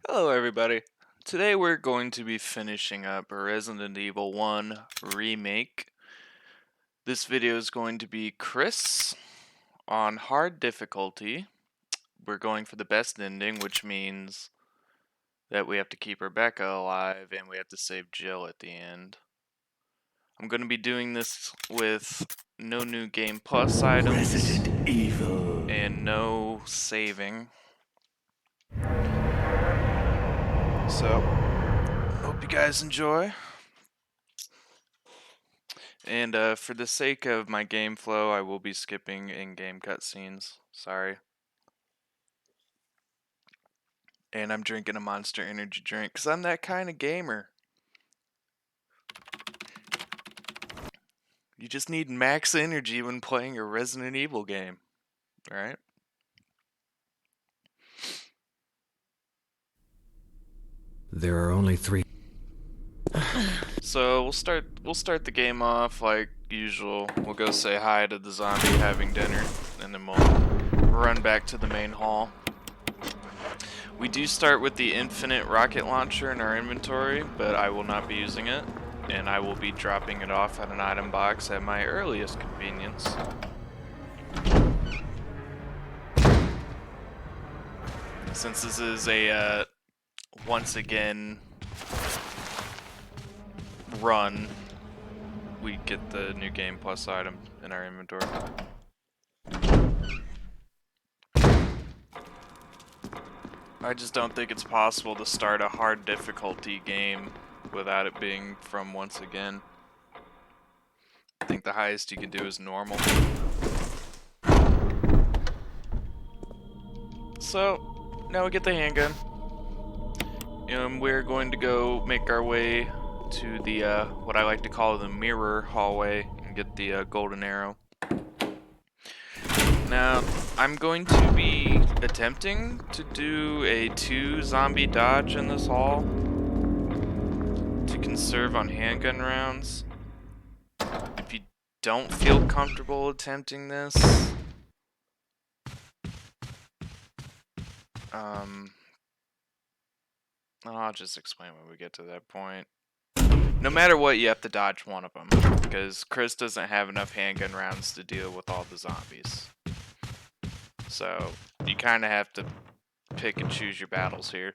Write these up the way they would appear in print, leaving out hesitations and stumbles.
Hello, everybody. Today we're going to be finishing up Resident Evil 1 Remake. This video is going to be Chris on hard difficulty. We're going for the best ending, which means that we have to keep Rebecca alive and we have to save Jill at the end. I'm going to be doing this with no new Game Plus items Resident Evil. and no saving. So, hope you guys enjoy. And for the sake of my game flow, I will be skipping in-game cutscenes. Sorry. And I'm drinking a Monster Energy drink because I'm that kind of gamer. You just need max energy when playing a Resident Evil game, right? There are only 3. So we'll start the game off like usual. We'll go say hi to the zombie having dinner, and then we'll run back to the main hall. We do start with the infinite rocket launcher in our inventory, but I will not be using it, and I will be dropping it off at an item box at my earliest convenience. Since this is a once again run, we get the new Game Plus item in our inventory. I just don't think it's possible to start a hard difficulty game without it being from once again. I think the highest you can do is normal. So, now we get the handgun. And we're going to go make our way to the, what I like to call the mirror hallway and get the golden arrow. Now, I'm going to be attempting to do a 2 zombie dodge in this hall to conserve on handgun rounds. If you don't feel comfortable attempting this, I'll just explain when we get to that point. No matter what, you have to dodge one of them, because Chris doesn't have enough handgun rounds to deal with all the zombies. So, you kind of have to pick and choose your battles here.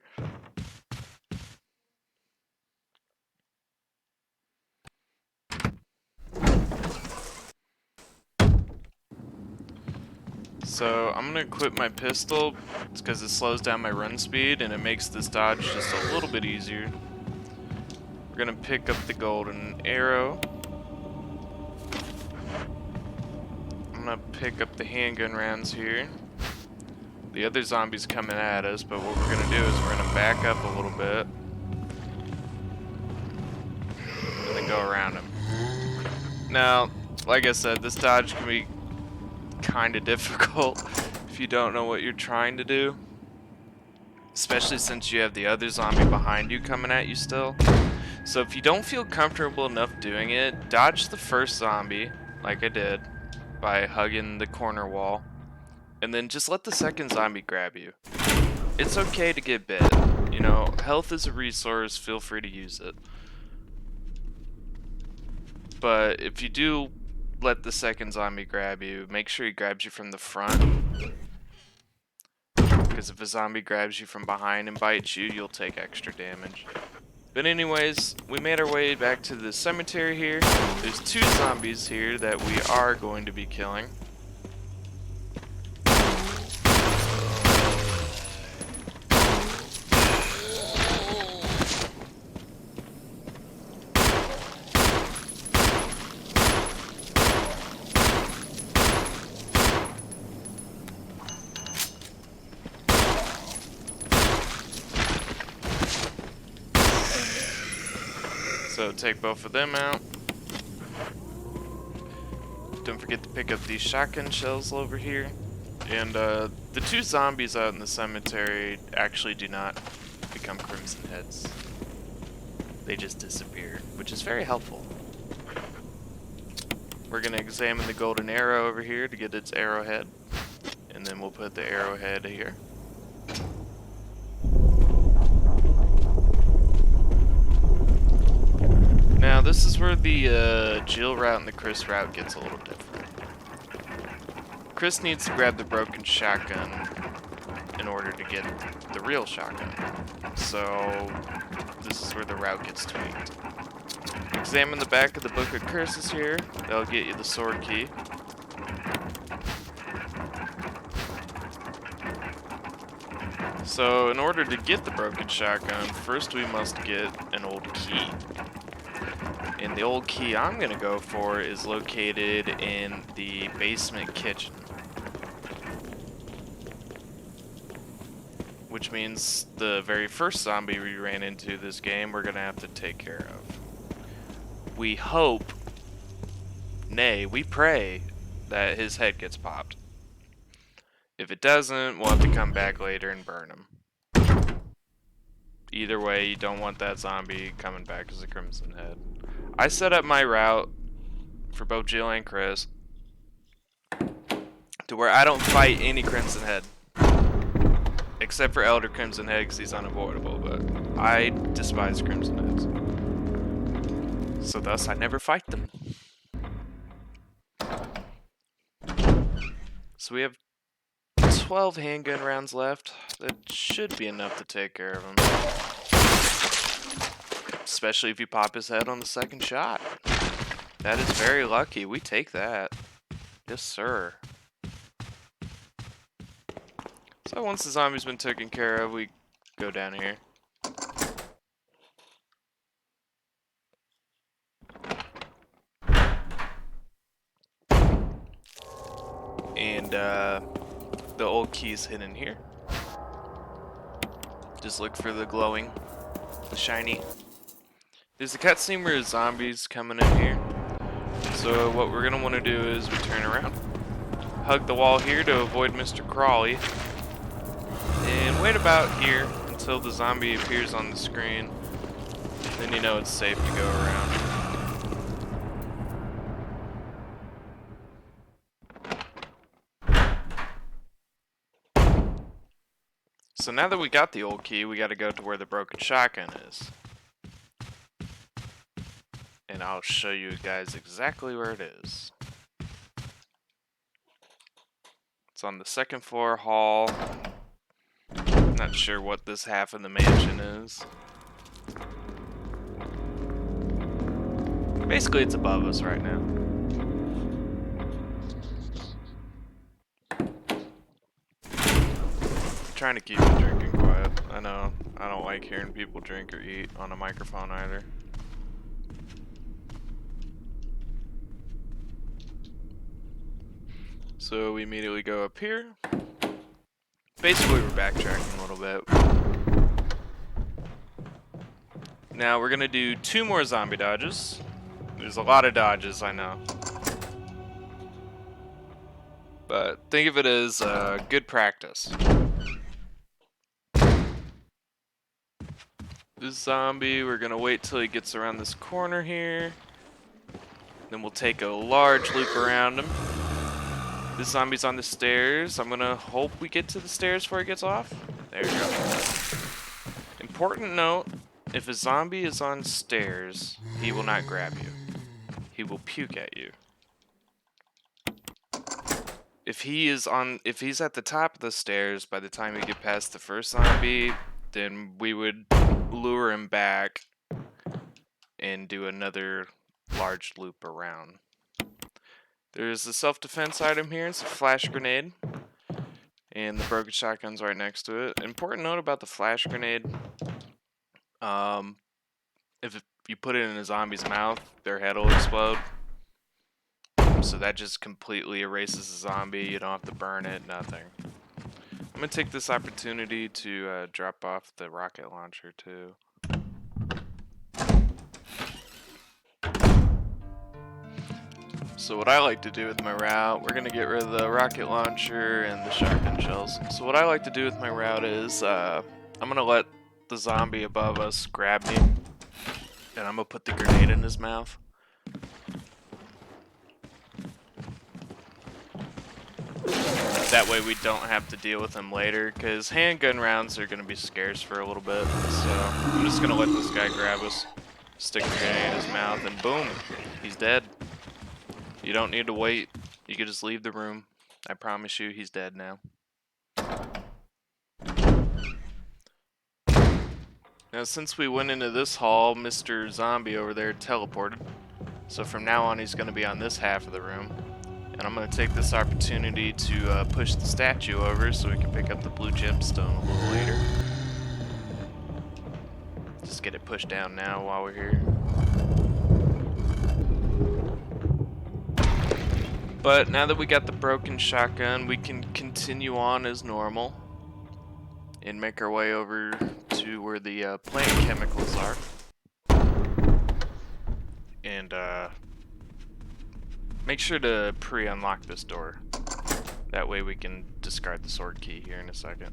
So, I'm going to equip my pistol, it's because it slows down my run speed and it makes this dodge just a little bit easier. We're going to pick up the golden arrow. I'm going to pick up the handgun rounds here. The other zombie's coming at us, but what we're going to do is we're going to back up a little bit and then go around him. Now, like I said, this dodge can be kind of difficult if you don't know what you're trying to do, especially since you have the other zombie behind you coming at you still. So if you don't feel comfortable enough doing it, dodge the first zombie like I did by hugging the corner wall, and then just let the second zombie grab you. It's okay to get bit. You know, health is a resource, feel free to use it. But if you do let the second zombie grab you, make sure he grabs you from the front. Because if a zombie grabs you from behind and bites you, you'll take extra damage. But anyways, we made our way back to the cemetery here. There's 2 zombies here that we are going to be killing. So take both of them out. Don't forget to pick up these shotgun shells over here. And the 2 zombies out in the cemetery actually do not become crimson heads. They just disappear, which is very helpful. We're going to examine the golden arrow over here to get its arrowhead. And then we'll put the arrowhead here. Now this is where the Jill route and the Chris route gets a little different. Chris needs to grab the broken shotgun in order to get the real shotgun. So this is where the route gets tweaked. Examine the back of the Book of Curses here. That'll get you the sword key. So in order to get the broken shotgun, first we must get an old key. And the old key I'm going to go for is located in the basement kitchen. Which means the very first zombie we ran into this game we're going to have to take care of. We hope, nay, we pray that his head gets popped. If it doesn't, we'll have to come back later and burn him. Either way, you don't want that zombie coming back as a Crimson Head. I set up my route for both Jill and Chris to where I don't fight any Crimson Head. Except for Elder Crimson Head because he's unavoidable, but I despise Crimson Heads. So thus, I never fight them. So we have 12 handgun rounds left. That should be enough to take care of him. Especially if you pop his head on the second shot. That is very lucky. We take that. Yes, sir. So once the zombie's been taken care of, we go down here. And the old key's hidden here. Just look for the glowing, the shiny. There's a cutscene where zombies coming in here. So what we're gonna want to do is we turn around, hug the wall here to avoid Mr. Crawley, and wait about here until the zombie appears on the screen. Then you know it's safe to go around. So now that we got the old key, we gotta go to where the broken shotgun is. And I'll show you guys exactly where it is. It's on the second floor hall. Not sure what this half of the mansion is. Basically, it's above us right now. Trying to keep the drinking quiet. I know, I don't like hearing people drink or eat on a microphone either. So we immediately go up here. Basically, we're backtracking a little bit. Now we're gonna do 2 more zombie dodges. There's a lot of dodges, I know. But think of it as good practice. This zombie, we're gonna wait till he gets around this corner here. Then we'll take a large loop around him. This zombie's on the stairs. I'm gonna hope we get to the stairs before he gets off. There you go. Important note, if a zombie is on stairs, he will not grab you. He will puke at you. If he's at the top of the stairs by the time you get past the first zombie, then we would lure him back and do another large loop around. There's a self-defense item here. It's a flash grenade. And the broken shotgun's right next to it. Important note about the flash grenade. If you put it in a zombie's mouth, their head will explode. So that just completely erases the zombie. You don't have to burn it, nothing. I'm going to take this opportunity to drop off the rocket launcher too. So what I like to do with my route, we're going to get rid of the rocket launcher and the shotgun shells. So what I like to do with my route is, I'm going to let the zombie above us grab me. And I'm going to put the grenade in his mouth. That way we don't have to deal with him later, because handgun rounds are going to be scarce for a little bit. So I'm just going to let this guy grab us. Stick a grenade in his mouth, and boom, he's dead. You don't need to wait. You can just leave the room. I promise you, he's dead now. Now, since we went into this hall, Mr. Zombie over there teleported. So from now on, he's going to be on this half of the room. And I'm going to take this opportunity to push the statue over so we can pick up the blue gemstone a little later. Just get it pushed down now while we're here. But now that we got the broken shotgun, we can continue on as normal and make our way over to where the plant chemicals are. And make sure to pre-unlock this door. That way we can discard the sword key here in a second.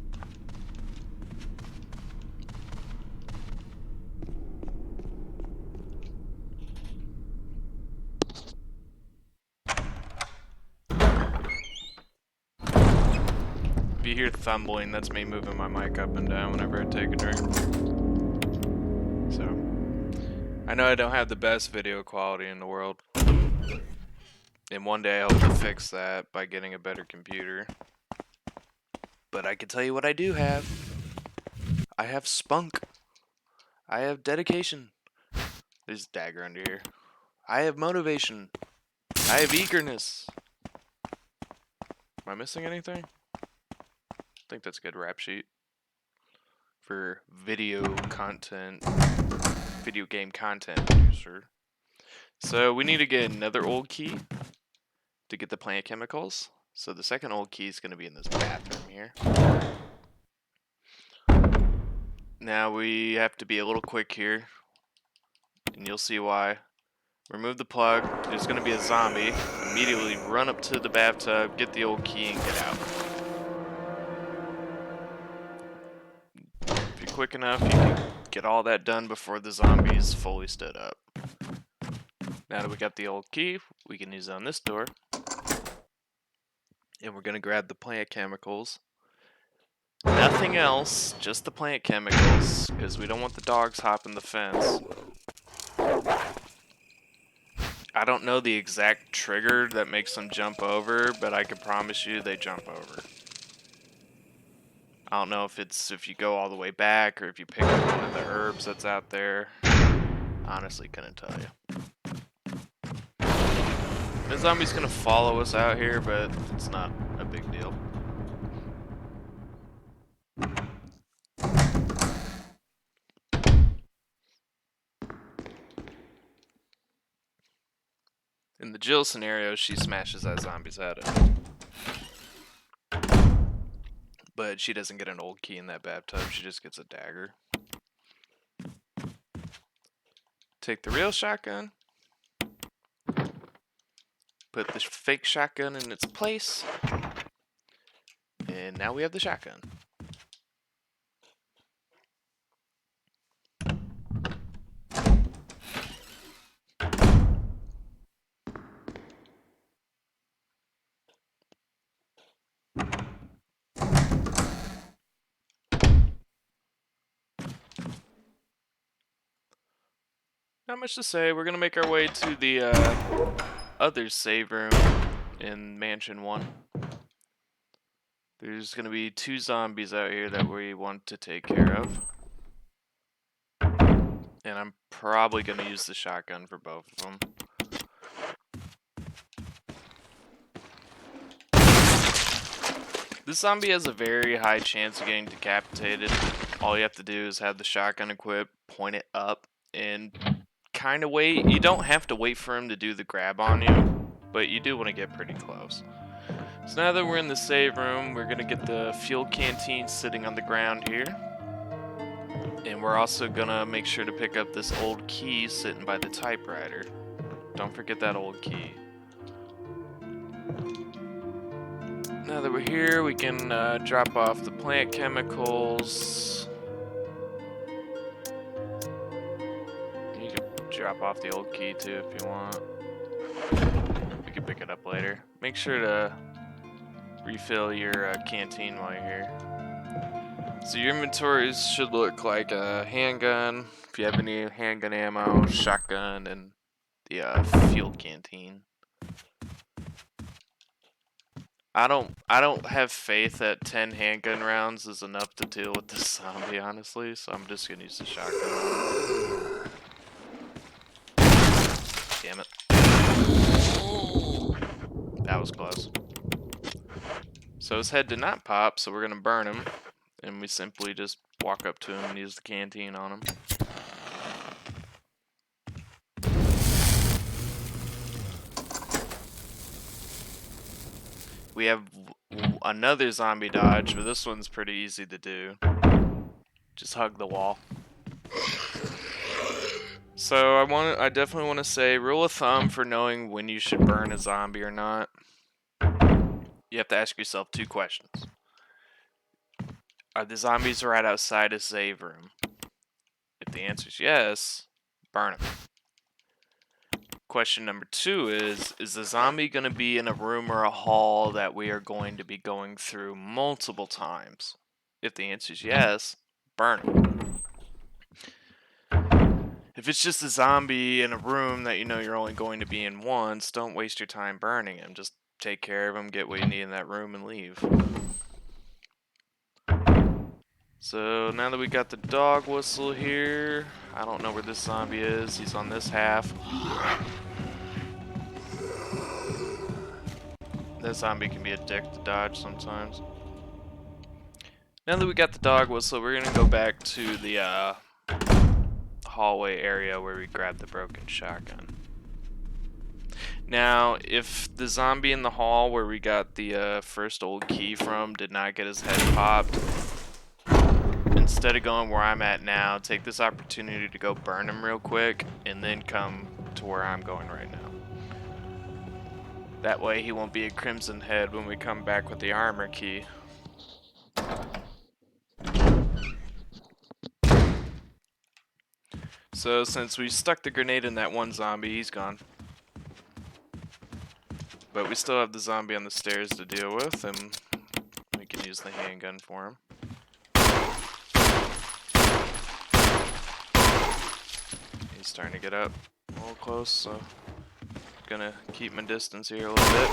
If you hear thumbling, that's me moving my mic up and down whenever I take a drink. So, I know I don't have the best video quality in the world. And one day I hope to fix that by getting a better computer. But I can tell you what I do have. I have spunk. I have dedication. There's a dagger under here. I have motivation. I have eagerness. Am I missing anything? I think that's a good rap sheet for video content, video game content producer. So we need to get another old key to get the plant chemicals. So the second old key is going to be in this bathroom here. Now we have to be a little quick here, and you'll see why. Remove the plug. There's going to be a zombie. Immediately run up to the bathtub, get the old key, and get out. If you're quick enough, you can get all that done before the zombies fully stood up. Now that we got the old key, we can use it on this door. And we're going to grab the plant chemicals. Nothing else, just the plant chemicals, because we don't want the dogs hopping the fence. I don't know the exact trigger that makes them jump over, but I can promise you they jump over. I don't know if it's if you go all the way back or if you pick up one of the herbs that's out there. Honestly, couldn't tell you. The zombie's gonna follow us out here, but it's not a big deal. In the Jill scenario, she smashes that zombie's head in. But she doesn't get an old key in that bathtub, she just gets a dagger. Take the real shotgun. Put the fake shotgun in its place. And now we have the shotgun. Not much to say. We're gonna make our way to the other save room in Mansion 1. There's gonna be 2 zombies out here that we want to take care of. And I'm probably gonna use the shotgun for both of them. This zombie has a very high chance of getting decapitated. All you have to do is have the shotgun equipped, point it up, and kind of wait. You don't have to wait for him to do the grab on you, but you do want to get pretty close. So now that we're in the save room, we're going to get the fuel canteen sitting on the ground here. And we're also going to make sure to pick up this old key sitting by the typewriter. Don't forget that old key. Now that we're here, we can drop off the plant chemicals. You can drop off the old key too if you want. We can pick it up later. Make sure to refill your canteen while you're here. So your inventories should look like a handgun, if you have any handgun ammo, shotgun, and the fuel canteen. I don't have faith that 10 handgun rounds is enough to deal with this zombie, honestly, so I'm just gonna use the shotgun on him. Damn it. That was close. So his head did not pop, so we're gonna burn him. And we simply just walk up to him and use the canteen on him. We have another zombie dodge, but this one's pretty easy to do. Just hug the wall. So I definitely want to say, rule of thumb for knowing when you should burn a zombie or not. You have to ask yourself 2 questions. Are the zombies right outside a save room? If the answer is yes, burn them. Question number 2 is the zombie going to be in a room or a hall that we are going to be going through multiple times? If the answer is yes, burn him. If it's just a zombie in a room that you know you're only going to be in once, don't waste your time burning him. Just take care of him, get what you need in that room, and leave. So now that we got the dog whistle here, I don't know where this zombie is. He's on this half. That zombie can be a dick to dodge sometimes. Now that we got the dog whistle, we're gonna go back to the hallway area where we grabbed the broken shotgun. Now, if the zombie in the hall where we got the first old key from did not get his head popped, instead of going where I'm at now, take this opportunity to go burn him real quick, and then come to where I'm going right now. That way he won't be a crimson head when we come back with the armor key. So since we stuck the grenade in that one zombie, he's gone. But we still have the zombie on the stairs to deal with, and we can use the handgun for him. He's starting to get up a little close, so gonna keep my distance here a little bit.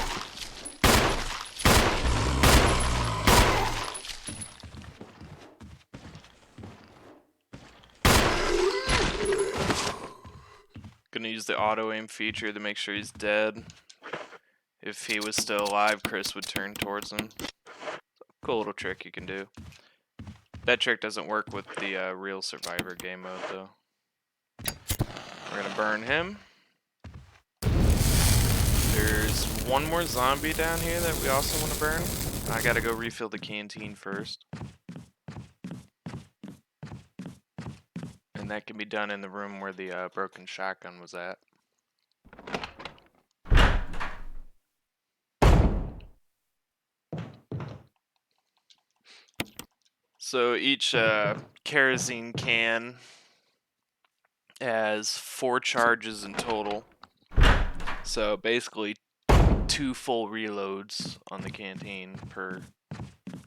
Gonna use the auto aim feature to make sure he's dead. If he was still alive, Chris would turn towards him. Cool little trick you can do. That trick doesn't work with the real survivor game mode though. We're gonna burn him. There's one more zombie down here that we also want to burn. I gotta go refill the canteen first. And that can be done in the room where the broken shotgun was at. So each kerosene can has 4 charges in total. So basically 2 full reloads on the canteen per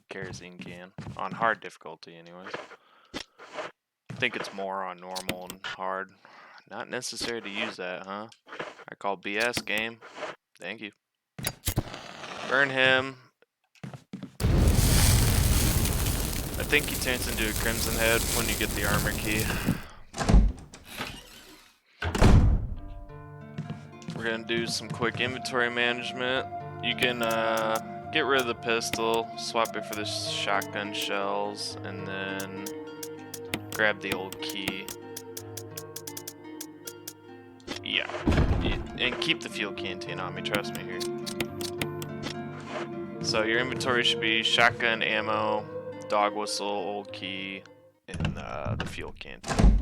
kerosene can. On hard difficulty anyways. I think it's more on normal and hard. Not necessary to use that, huh? I call BS game. Thank you. Burn him. I think he turns into a crimson head when you get the armor key. We're gonna do some quick inventory management. You can get rid of the pistol, swap it for the shotgun shells, and then grab the old key. Yeah, and keep the fuel canteen on me, trust me here. So your inventory should be shotgun, ammo, dog whistle, old key, and the fuel canteen.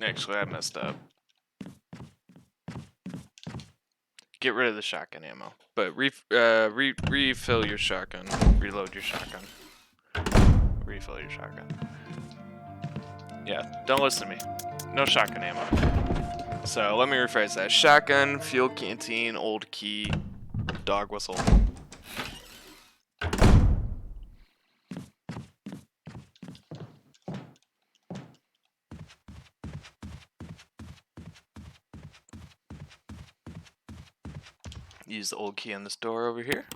Actually, I messed up. Get rid of the shotgun ammo, but refill your shotgun. Reload your shotgun. Refill your shotgun. Yeah, don't listen to me. No shotgun ammo. So let me rephrase that. Shotgun, fuel canteen, old key, dog whistle. Use the old key on this door over here.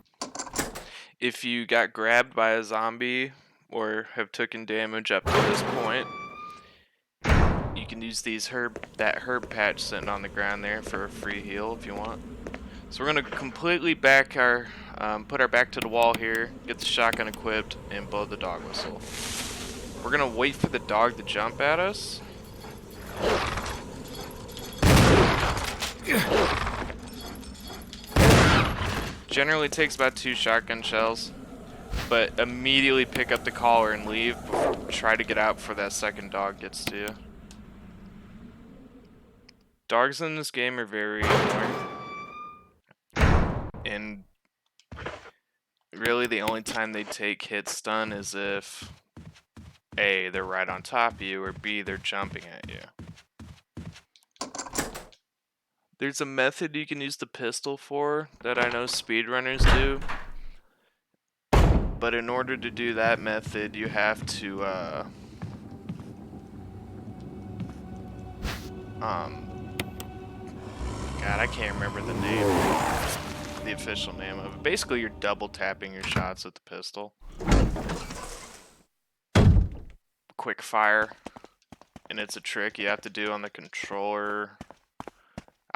If you got grabbed by a zombie or have taken damage up to this point, you can use that herb patch sitting on the ground there for a free heal if you want. So we're gonna completely put our back to the wall here, get the shotgun equipped, and blow the dog whistle. We're gonna wait for the dog to jump at us. Generally takes about 2 shotgun shells, but immediately pick up the collar and leave. Try to get out before that second dog gets to you. Dogs in this game are very annoying, and really the only time they take hit stun is if A, they're right on top of you, or B, they're jumping at you. There's a method you can use the pistol for that I know speedrunners do. But in order to do that method, you have to, God, I can't remember the name, the official name of it. Basically, you're double tapping your shots with the pistol. Quick fire. And it's a trick you have to do on the controller.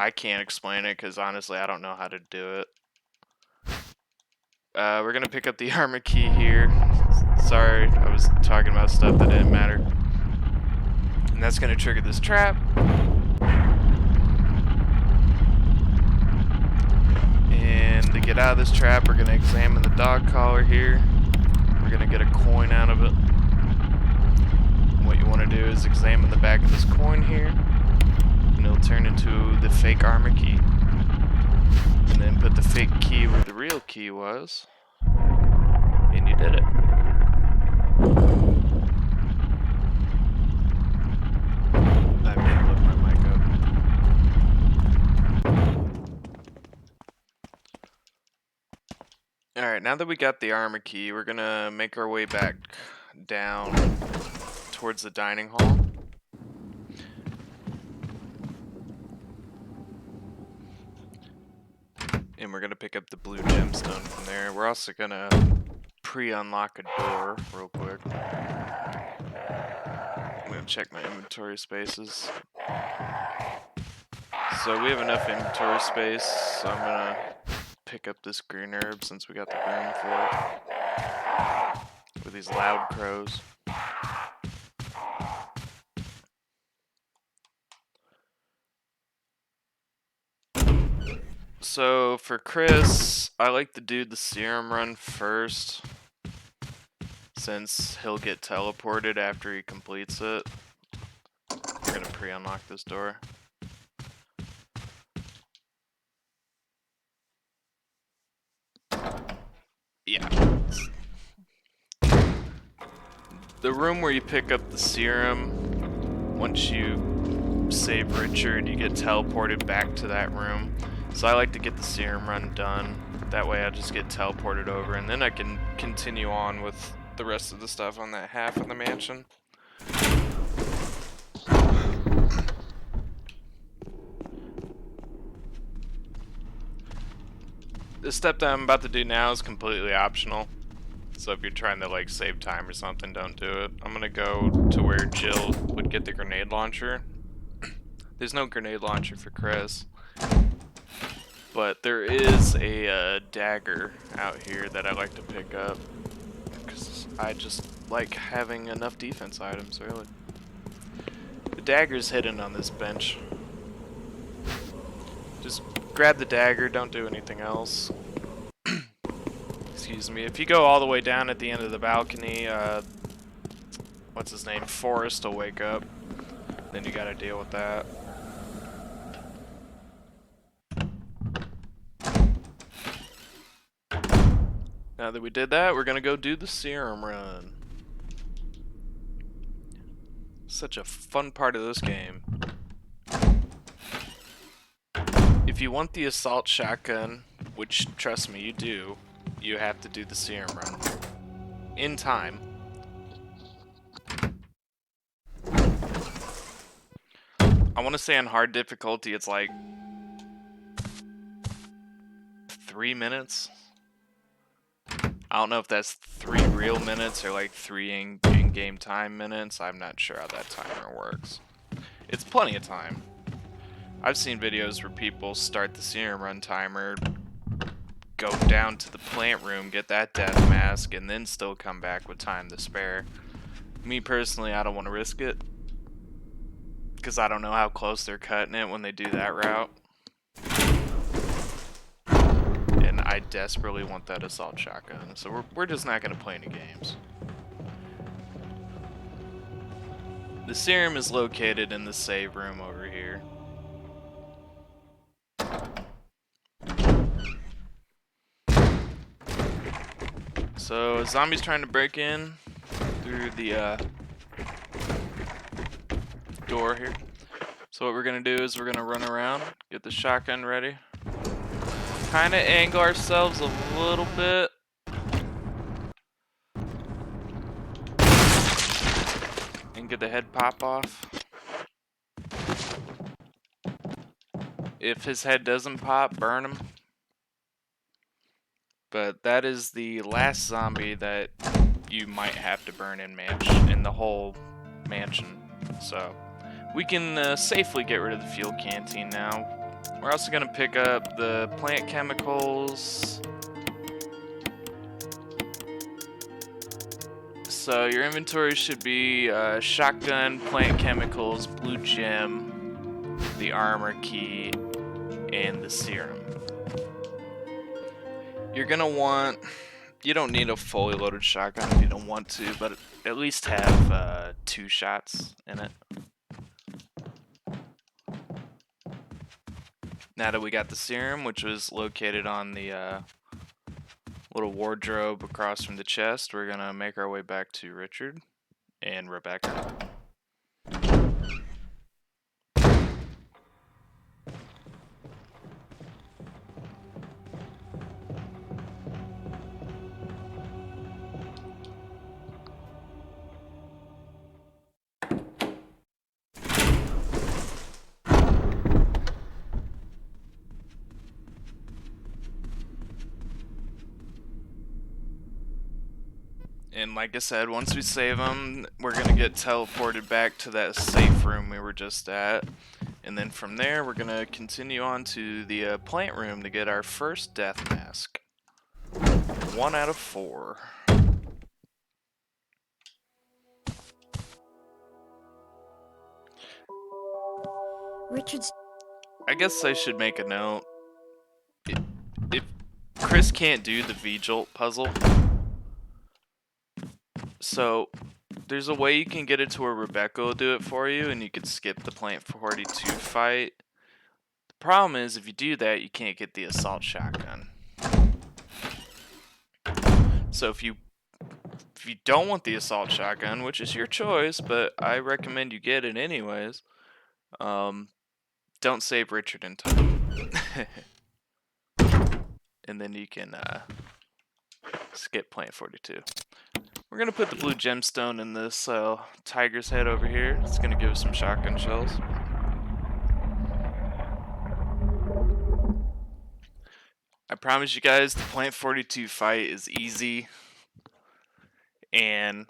I can't explain it because honestly, I don't know how to do it. We're gonna pick up the armor key here. Sorry, I was talking about stuff that didn't matter. And that's gonna trigger this trap. And to get out of this trap, we're gonna examine the dog collar here. We're gonna get a coin out of it. What you want to do is examine the back of this coin here, and it'll turn into the fake armor key. And then put the fake key where the real key was, and you did it. I may have left my mic up. Alright, now that we got the armor key, we're gonna make our way back down towards the dining hall. And we're gonna pick up the blue gemstone from there. We're also gonna pre-unlock a door real quick. I'm gonna check my inventory spaces. So we have enough inventory space, so I'm gonna pick up this green herb since we got the room for it. With these loud crows. So for Chris, I like to do the serum run first, since he'll get teleported after he completes it. We're gonna pre-unlock this door. Yeah. The room where you pick up the serum, once you save Richard, you get teleported back to that room. So I like to get the serum run done. That way I just get teleported over, and then I can continue on with the rest of the stuff on that half of the mansion. The step that I'm about to do now is completely optional. So if you're trying to like save time or something, don't do it. I'm gonna go to where Jill would get the grenade launcher. There's no grenade launcher for Chris. But there is a dagger out here that I like to pick up. Because I just like having enough defense items, really. The dagger's hidden on this bench. Just grab the dagger, don't do anything else. Excuse me. If you go all the way down at the end of the balcony, what's his name? Forrest will wake up. Then you gotta deal with that. Now that we did that, we're gonna go do the serum run. Such a fun part of this game. If you want the assault shotgun, which trust me you do, you have to do the serum run in time. I want to say on hard difficulty it's like 3 minutes. I don't know if that's 3 real minutes or like 3 in-game time minutes. I'm not sure how that timer works. It's plenty of time. I've seen videos where people start the serum run timer, go down to the plant room, get that death mask, and then still come back with time to spare. Me personally, I don't want to risk it, because I don't know how close they're cutting it when they do that route. And I desperately want that assault shotgun, so we're just not going to play any games. The serum is located in the save room over here. So, a zombie's trying to break in through the door here. So what we're gonna do is we're gonna run around, get the shotgun ready, kind of angle ourselves a little bit. And get the head pop off. If his head doesn't pop, burn him. But that is the last zombie that you might have to burn in the whole mansion. So we can safely get rid of the fuel canteen now. We're also going to pick up the plant chemicals. So your inventory should be shotgun, plant chemicals, blue gem, the armor key, and the serum. You're going to want... You don't need a fully loaded shotgun if you don't want to, but at least have 2 shots in it. Now that we got the serum, which was located on the little wardrobe across from the chest, we're gonna make our way back to Richard and Rebecca. And like I said, once we save them, we're going to get teleported back to that safe room we were just at. And then from there, we're going to continue on to the plant room to get our first death mask. 1 out of 4. Richard's... I guess I should make a note. If Chris can't do the V-Jolt puzzle, so there's a way you can get it to where Rebecca will do it for you and you can skip the Plant 42 fight. The problem is if you do that, you can't get the assault shotgun. So if you don't want the assault shotgun, which is your choice, but I recommend you get it anyways, don't save Richard in time. And then you can skip Plant 42. We're going to put the blue gemstone in this tiger's head over here. It's going to give us some shotgun shells. I promise you guys, the Plant 42 fight is easy. And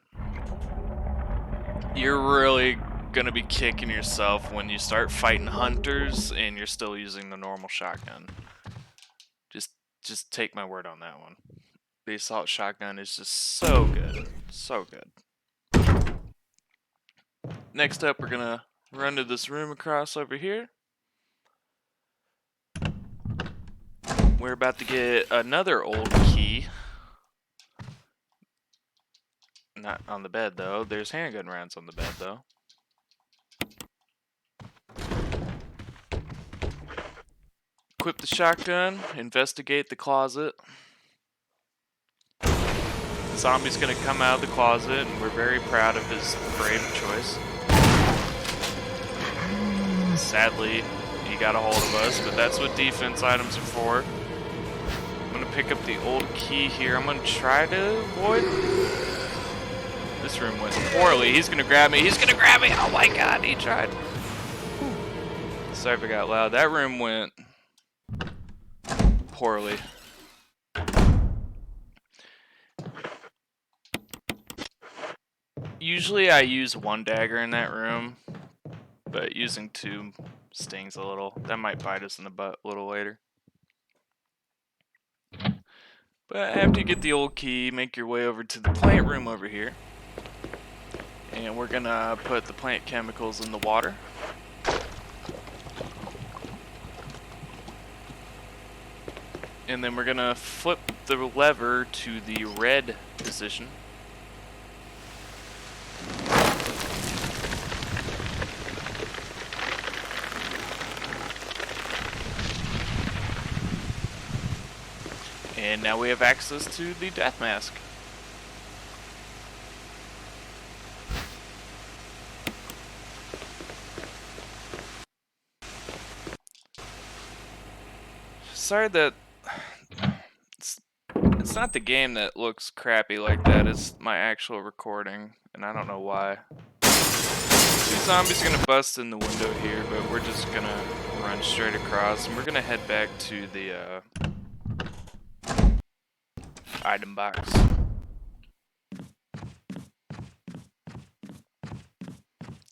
you're really going to be kicking yourself when you start fighting hunters and you're still using the normal shotgun. Just take my word on that one. The assault shotgun is just so good. So good. Next up, we're gonna run to this room across over here. We're about to get another old key. Not on the bed, though. There's handgun rounds on the bed, though. Equip the shotgun. Investigate the closet. Zombie's gonna come out of the closet, and we're very proud of his brave choice. Sadly, he got a hold of us, but that's what defense items are for. I'm gonna pick up the old key here. I'm gonna try to avoid. This room went poorly. He's gonna grab me. He's gonna grab me. Oh my god, he tried. Sorry if I got loud. That room went poorly. Usually I use one dagger in that room, but using two stings a little. That might bite us in the butt a little later. But after you get the old key, make your way over to the plant room over here. And we're gonna put the plant chemicals in the water. And then we're gonna flip the lever to the red position. And now we have access to the death mask. Sorry that it's not the game that looks crappy like that, it's my actual recording, and I don't know why. Two zombies are gonna bust in the window here, but we're just gonna run straight across, and we're gonna head back to the item box.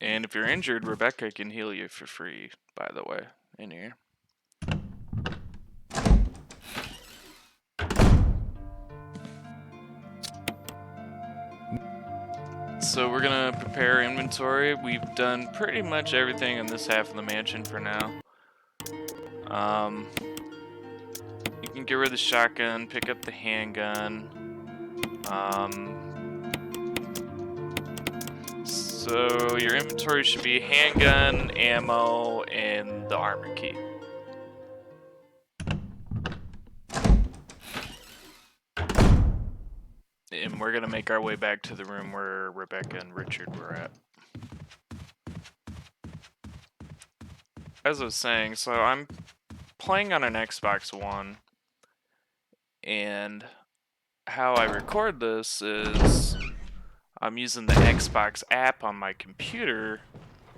And if you're injured, Rebecca can heal you for free, by the way, in here. So we're gonna prepare inventory. We've done pretty much everything in this half of the mansion for now. You can get rid of the shotgun, pick up the handgun. So your inventory should be handgun, ammo, and the armor key. And we're gonna make our way back to the room where Rebecca and Richard were at. As I was saying, so I'm playing on an Xbox One, and how I record this is I'm using the Xbox app on my computer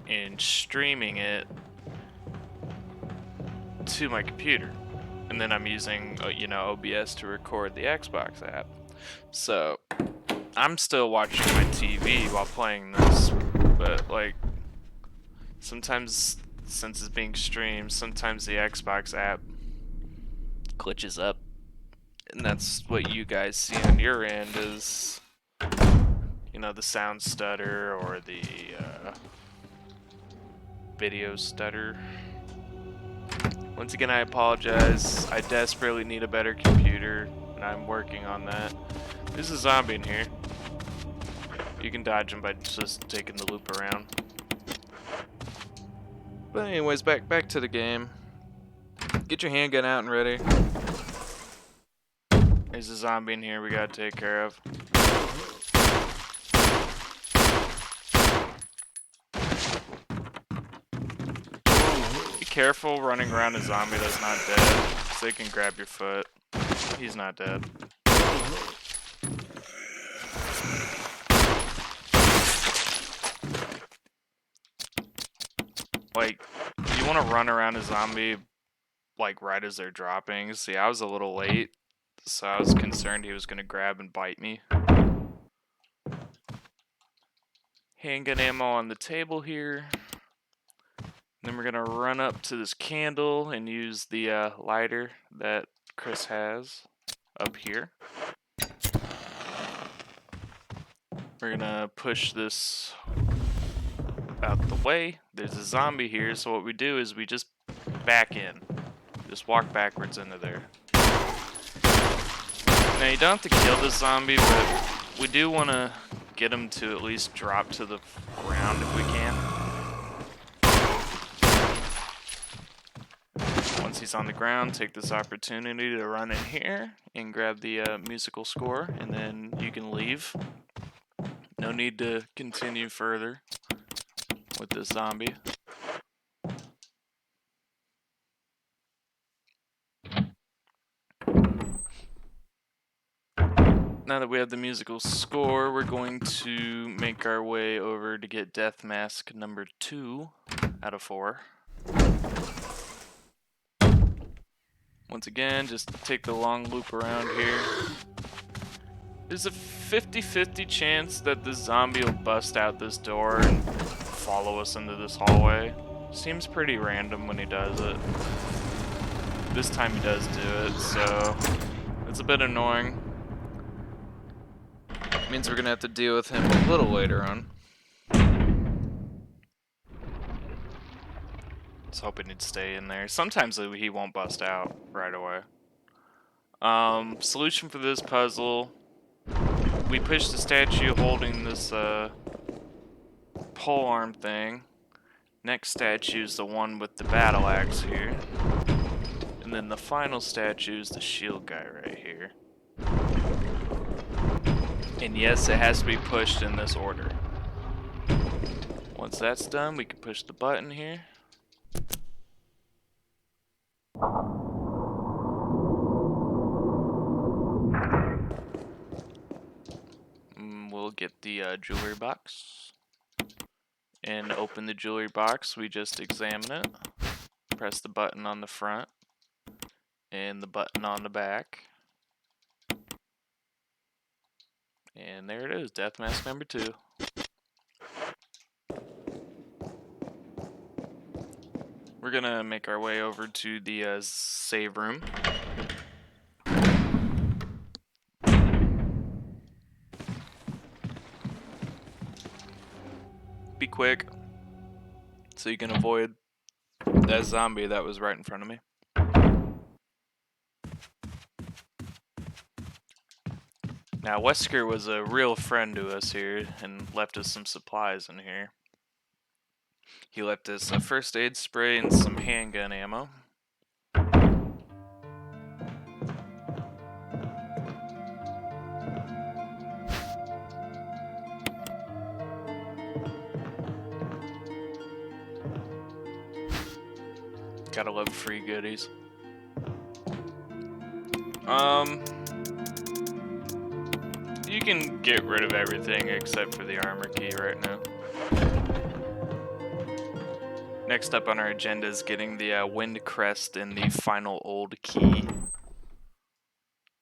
and streaming it to my computer, and then I'm using OBS to record the Xbox app. So I'm still watching my TV while playing this, but like sometimes since it's being streamed, sometimes the Xbox app glitches up, and that's what you guys see on your end is the sound stutter or the video stutter. Once again, I apologize. I desperately need a better computer, and I'm working on that. There's a zombie in here. You can dodge him by just taking the loop around. But anyways, back to the game. Get your handgun out and ready. There's a zombie in here we gotta take care of. Be careful running around a zombie that's not dead, so they can grab your foot. He's not dead. Like, you want to run around a zombie like right as they're dropping. See, I was a little late, so I was concerned he was going to grab and bite me. Handgun ammo on the table here. Then we're going to run up to this candle and use the lighter that Chris has up here. We're going to push this out the way. There's a zombie here, so what we do is we just back in. Just walk backwards into there. Now you don't have to kill this zombie, but we do want to get him to at least drop to the ground if we can. Once he's on the ground, take this opportunity to run in here and grab the musical score, and then you can leave. No need to continue further with this zombie. now that we have the musical score, we're going to make our way over to get Death Mask number 2 out of 4. Once again, just take the long loop around here. There's a 50-50 chance that this zombie will bust out this door and follow us into this hallway. Seems pretty random when he does it. This time he does do it, so it's a bit annoying. Means we're gonna have to deal with him a little later on. Just hoping he'd stay in there. Sometimes he won't bust out right away. Solution for this puzzle. We push the statue holding this pole arm thing. Next statue is the one with the battle axe here. And then the final statue is the shield guy right here. And yes, it has to be pushed in this order. Once that's done, we can push the button here. We'll get the jewelry box. And open the jewelry box, we just examine it. Press the button on the front. And the button on the back. And there it is, Death Mask number 2. We're gonna make our way over to the save room. Be quick, so you can avoid that zombie that was right in front of me. Now, Wesker was a real friend to us here and left us some supplies in here. He left us a first aid spray and some handgun ammo. Gotta love free goodies. You can get rid of everything except for the armor key right now. Next up on our agenda is getting the wind crest and the final old key.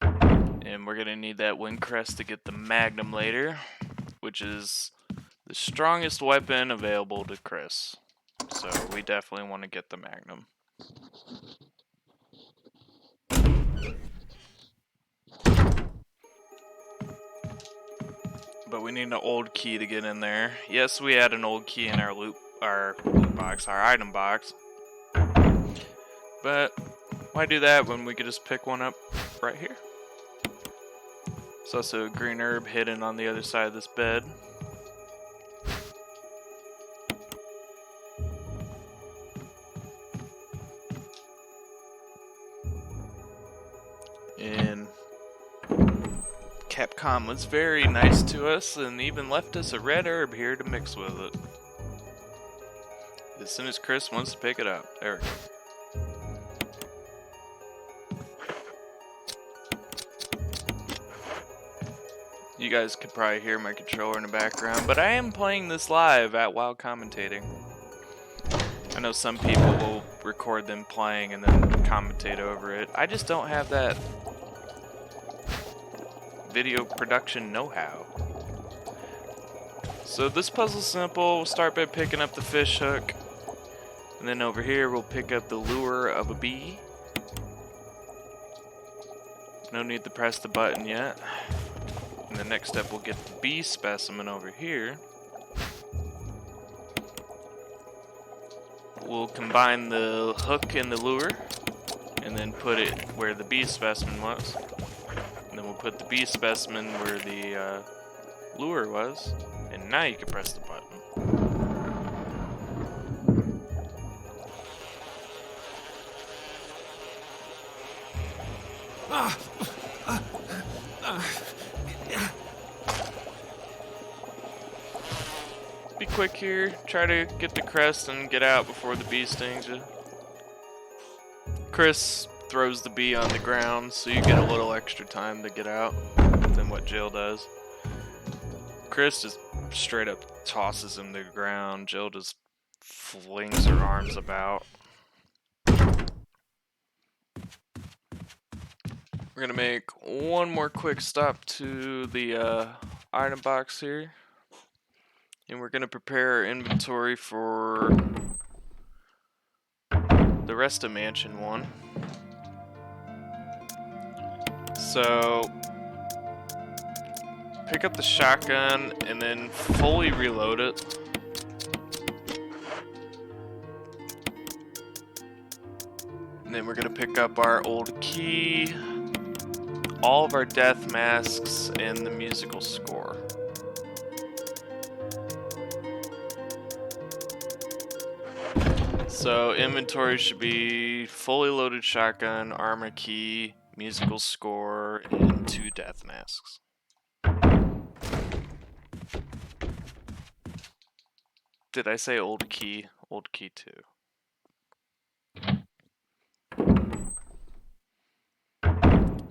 And we're gonna need that wind crest to get the magnum later, which is the strongest weapon available to Chris. So we definitely want to get the magnum. But we need an old key to get in there. Yes, we had an old key in our loot box, our item box. But why do that when we could just pick one up right here? There's also a green herb hidden on the other side of this bed. And Capcom was very nice to us and even left us a red herb here to mix with it. As soon as Chris wants to pick it up. There we go. You guys could probably hear my controller in the background, but I am playing this live while commentating. I know some people will record them playing and then commentate over it. I just don't have that video production know-how. So this puzzle's simple. We'll start by picking up the fish hook. And then over here we'll pick up the lure of a bee. No need to press the button yet. And the next step we'll get the bee specimen over here. We'll combine the hook and the lure. And then put it where the bee specimen was. And then we'll put the bee specimen where the lure was. And now you can press the button. Be quick here. Try to get the crest and get out before the bee stings you. Chris throws the bee on the ground, so you get a little extra time to get out. than what Jill does. Chris just straight up tosses him to the ground. Jill just flings her arms about. We're gonna make one more quick stop to the item box here. And we're gonna prepare our inventory for the rest of Mansion 1. So, pick up the shotgun and then fully reload it. And then we're gonna pick up our old key, all of our death masks, and the musical score. So inventory should be fully loaded shotgun, armor key, musical score, and 2 death masks. Did I say old key? Old key 2.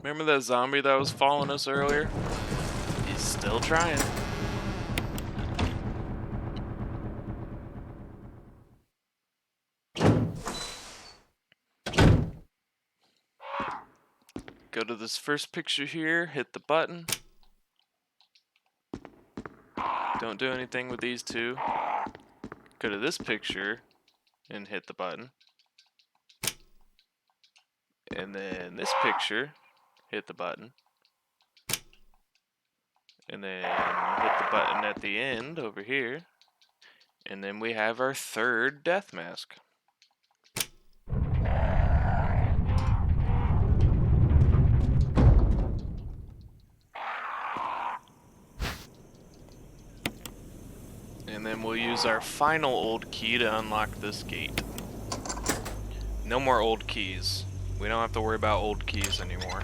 Remember that zombie that was following us earlier? He's still trying. Go to this first picture here, hit the button. Don't do anything with these 2. Go to this picture and hit the button. And then this picture, hit the button. And then hit the button at the end over here. And then we have our 3rd death mask. And then we'll use our final old key to unlock this gate. No more old keys. We don't have to worry about old keys anymore.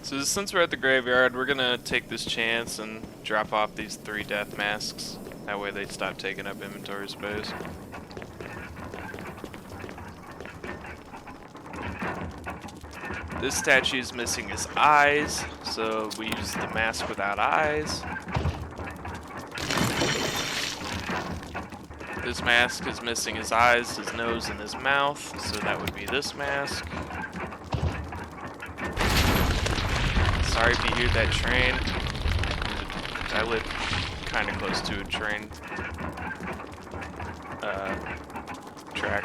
So since we're at the graveyard, we're gonna take this chance and drop off these 3 death masks. That way they stop taking up inventory space. This statue is missing his eyes, so we use the mask without eyes. This mask is missing his eyes, his nose, and his mouth, so that would be this mask. Sorry if you hear that train. I live kind of close to a train track.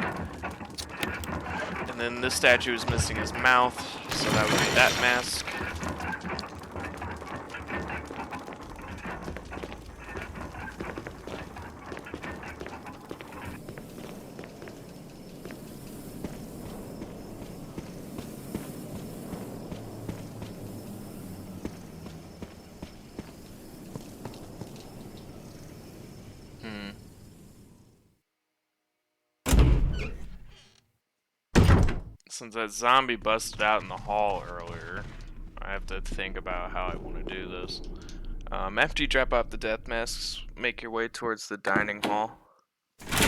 And then this statue is missing his mouth, so that would be that mask. Since that zombie busted out in the hall earlier, I have to think about how I want to do this. After you drop off the death masks, make your way towards the dining hall. So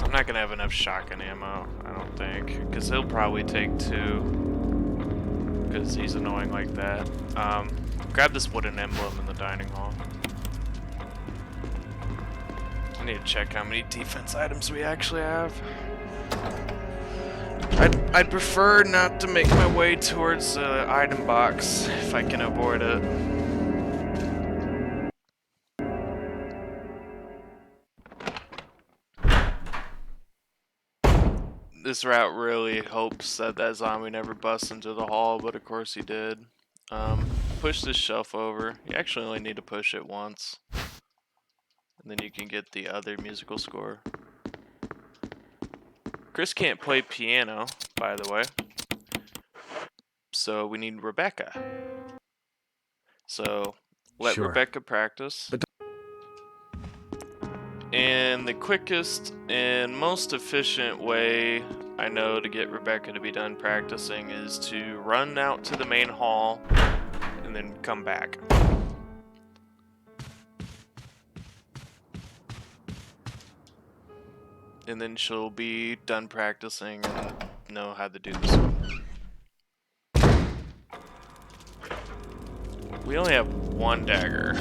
I'm not going to have enough shotgun ammo, I don't think, because he'll probably take 2, because he's annoying like that. Grab this wooden emblem in the dining hall. I need to check how many defense items we actually have. I'd prefer not to make my way towards the item box if I can avoid it. This route really hopes that that zombie never busts into the hall, but of course he did. Push this shelf over. You actually only need to push it once. And then you can get the other musical score. Chris can't play piano, by the way. So we need Rebecca. So let Rebecca practice. And the quickest and most efficient way I know to get Rebecca to be done practicing is to run out to the main hall and then come back. And then she'll be done practicing and know how to do this one. We only have one dagger.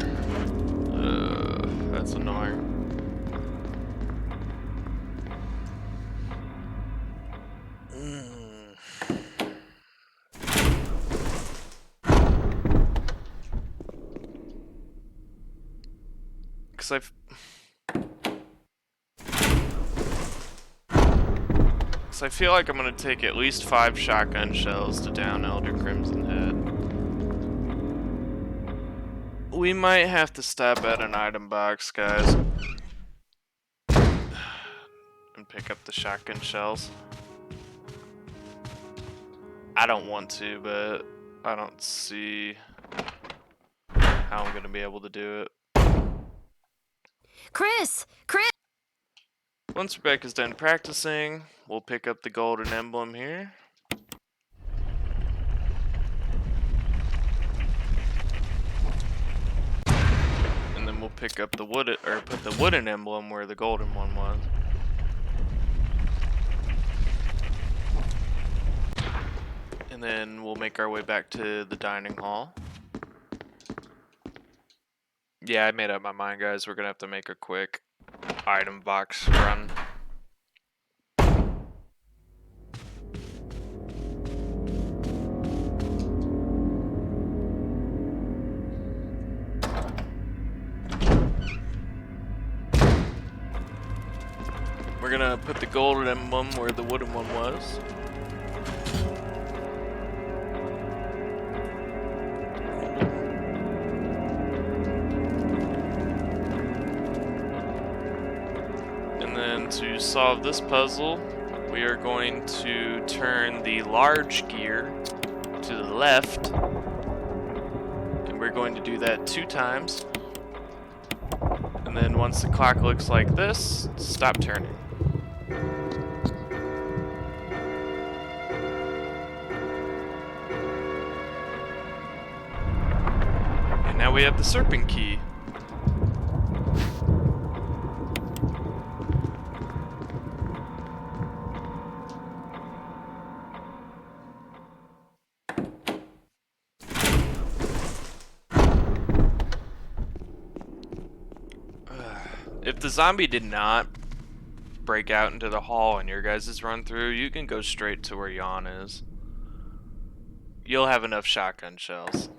That's annoying. Because I feel like I'm gonna take at least 5 shotgun shells to down Elder Crimson Head. We might have to stop at an item box, guys, and pick up the shotgun shells. I don't want to, but I don't see how I'm gonna be able to do it. Chris! Once Rebecca's done practicing, we'll pick up the golden emblem here. And then we'll pick up the wooden, or put the wooden emblem where the golden one was. And then we'll make our way back to the dining hall. Yeah, I made up my mind, guys. We're gonna have to make a quick item box run. We're gonna put the golden emblem where the wooden one was. And then to solve this puzzle, we are going to turn the large gear to the left. And we're going to do that 2 times. And then once the clock looks like this, stop turning. And now we have the serpent key. If the zombie did not break out into the hall and your guys' run through, you can go straight to where Jan is. You'll have enough shotgun shells.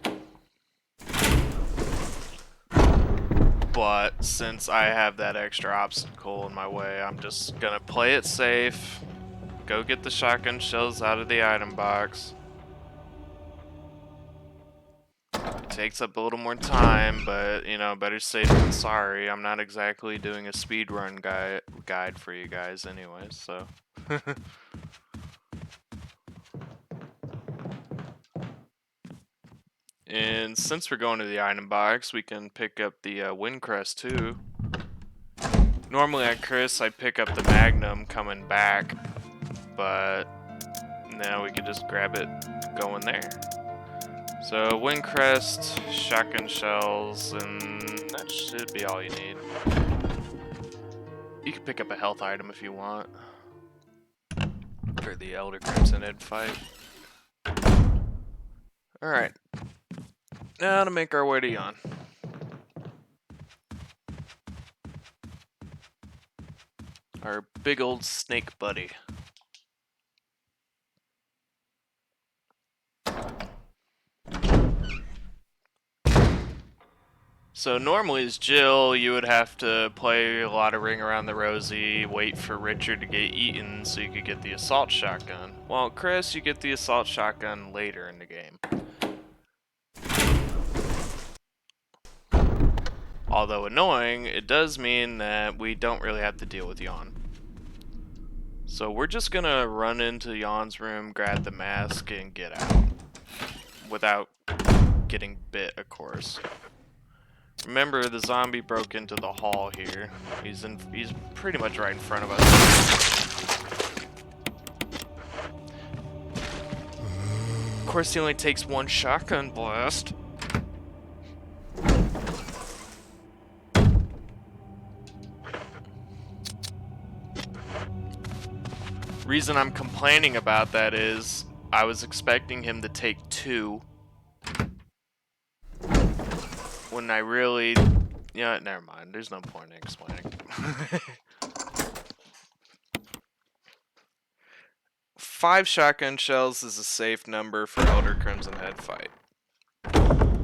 But since I have that extra obstacle in my way, I'm just gonna play it safe. Go get the shotgun shells out of the item box. Takes up a little more time, but you know, better safe than sorry. I'm not exactly doing a speedrun guide for you guys anyway, so. And since we're going to the item box, we can pick up the wind crest too. Normally at Chris, I pick up the magnum coming back, but now we can just grab it going there. So wind crest, shotgun shells, and that should be all you need. You can pick up a health item if you want for the Elder Crimson Head fight. Alright. Now to make our way to Jan. Our big old snake buddy. So normally as Jill, you would have to play a lot of Ring Around the Rosie, wait for Richard to get eaten so you could get the assault shotgun. Well, Chris, you get the assault shotgun later in the game. Although annoying, it does mean that we don't really have to deal with Jan. So we're just gonna run into Jan's room, grab the mask, and get out. Without getting bit, of course. Remember, the zombie broke into the hall here. He's pretty much right in front of us. Of course, he only takes 1 shotgun blast. Reason I'm complaining about that is I was expecting him to take 2 when I really, yeah, never mind. There's no point in explaining. 5 shotgun shells is a safe number for Elder Crimson Head fight.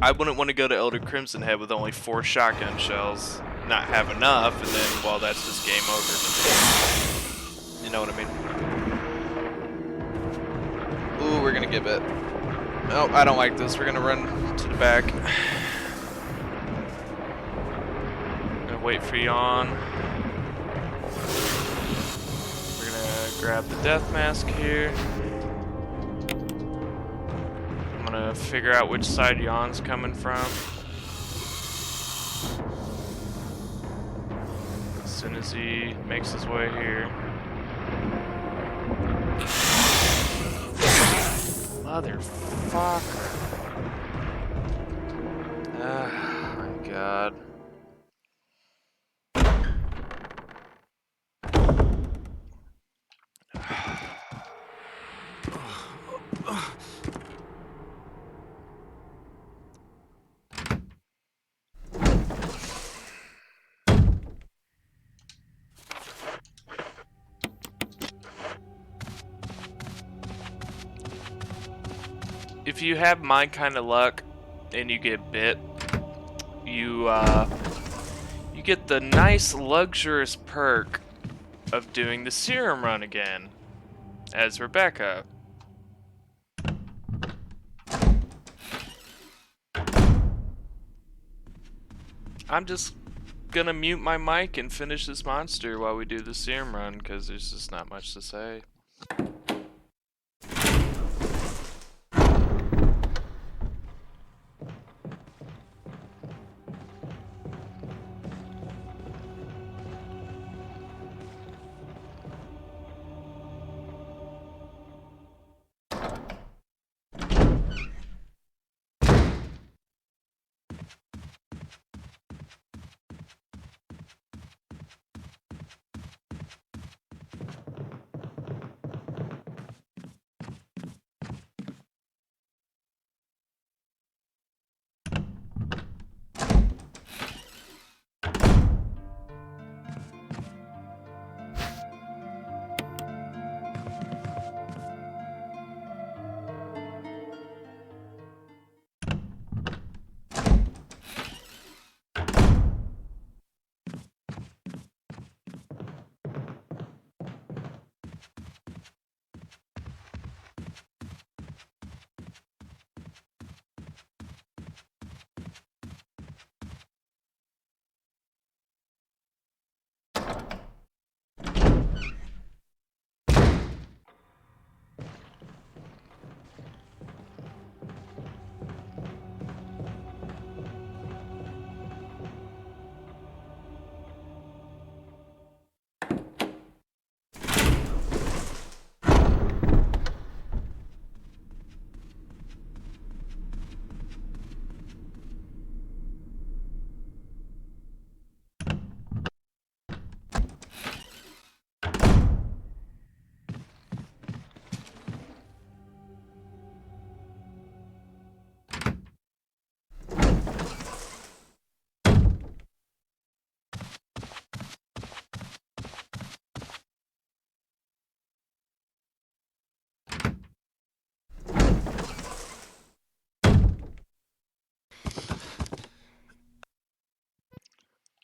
I wouldn't want to go to Elder Crimson Head with only 4 shotgun shells, not have enough, and then, well, that's just game over. You know what I mean? Ooh, we're gonna get bit. Oh, I don't like this. We're gonna run to the back. Gonna wait for Yawn. We're gonna grab the death mask here. I'm gonna figure out which side Yawn's coming from. As soon as he makes his way here. Motherfucker. Ah, my God. If you have my kind of luck and you get bit, you get the nice luxurious perk of doing the serum run again as Rebecca. I'm just gonna mute my mic and finish this monster while we do the serum run because there's just not much to say.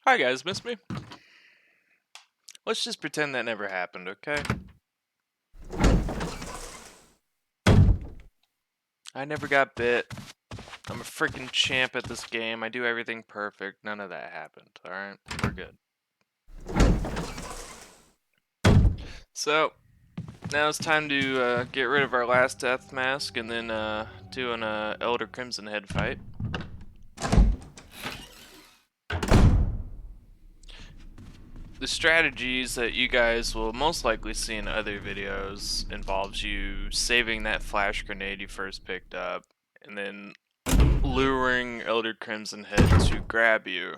Hi guys, miss me? Let's just pretend that never happened, okay? I never got bit. I'm a freaking champ at this game. I do everything perfect. None of that happened, alright? We're good. So, now it's time to get rid of our last death mask and then do an Elder Crimson Head fight. The strategies that you guys will most likely see in other videos involves you saving that flash grenade you first picked up and then luring Elder Crimson Head to grab you.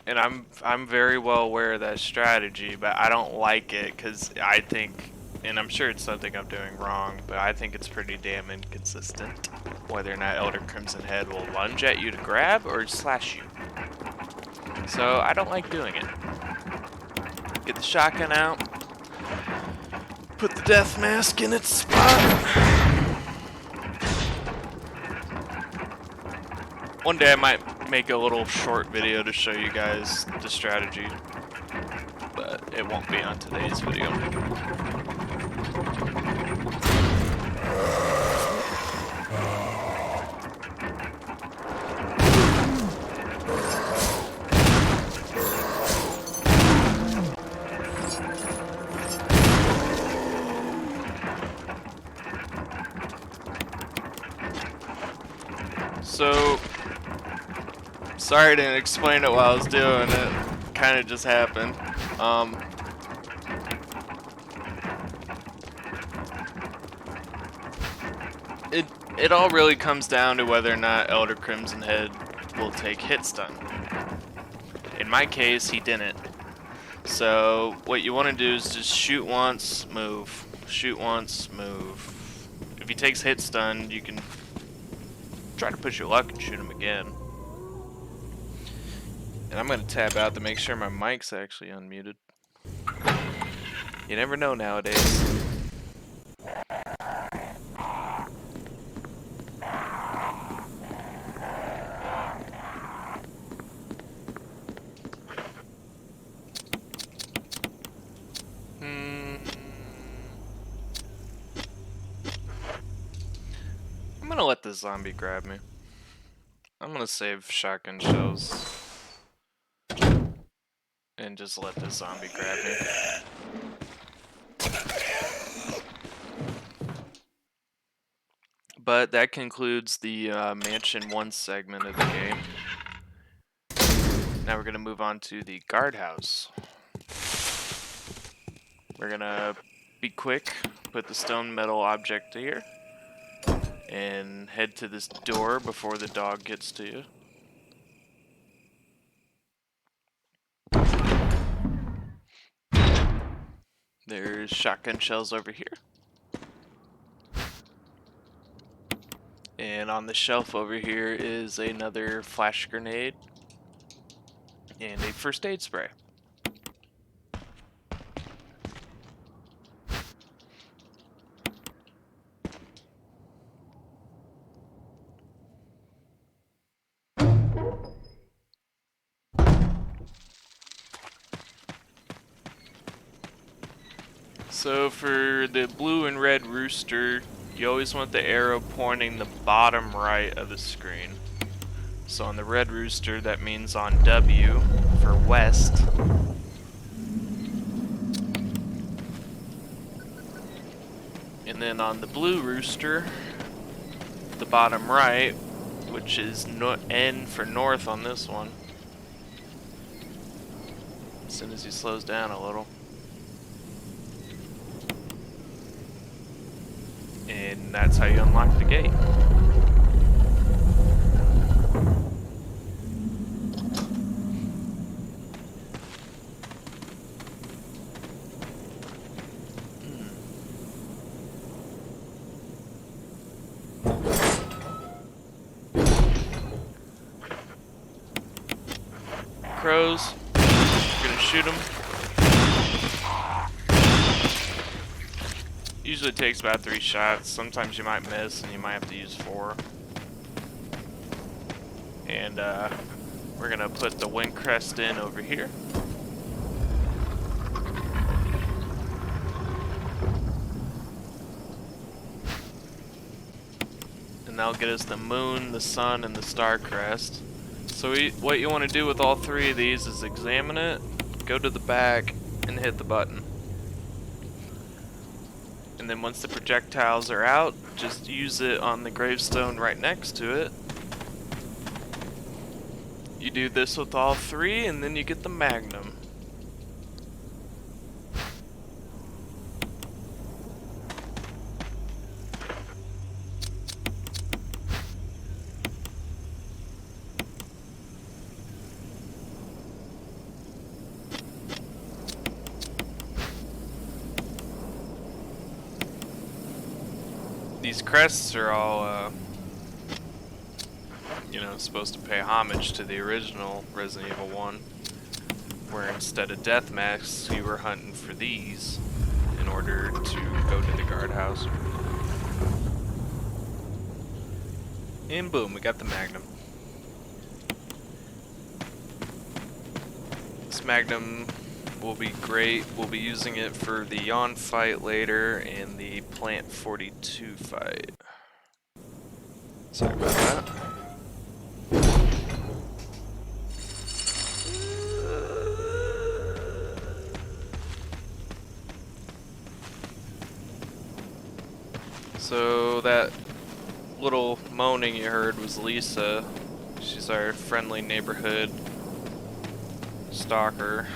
And I'm very well aware of that strategy, but I don't like it because I think, and I'm sure it's something I'm doing wrong, but I think it's pretty damn inconsistent whether or not Elder Crimson Head will lunge at you to grab or slash you. So I don't like doing it. Get the shotgun out. Put the death mask in its spot. One day I might make a little short video to show you guys the strategy, but it won't be on today's video. So, sorry I didn't explain it while I was doing it. Kind of just happened. It all really comes down to whether or not Elder Crimson Head will take hit stun. In my case, he didn't. So what you want to do is just shoot once, move. Shoot once, move. If he takes hit stun, you can try to push your luck and shoot him again. And I'm going to tab out to make sure my mic's actually unmuted. You never know nowadays. I'm going to let the zombie grab me. I'm going to save shotgun shells and just let the zombie grab me. But that concludes the Mansion 1 segment of the game. Now we're going to move on to the guardhouse. We're going to be quick, put the stone metal object here, and head to this door before the dog gets to you. There's shotgun shells over here. And on the shelf over here is another flash grenade and a first aid spray. So for the blue and red rooster, you always want the arrow pointing the bottom right of the screen. So on the red rooster, that means on W for west. And then on the blue rooster, the bottom right, which is N for north on this one. As soon as he slows down a little. And that's how you unlock the gate. Crows, you're gonna shoot them. Usually takes about 3 shots. Sometimes you might miss and you might have to use 4. And we're gonna put the wind crest in over here. And that'll get us the moon, the sun, and the star crest. So what you want to do with all 3 of these is examine it, go to the back, and hit the button. And then once the projectiles are out, just use it on the gravestone right next to it. You do this with all 3, and then you get the magnum. these crests are all, you know, supposed to pay homage to the original Resident Evil 1, where instead of death masks, you were hunting for these in order to go to the guardhouse. And boom, we got the Magnum. This Magnum will be great. We'll be using it for the Yawn fight later and the Plant 42 fight. Sorry about that. So that little moaning you heard was Lisa. She's our friendly neighborhood stalker.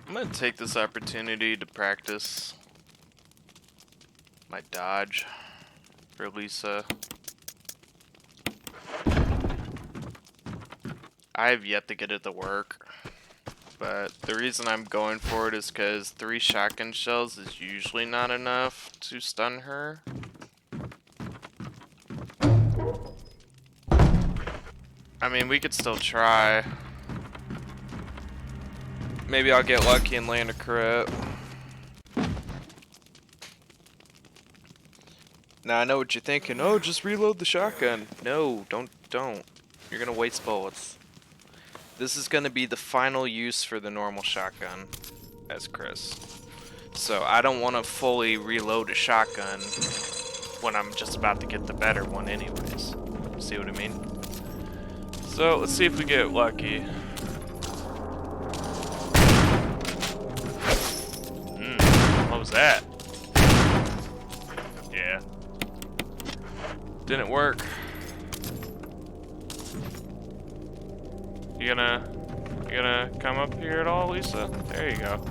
I'm gonna take this opportunity to practice my dodge for Lisa. I have yet to get it to work, but the reason I'm going for it is because 3 shotgun shells is usually not enough to stun her. I mean, we could still try. Maybe I'll get lucky and land a crit. Now I know what you're thinking. Oh, just reload the shotgun. No, don't. You're gonna waste bullets. This is gonna be the final use for the normal shotgun as Chris. So I don't want to fully reload a shotgun when I'm just about to get the better one anyways. See what I mean? So let's see if we get lucky. What was that? Yeah. Didn't work. You gonna come up here at all, Lisa? There you go.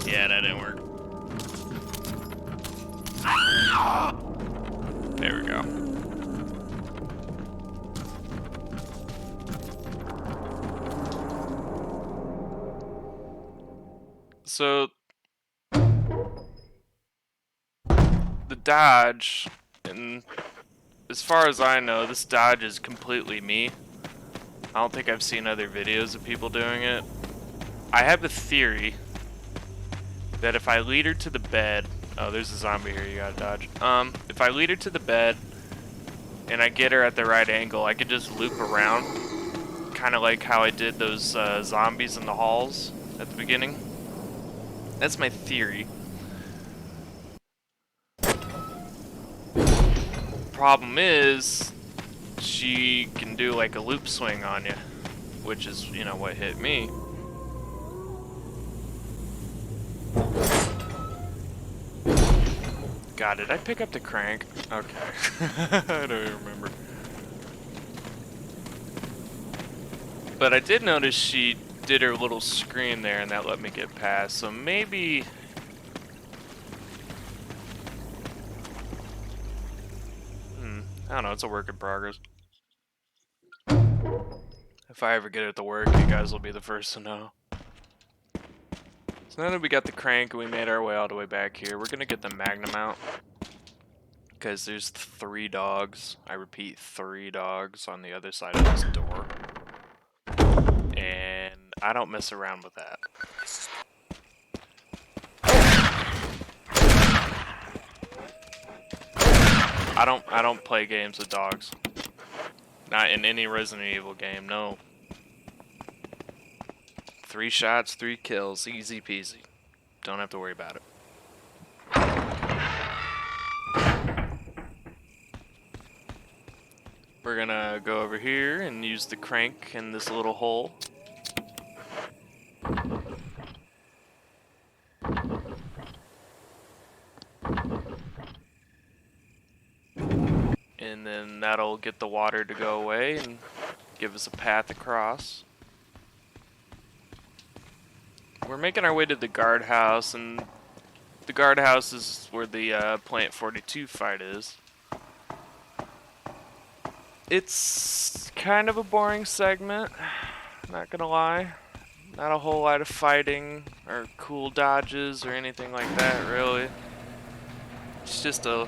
Yeah, that didn't work. There we go. So the dodge, and as far as I know, this dodge is completely me. I don't think I've seen other videos of people doing it. I have a theory that if I lead her to the bed, oh, there's a zombie here, you gotta dodge. If I lead her to the bed and I get her at the right angle, I could just loop around, kind of like how I did those zombies in the halls at the beginning. That's my theory. Problem is, she can do like a loop swing on you, which is, you know, what hit me. God, did I pick up the crank? Okay. I don't even remember. But I did notice she did her little scream there and that let me get past, so maybe... I don't know, it's a work in progress. If I ever get it to work, you guys will be the first to know. So now that we got the crank and we made our way all the way back here, we're gonna get the Magnum out. Because there's 3 dogs, I repeat, 3 dogs on the other side of this door. And I don't mess around with that. I don't play games with dogs. Not in any Resident Evil game, no. 3 shots, 3 kills, easy peasy. Don't have to worry about it. We're gonna go over here and use the crank in this little hole. and then that'll get the water to go away and give us a path across. We're making our way to the guardhouse, and the guardhouse is where the Plant 42 fight is. It's kind of a boring segment, not gonna lie. Not a whole lot of fighting or cool dodges or anything like that, really. It's just a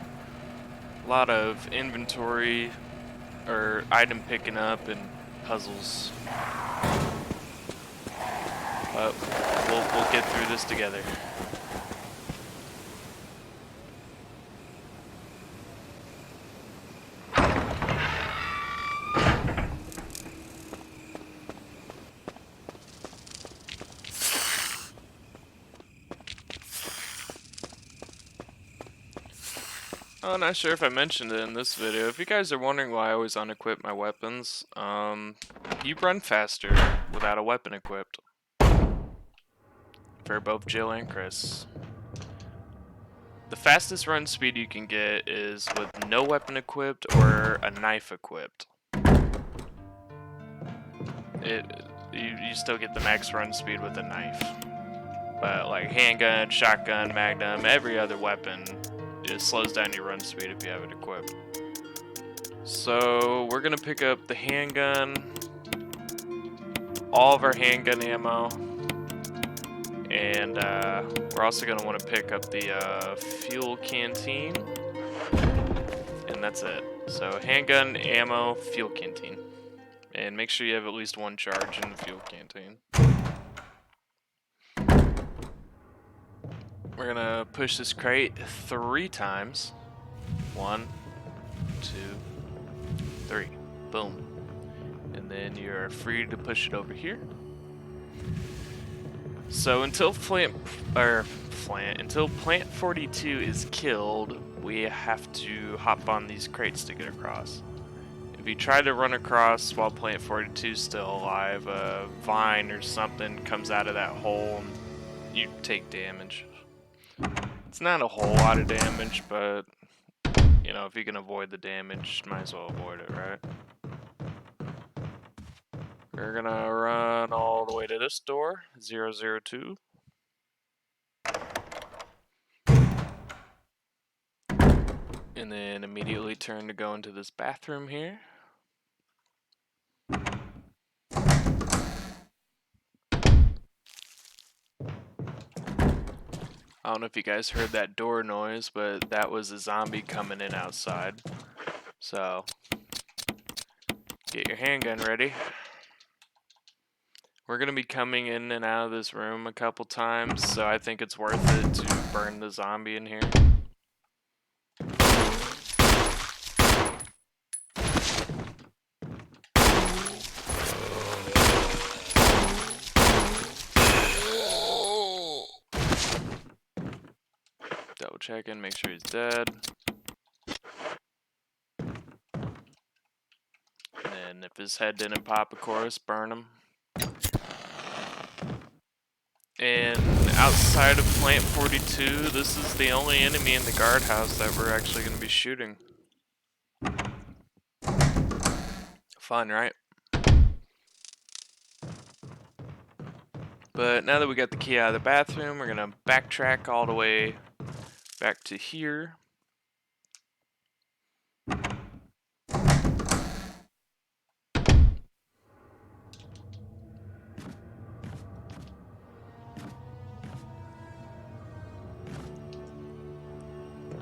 lot of inventory or item picking up and puzzles. But we'll get through this together. I'm not sure if I mentioned it in this video. If you guys are wondering why I always unequip my weapons, you run faster without a weapon equipped. For both Jill and Chris. The fastest run speed you can get is with no weapon equipped or a knife equipped. You still get the max run speed with a knife. But like handgun, shotgun, magnum, every other weapon, it slows down your run speed if you have it equipped. So we're gonna pick up the handgun, all of our handgun ammo, and we're also gonna want to pick up the fuel canteen, and that's it. So handgun, ammo, fuel canteen, and make sure you have at least one charge in the fuel canteen. We're gonna push this crate 3 times. 1, 2, 3. Boom. And then you're free to push it over here. So until Plant 42 is killed, we have to hop on these crates to get across. If you try to run across while Plant 42 is still alive, a vine or something comes out of that hole and you take damage. It's not a whole lot of damage, but you know, if you can avoid the damage, might as well avoid it, right? We're gonna run all the way to this door, 002. And then immediately turn to go into this bathroom here. I don't know if you guys heard that door noise, but that was a zombie coming in outside. So, get your handgun ready. We're going to be coming in and out of this room a couple times, so I think it's worth it to burn the zombie in here. Double check in, make sure he's dead. And then if his head didn't pop, of course, burn him. And outside of Plant 42, this is the only enemy in the guardhouse that we're actually going to be shooting. Fun, right? But now that we got the key out of the bathroom, we're going to backtrack all the way back to here.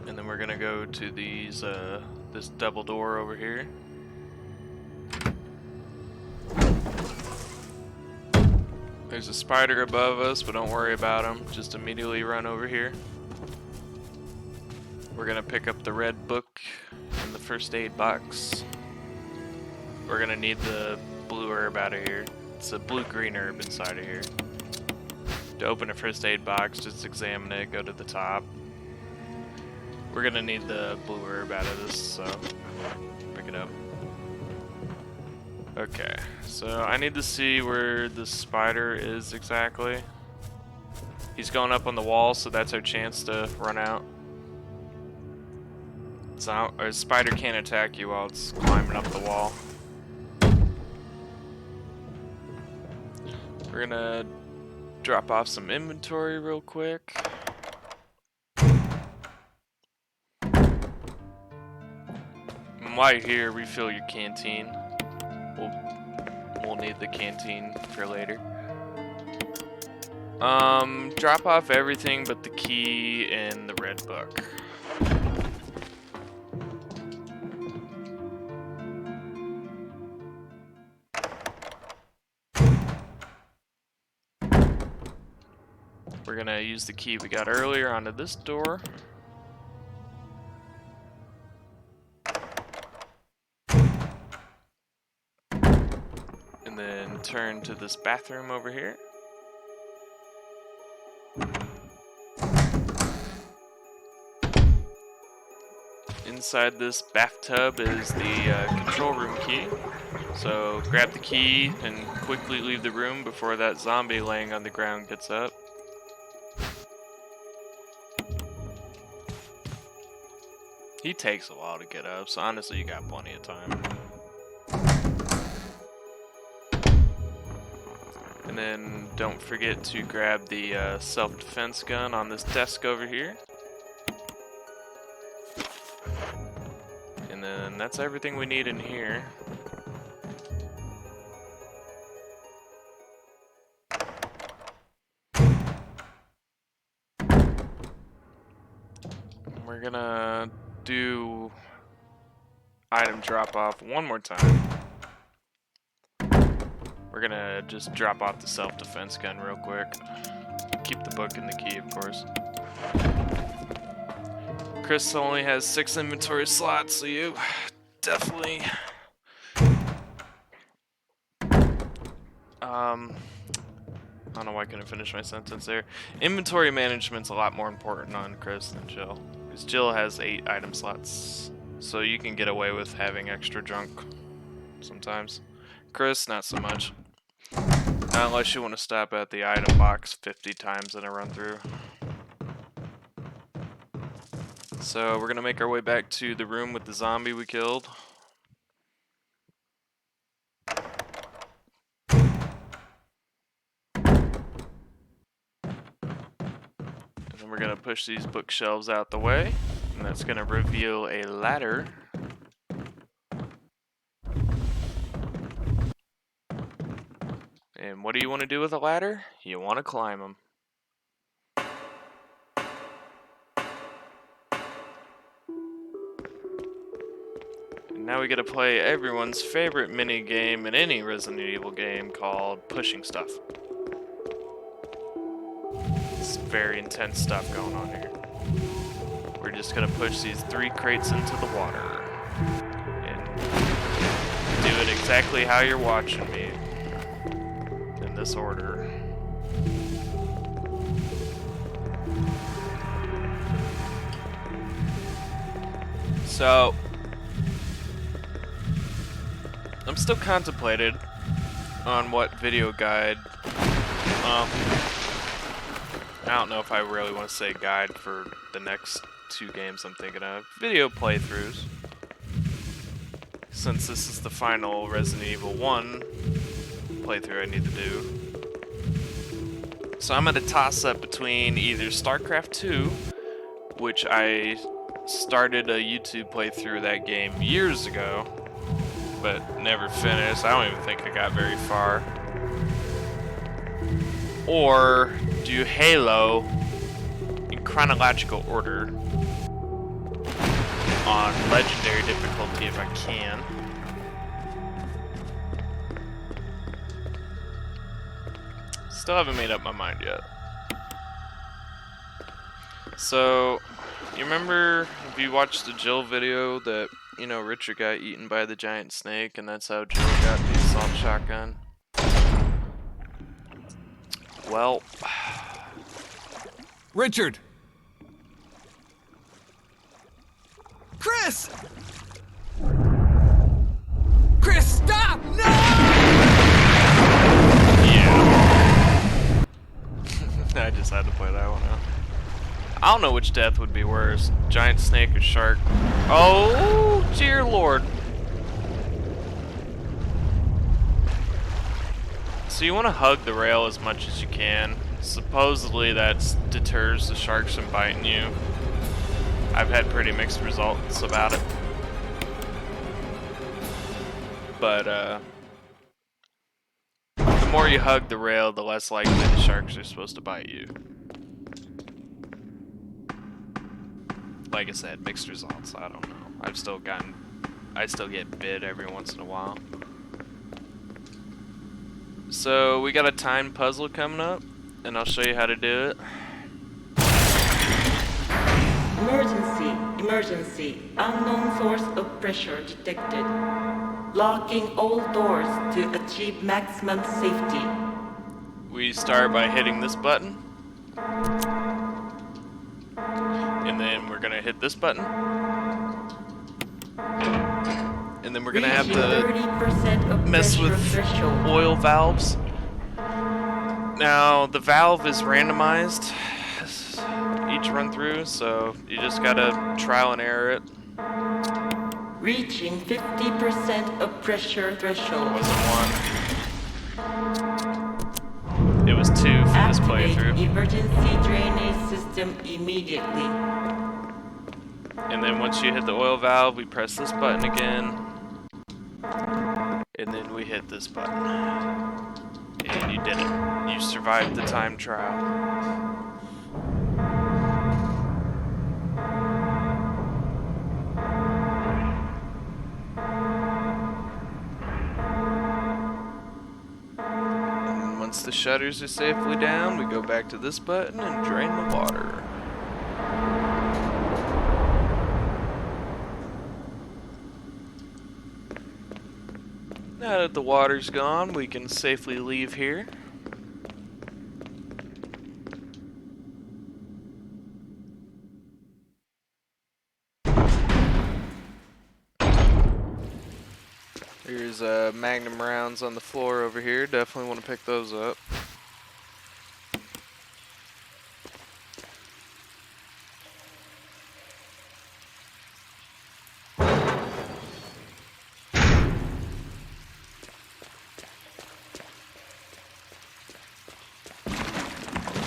And then we're gonna go to these this double door over here. There's a spider above us, but don't worry about him. Just immediately run over here. We're gonna pick up the red book and the first aid box. We're gonna need the blue herb out of here. It's a blue-green herb inside of here. To open a first aid box, just examine it, go to the top. We're gonna need the blue herb out of this, so pick it up. Okay, so I need to see where the spider is exactly. He's going up on the wall, so that's our chance to run out. Or spider can't attack you while it's climbing up the wall. We're gonna drop off some inventory real quick. And while you're here, refill your canteen. We'll need the canteen for later. Drop off everything but the key and the red book. We're gonna use the key we got earlier onto this door. And then turn to this bathroom over here. Inside this bathtub is the control room key. So grab the key and quickly leave the room before that zombie laying on the ground gets up. He takes a while to get up, so honestly you got plenty of time. And then don't forget to grab the self-defense gun on this desk over here. And then that's everything we need in here. We're gonna do item drop off one more time. We're gonna just drop off the self-defense gun real quick. Keep the book and the key, of course. Chris only has 6 inventory slots, so you definitely I don't know why I couldn't finish my sentence there. Inventory management's a lot more important on Chris than Jill, because Jill has 8 item slots, so you can get away with having extra junk sometimes. Chris, not so much. Not unless you want to stop at the item box 50 times in a run through. So we're gonna make our way back to the room with the zombie we killed. And then we're gonna push these bookshelves out the way, and that's gonna reveal a ladder. And what do you want to do with a ladder? You want to climb them. And now we get to play everyone's favorite mini game in any Resident Evil game called pushing stuff. It's very intense stuff going on here. We're just gonna push these 3 crates into the water and do it exactly how you're watching me. In this order. So I'm still contemplated on what video guide. I don't know if I really want to say guide for the next 2 games I'm thinking of. Video playthroughs. Since this is the final Resident Evil 1 playthrough I need to do. So I'm at a toss-up between either StarCraft 2, which I started a YouTube playthrough of that game years ago, but never finished. I don't even think I got very far. Or do Halo in chronological order on legendary difficulty if I can. Still haven't made up my mind yet. So, you remember if you watched the Jill video that, you know, Richard got eaten by the giant snake and that's how Jill got the assault shotgun? Well... Richard! Chris! Chris, stop! No! Yeah. I just had to play that one out. I don't know which death would be worse, giant snake or shark. Oh, dear lord. So you want to hug the rail as much as you can. Supposedly that deters the sharks from biting you. I've had pretty mixed results about it. But, the more you hug the rail, the less likely the sharks are supposed to bite you. Like I said, mixed results, I don't know. I still get bit every once in a while. So, we got a timed puzzle coming up, and I'll show you how to do it. Emergency, emergency. Unknown source of pressure detected. Locking all doors to achieve maximum safety. We start by hitting this button. And then we're gonna hit this button. And then we're gonna have to mess with oil valves. Now, the valve is randomized each run through, so you just gotta trial and error it. Reaching 50% of pressure threshold. It wasn't one. It was 2 for this playthrough. Activate emergency drainage system immediately. And then once you hit the oil valve, we press this button again. And then we hit this button. And you did it. You survived the time trial. And once the shutters are safely down, we go back to this button and drain the water. Now that the water's gone, we can safely leave here. Here's Magnum rounds on the floor over here. Definitely want to pick those up.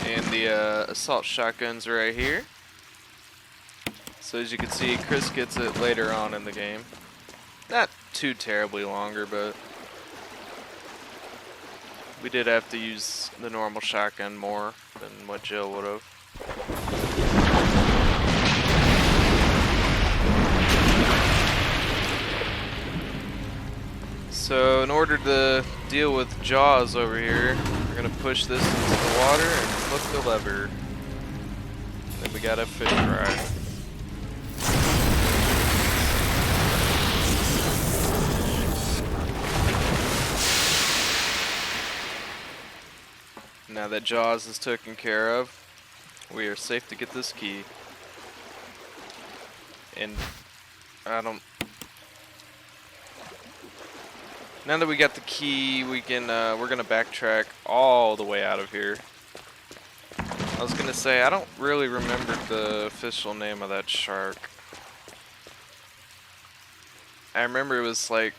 And the assault shotgun's right here. So as you can see, Chris gets it later on in the game. Not too terribly longer, but we did have to use the normal shotgun more than what Jill would have. So in order to deal with Jaws over here, we're gonna push this into the water and flip the lever. Then we got a fish fry. Now that Jaws is taken care of, we are safe to get this key. And now that we got the key, we can we're gonna backtrack all the way out of here. I was gonna say I don't really remember the official name of that shark. I remember it was like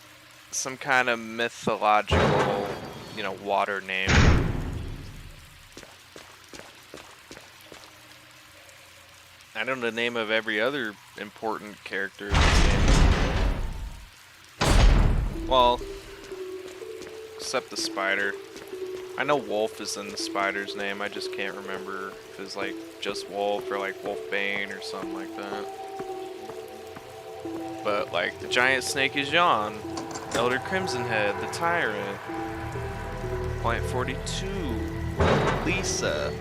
some kind of mythological, water name. I know the name of every other important character in this game. Well, except the spider. I know Wolf is in the spider's name, I just can't remember if it's like just Wolf or like Wolfbane or something like that. But like the giant snake is Jan, Elder Crimson Head, the Tyrant, Point 42, Lisa.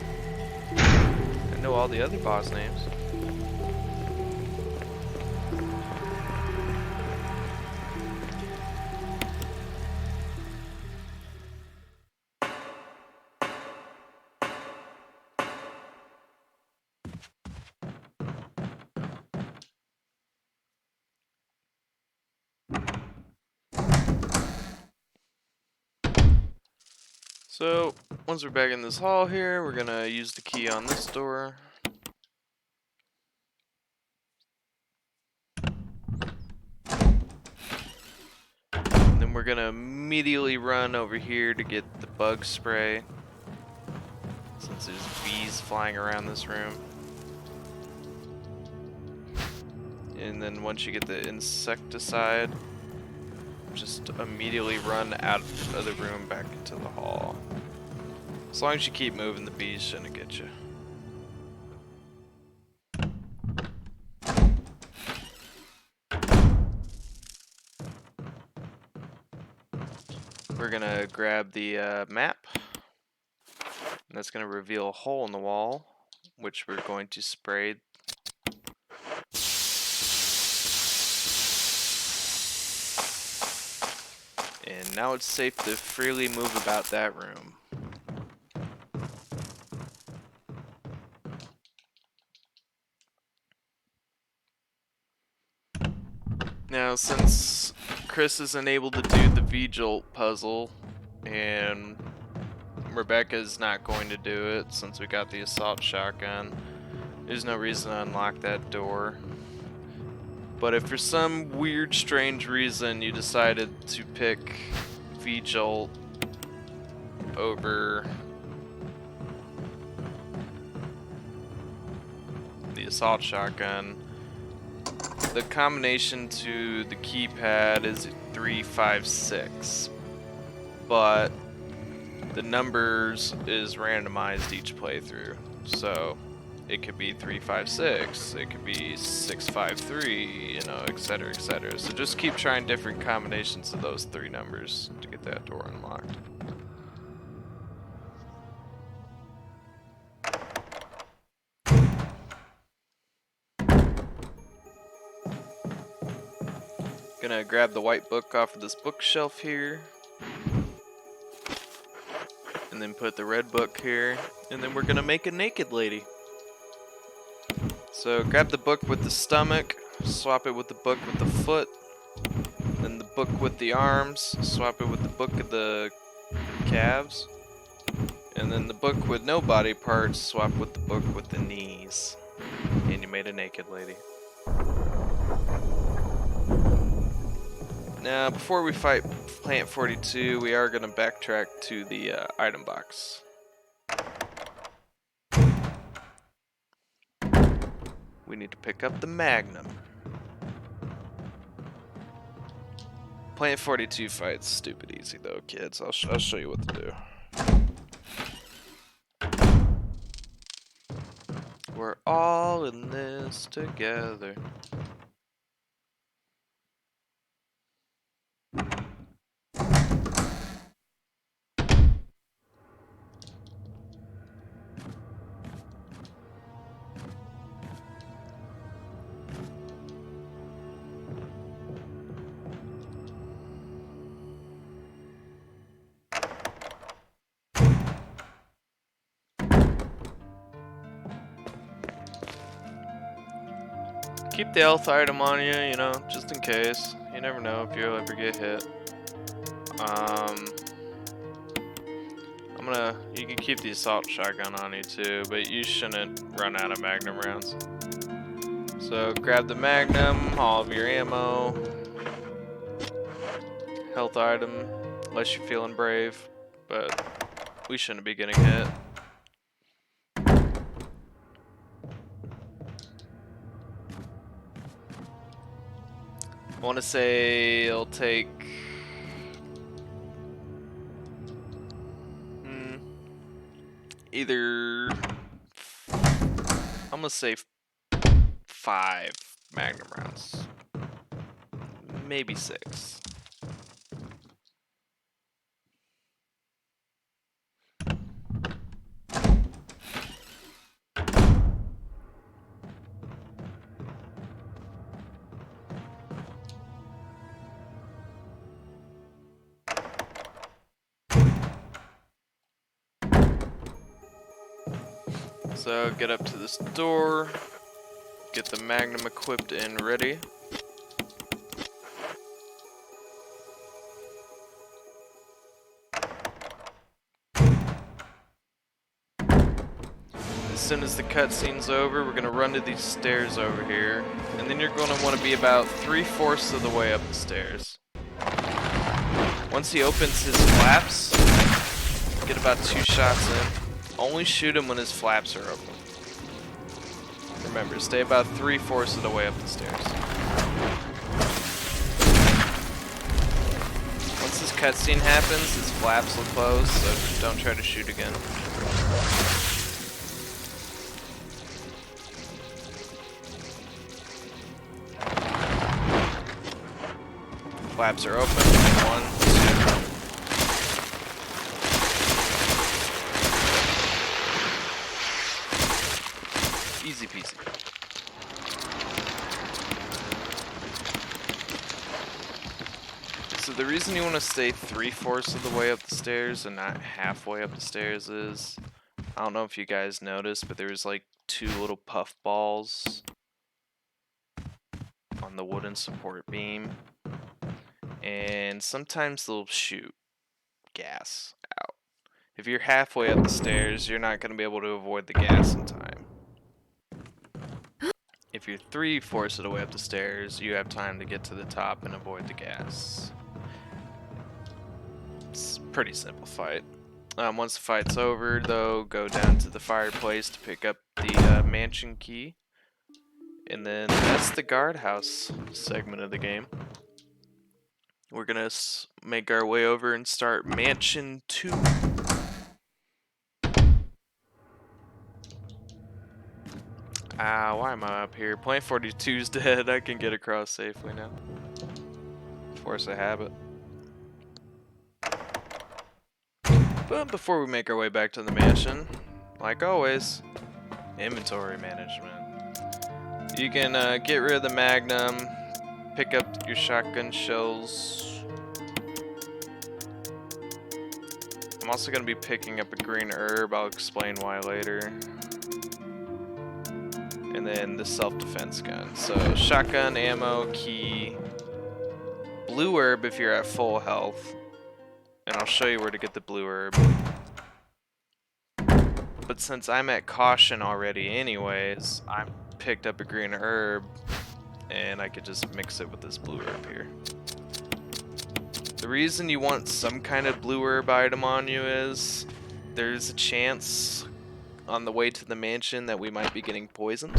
I know all the other boss names. So, once we're back in this hall here, we're gonna use the key on this door. we're gonna immediately run over here to get the bug spray, since there's bees flying around this room. And then once you get the insecticide, just immediately run out of the room back into the hall. As long as you keep moving, the bees shouldn't get you. We're gonna grab the map. And that's gonna reveal a hole in the wall, which we're going to spray. And now it's safe to freely move about that room. Now, since Chris isn't able to do the V-Jolt puzzle, and Rebecca's not going to do it since we got the assault shotgun, there's no reason to unlock that door. But if for some weird, strange reason you decided to pick V-Jolt over the assault shotgun, the combination to the keypad is 356, but the numbers is randomized each playthrough. So it could be 356, it could be 653, you know, etc, etc. So just keep trying different combinations of those three numbers to get that door unlocked. Gonna grab the white book off of this bookshelf here, and then put the red book here, and then we're gonna make a naked lady. So grab the book with the stomach, swap it with the book with the foot, then the book with the arms, swap it with the book of the calves, and then the book with no body parts, swap with the book with the knees, and you made a naked lady. Now, before we fight Plant 42, we are going to backtrack to the item box. We need to pick up the Magnum. Plant 42 fight's stupid easy though, kids. I'll show you what to do. We're all in this together. Keep the health item on you, you know, just in case. You never know if you'll ever get hit. You can keep the assault shotgun on you too, but you shouldn't run out of Magnum rounds. So grab the Magnum, all of your ammo, health item, unless you're feeling brave, but we shouldn't be getting hit. I want to say it'll take either, I'm gonna say 5 Magnum rounds, maybe 6. So get up to this door, get the Magnum equipped and ready. As soon as the cutscene's over, we're gonna run to these stairs over here, and then you're gonna want to be about 3/4 of the way up the stairs. Once he opens his flaps, get about 2 shots in. Only shoot him when his flaps are open. Remember, stay about 3/4 of the way up the stairs. Once this cutscene happens, his flaps will close, so don't try to shoot again. Flaps are open. 1, 2. Easy peasy. So the reason you want to stay 3/4 of the way up the stairs and not halfway up the stairs is, I don't know if you guys noticed, but there's like 2 little puff balls on the wooden support beam. And sometimes they'll shoot gas out. If you're halfway up the stairs, you're not going to be able to avoid the gas in time. If you're 3/4 of the way up the stairs, you have time to get to the top and avoid the gas. It's a pretty simple fight. Once the fight's over, though, go down to the fireplace to pick up the mansion key. And then that's the guardhouse segment of the game. We're gonna make our way over and start Mansion 2. Why am I up here? Point 42's dead. I can get across safely now. Force of habit. But before we make our way back to the mansion, like always, inventory management. You can get rid of the Magnum, pick up your shotgun shells. I'm also going to be picking up a green herb. I'll explain why later. And then the self-defense gun. So shotgun, ammo, key, blue herb if you're at full health. And I'll show you where to get the blue herb. But since I'm at caution already anyways, I picked up a green herb and I could just mix it with this blue herb here. The reason you want some kind of blue herb item on you is there's a chance on the way to the mansion that we might be getting poisoned.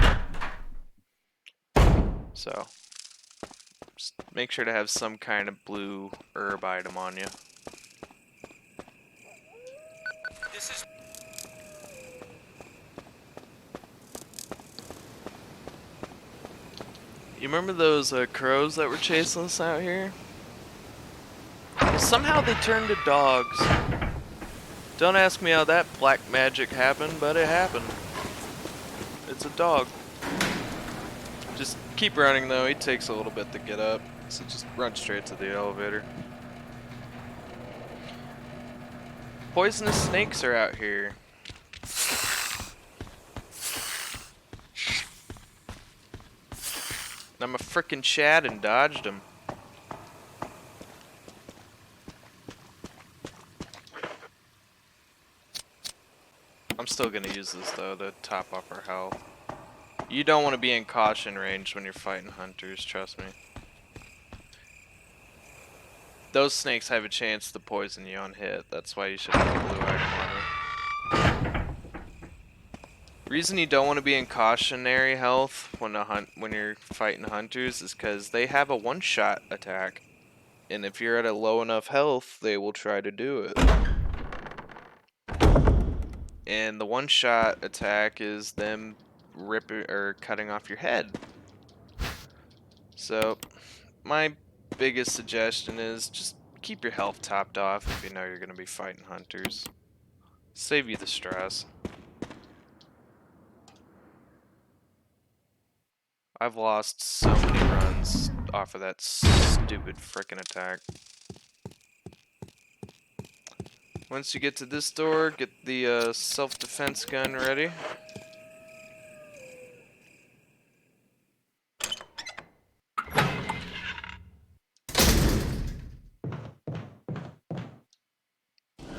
So just make sure to have some kind of blue herb item on you. You remember those crows that were chasing us out here? Well, somehow they turned to dogs. Don't ask me how that black magic happened, but it happened. It's a dog. Just keep running though, he takes a little bit to get up. So just run straight to the elevator. Poisonous snakes are out here. I'm a frickin' Chad and dodged him. I'm still gonna use this though to top up our health. You don't want to be in caution range when you're fighting hunters, trust me. Those snakes have a chance to poison you on hit, that's why you should have a blue item on you. Reason you don't want to be in cautionary health when you're fighting hunters is because they have a one-shot attack, and if you're at a low enough health, they will try to do it. And the one-shot attack is them ripping or cutting off your head. So, my biggest suggestion is just keep your health topped off if you know you're going to be fighting hunters. Save you the stress. I've lost so many runs off of that stupid frickin' attack. Once you get to this door, get the self-defense gun ready.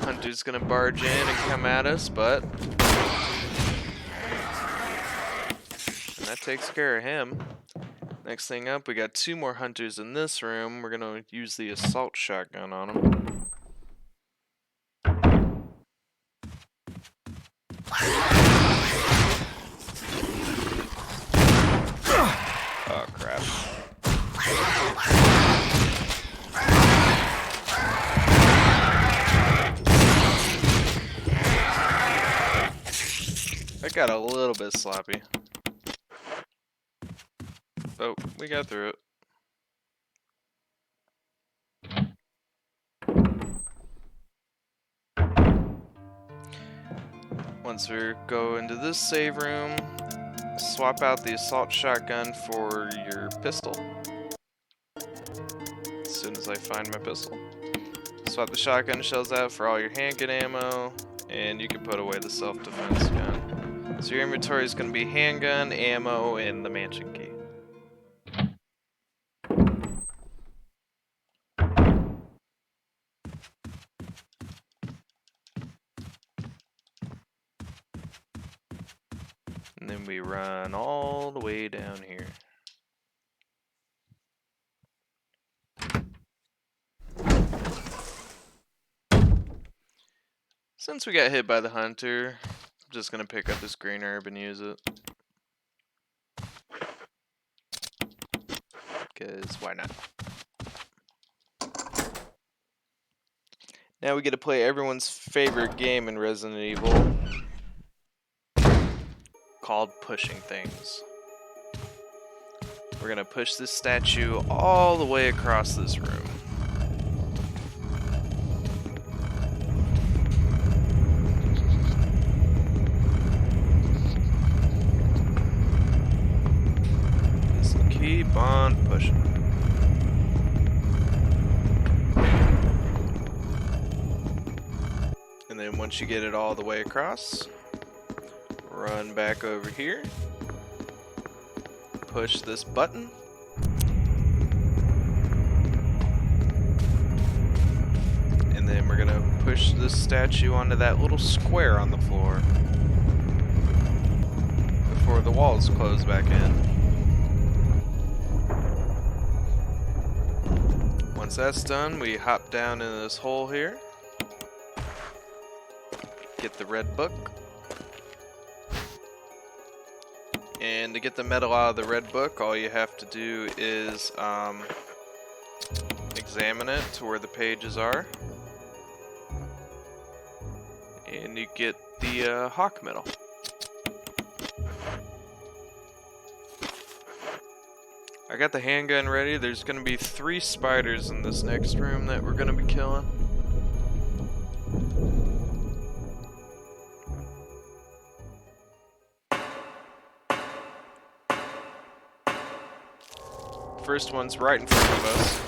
Hunter's gonna barge in and come at us, but and that takes care of him. Next thing up, we got 2 more hunters in this room. We're gonna use the assault shotgun on them. Oh crap. That got a little bit sloppy. Oh, we got through it. Once we go into this save room, swap out the assault shotgun for your pistol. As soon as I find my pistol. Swap the shotgun shells out for all your handgun ammo, and you can put away the self-defense gun. So your inventory is going to be handgun, ammo, and the mansion key. And then we run all the way down here. Since we got hit by the hunter, I'm just gonna pick up this green herb and use it. Because why not? Now we get to play everyone's favorite game in Resident Evil, called pushing things. We're gonna push this statue all the way across this room. Just keep on pushing. And then once you get it all the way across, run back over here. Push this button. And then we're gonna push this statue onto that little square on the floor before the walls close back in. Once that's done, we hop down into this hole here. Get the red book. And to get the metal out of the red book, all you have to do is examine it to where the pages are. And you get the hawk medal. I got the handgun ready. There's going to be 3 spiders in this next room that we're going to be killing. First one's right in front of us.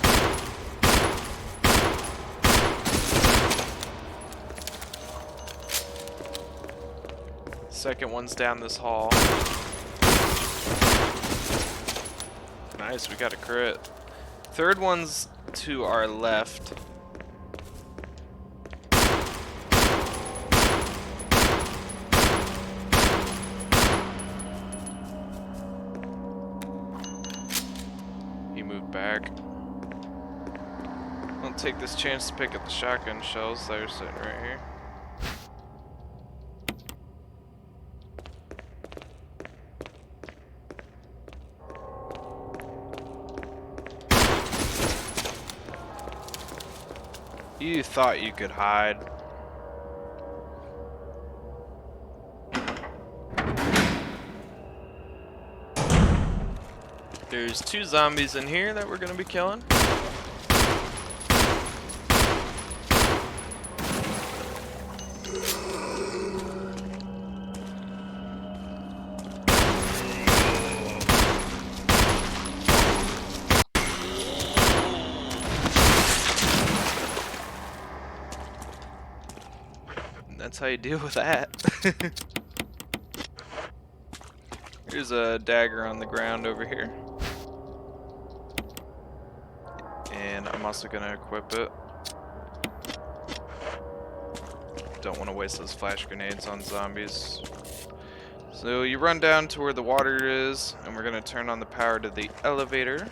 Second one's down this hall. Nice, we got a crit. Third one's to our left. Back. I'll take this chance to pick up the shotgun shells that are sitting right here. You thought you could hide. There's 2 zombies in here that we're gonna be killing. And that's how you deal with that. Here's a dagger on the ground over here. And I'm also gonna equip it. Don't want to waste those flash grenades on zombies. So you run down to where the water is, and we're gonna turn on the power to the elevator.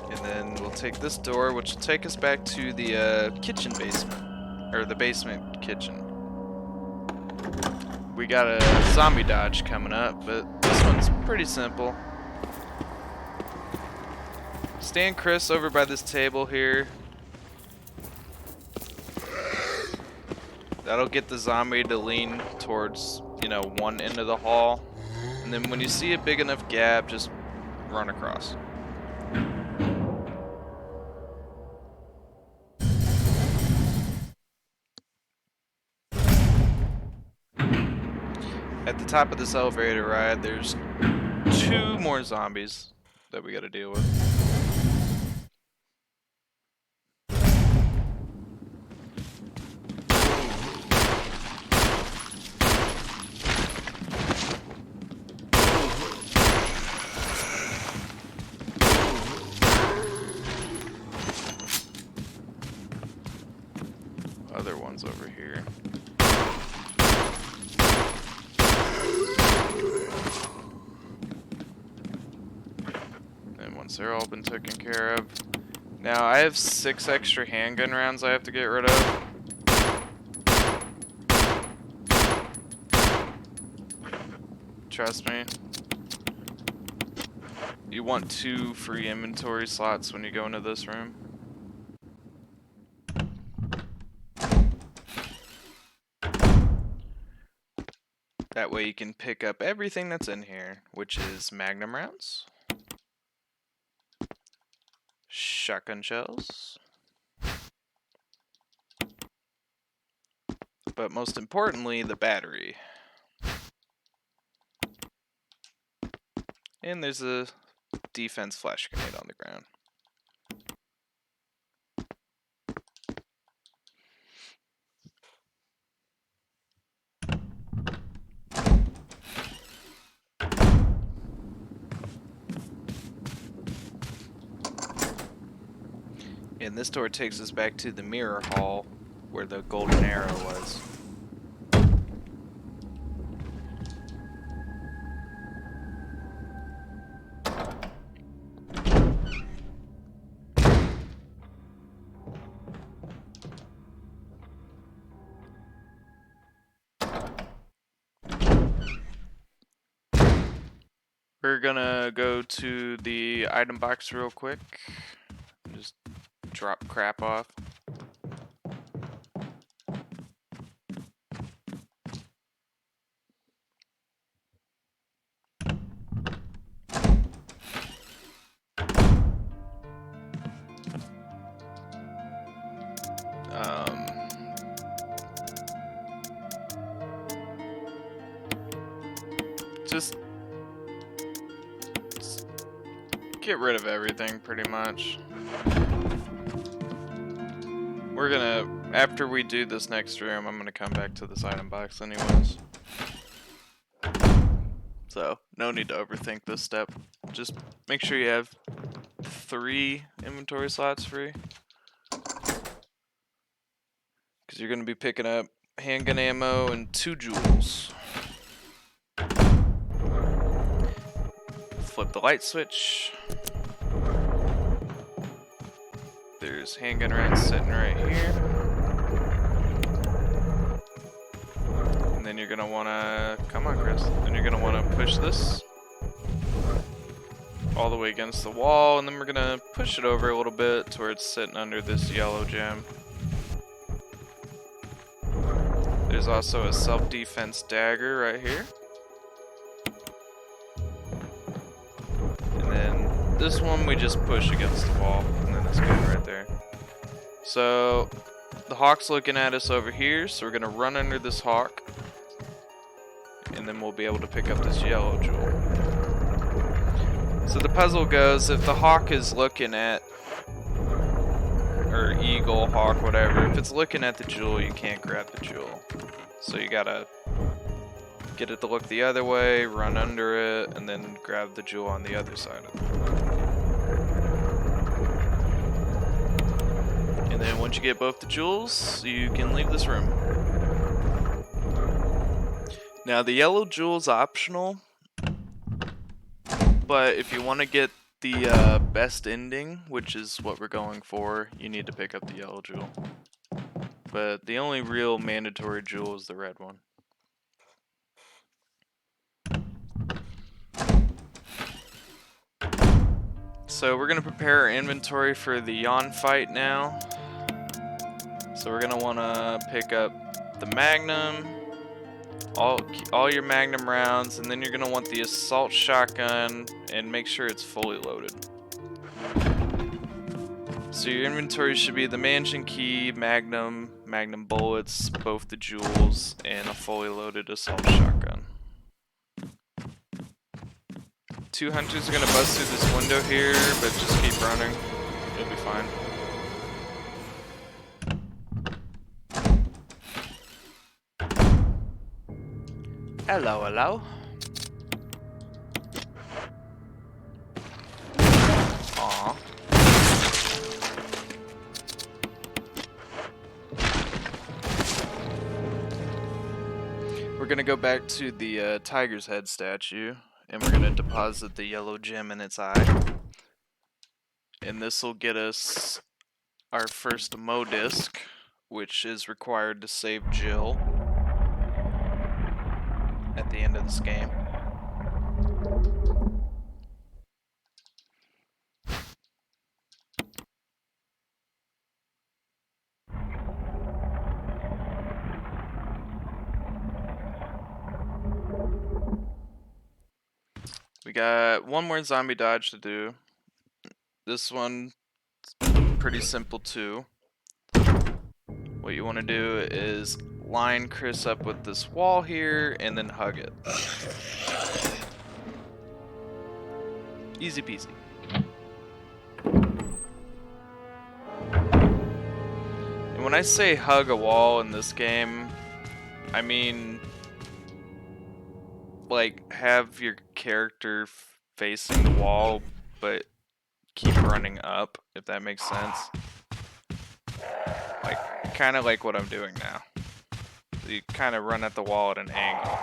And then we'll take this door, which will take us back to the kitchen basement, or the basement kitchen. We got a zombie dodge coming up, but this one's pretty simple. Stand Chris over by this table here. That'll get the zombie to lean towards, you know, one end of the hall. And then when you see a big enough gap, just run across. At the top of this elevator ride, there's 2 more zombies that we gotta deal with. Other ones over here. And once they're all been taken care of. Now I have 6 extra handgun rounds I have to get rid of. Trust me. You want 2 free inventory slots when you go into this room. That way you can pick up everything that's in here, which is magnum rounds, shotgun shells, but most importantly, the battery. And there's a defense flash grenade on the ground. And this door takes us back to the mirror hall where the golden arrow was. We're gonna go to the item box real quick. Just drop crap off. Just get rid of everything pretty much. We're gonna, after we do this next room, I'm gonna come back to this item box anyways. So, no need to overthink this step. Just make sure you have 3 inventory slots free. Because you're gonna be picking up handgun ammo and 2 jewels. Flip the light switch. There's handgun rounds sitting right here. And then you're gonna wanna, come on Chris, then you're gonna wanna push this all the way against the wall, and then we're gonna push it over a little bit to where it's sitting under this yellow gem. There's also a self-defense dagger right here. And then this one we just push against the wall, and then it's good right there. So the hawk's looking at us over here, so we're gonna run under this hawk, and then we'll be able to pick up this yellow jewel. So the puzzle goes, if the hawk is looking at, or eagle, hawk, whatever, if it's looking at the jewel, you can't grab the jewel. So you gotta get it to look the other way, run under it, and then grab the jewel on the other side of it. And then once you get both the jewels, you can leave this room. Now the yellow jewel is optional, but if you want to get the best ending, which is what we're going for, you need to pick up the yellow jewel. But the only real mandatory jewel is the red one. So we're going to prepare our inventory for the yawn fight now. So we're going to want to pick up the magnum, all your magnum rounds, and then you're going to want the assault shotgun and make sure it's fully loaded. So your inventory should be the mansion key, magnum bullets, both the jewels, and a fully loaded assault shotgun. 2 hunters are gonna bust through this window here, but just keep running. You'll be fine. Hello, hello. Aw. We're gonna go back to the tiger's head statue, and we're gonna deposit the yellow gem in its eye. And this will get us our first Mo disc, which is required to save Jill at the end of this game. We got one more zombie dodge to do. This one's pretty simple too. What you want to do is line Chris up with this wall here and then hug it. Easy peasy. And when I say hug a wall in this game, I mean like have your character facing the wall but keep running up, if that makes sense. Like kind of like what I'm doing now. You kind of run at the wall at an angle.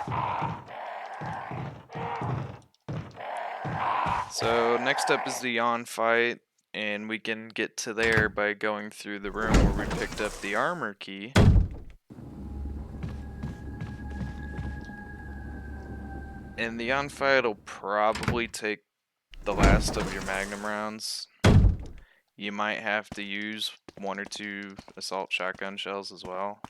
So next up is the yawn fight, and we can get to there by going through the room where we picked up the armor key. And the yawn fight will probably take the last of your magnum rounds. You might have to use 1 or 2 assault shotgun shells as well.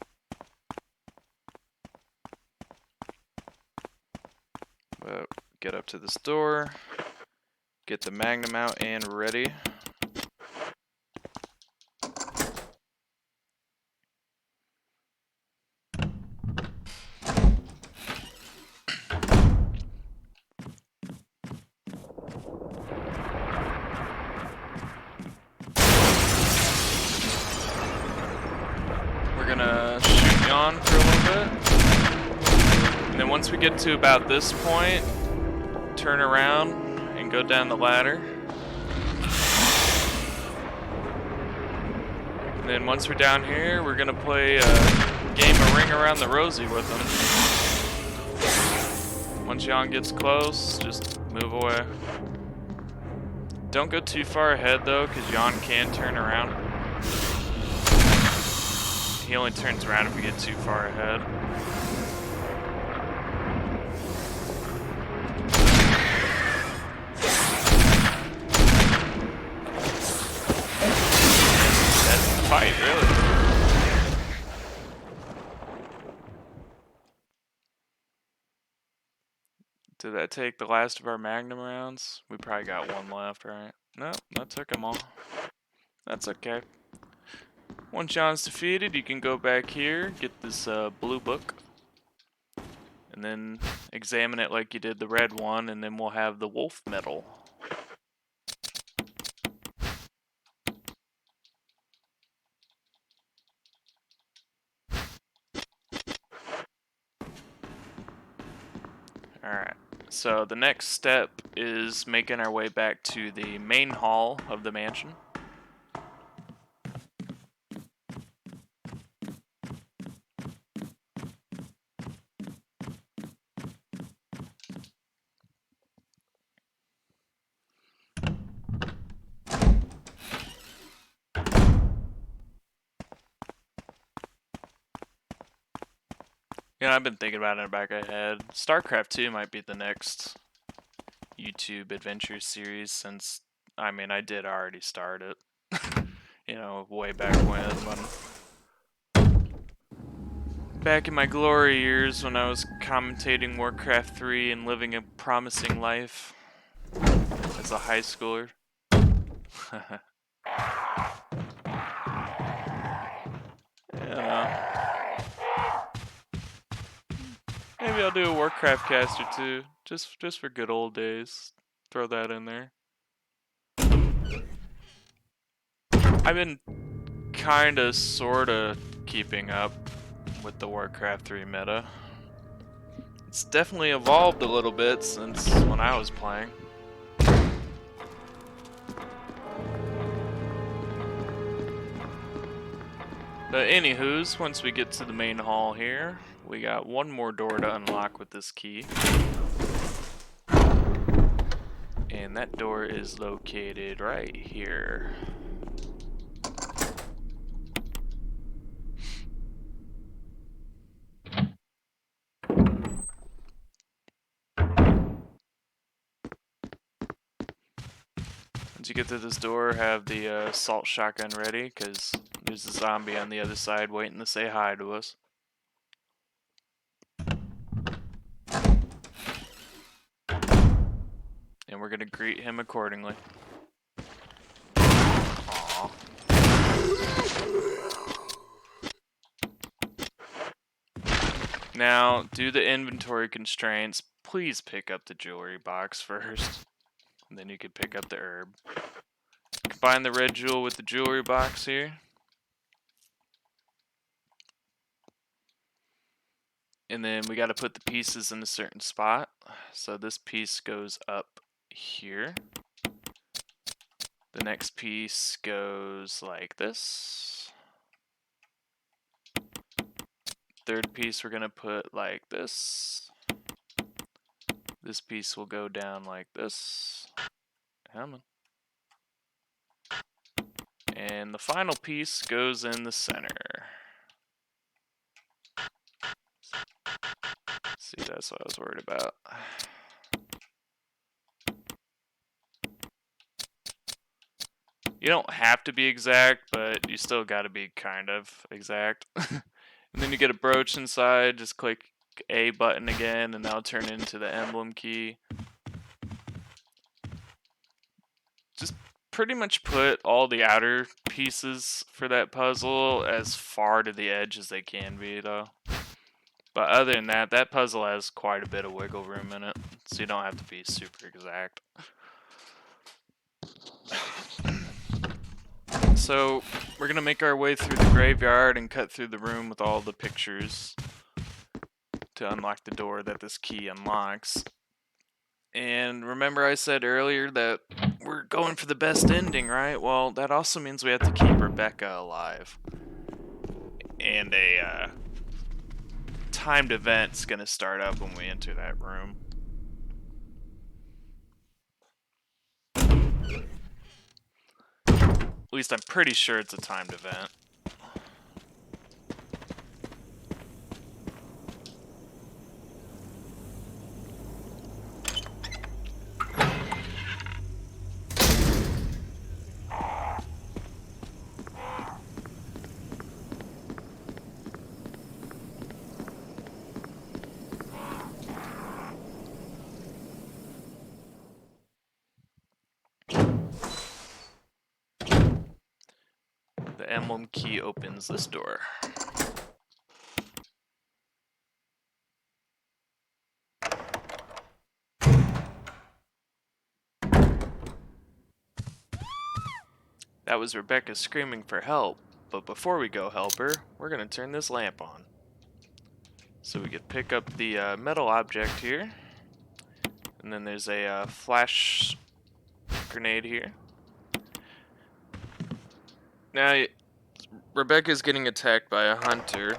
But get up to this door, get the magnum out and ready. We're gonna shoot yawn for a little bit. And then once we get to about this point, turn around and go down the ladder. And then once we're down here, we're gonna play a game of Ring Around the Rosie with them. Once yawn gets close, just move away. Don't go too far ahead though, because yawn can turn around. He only turns around if we get too far ahead. That's the fight, really. Did that take the last of our magnum rounds? We probably got 1 left, right? No, that took them all. That's okay. Once yawn's defeated, you can go back here, get this blue book, and then examine it like you did the red one, and then we'll have the wolf medal. Alright, so the next step is making our way back to the main hall of the mansion. Yeah, I've been thinking about it in the back of my head. StarCraft 2 might be the next YouTube adventure series since, I mean, I did already start it. You know, way back when back in my glory years when I was commentating Warcraft 3 and living a promising life as a high schooler. Yeah. Maybe I'll do a Warcraft cast or two, just for good old days. Throw that in there. I've been kinda, sorta keeping up with the Warcraft 3 meta. It's definitely evolved a little bit since when I was playing. But anywho's, once we get to the main hall here, we got one more door to unlock with this key. And that door is located right here. Once you get to this door, have the assault shotgun ready, because there's a zombie on the other side waiting to say hi to us. And we're gonna greet him accordingly. Aww. Now, due to inventory constraints, please pick up the jewelry box first. And then you can pick up the herb. Combine the red jewel with the jewelry box here. And then we got to put the pieces in a certain spot. So this piece goes up here. The next piece goes like this. Third piece we're going to put like this. This piece will go down like this. Come on. And the final piece goes in the center. See, that's what I was worried about. You don't have to be exact, but you still got to be kind of exact. And then you get a brooch inside, just click A button again, and that'll turn into the emblem key. Just pretty much put all the outer pieces for that puzzle as far to the edge as they can be, though. But other than that, that puzzle has quite a bit of wiggle room in it, so you don't have to be super exact. So, we're gonna make our way through the graveyard and cut through the room with all the pictures to unlock the door that this key unlocks. And remember I said earlier that we're going for the best ending, right? Well, that also means we have to keep Rebecca alive. And a timed event's gonna start up when we enter that room. At least I'm pretty sure it's a timed event. The emblem key opens this door. That was Rebecca screaming for help, but before we go help her, we're gonna turn this lamp on. So we could pick up the metal object here, and then there's a flash grenade here. Now, Rebecca's getting attacked by a hunter,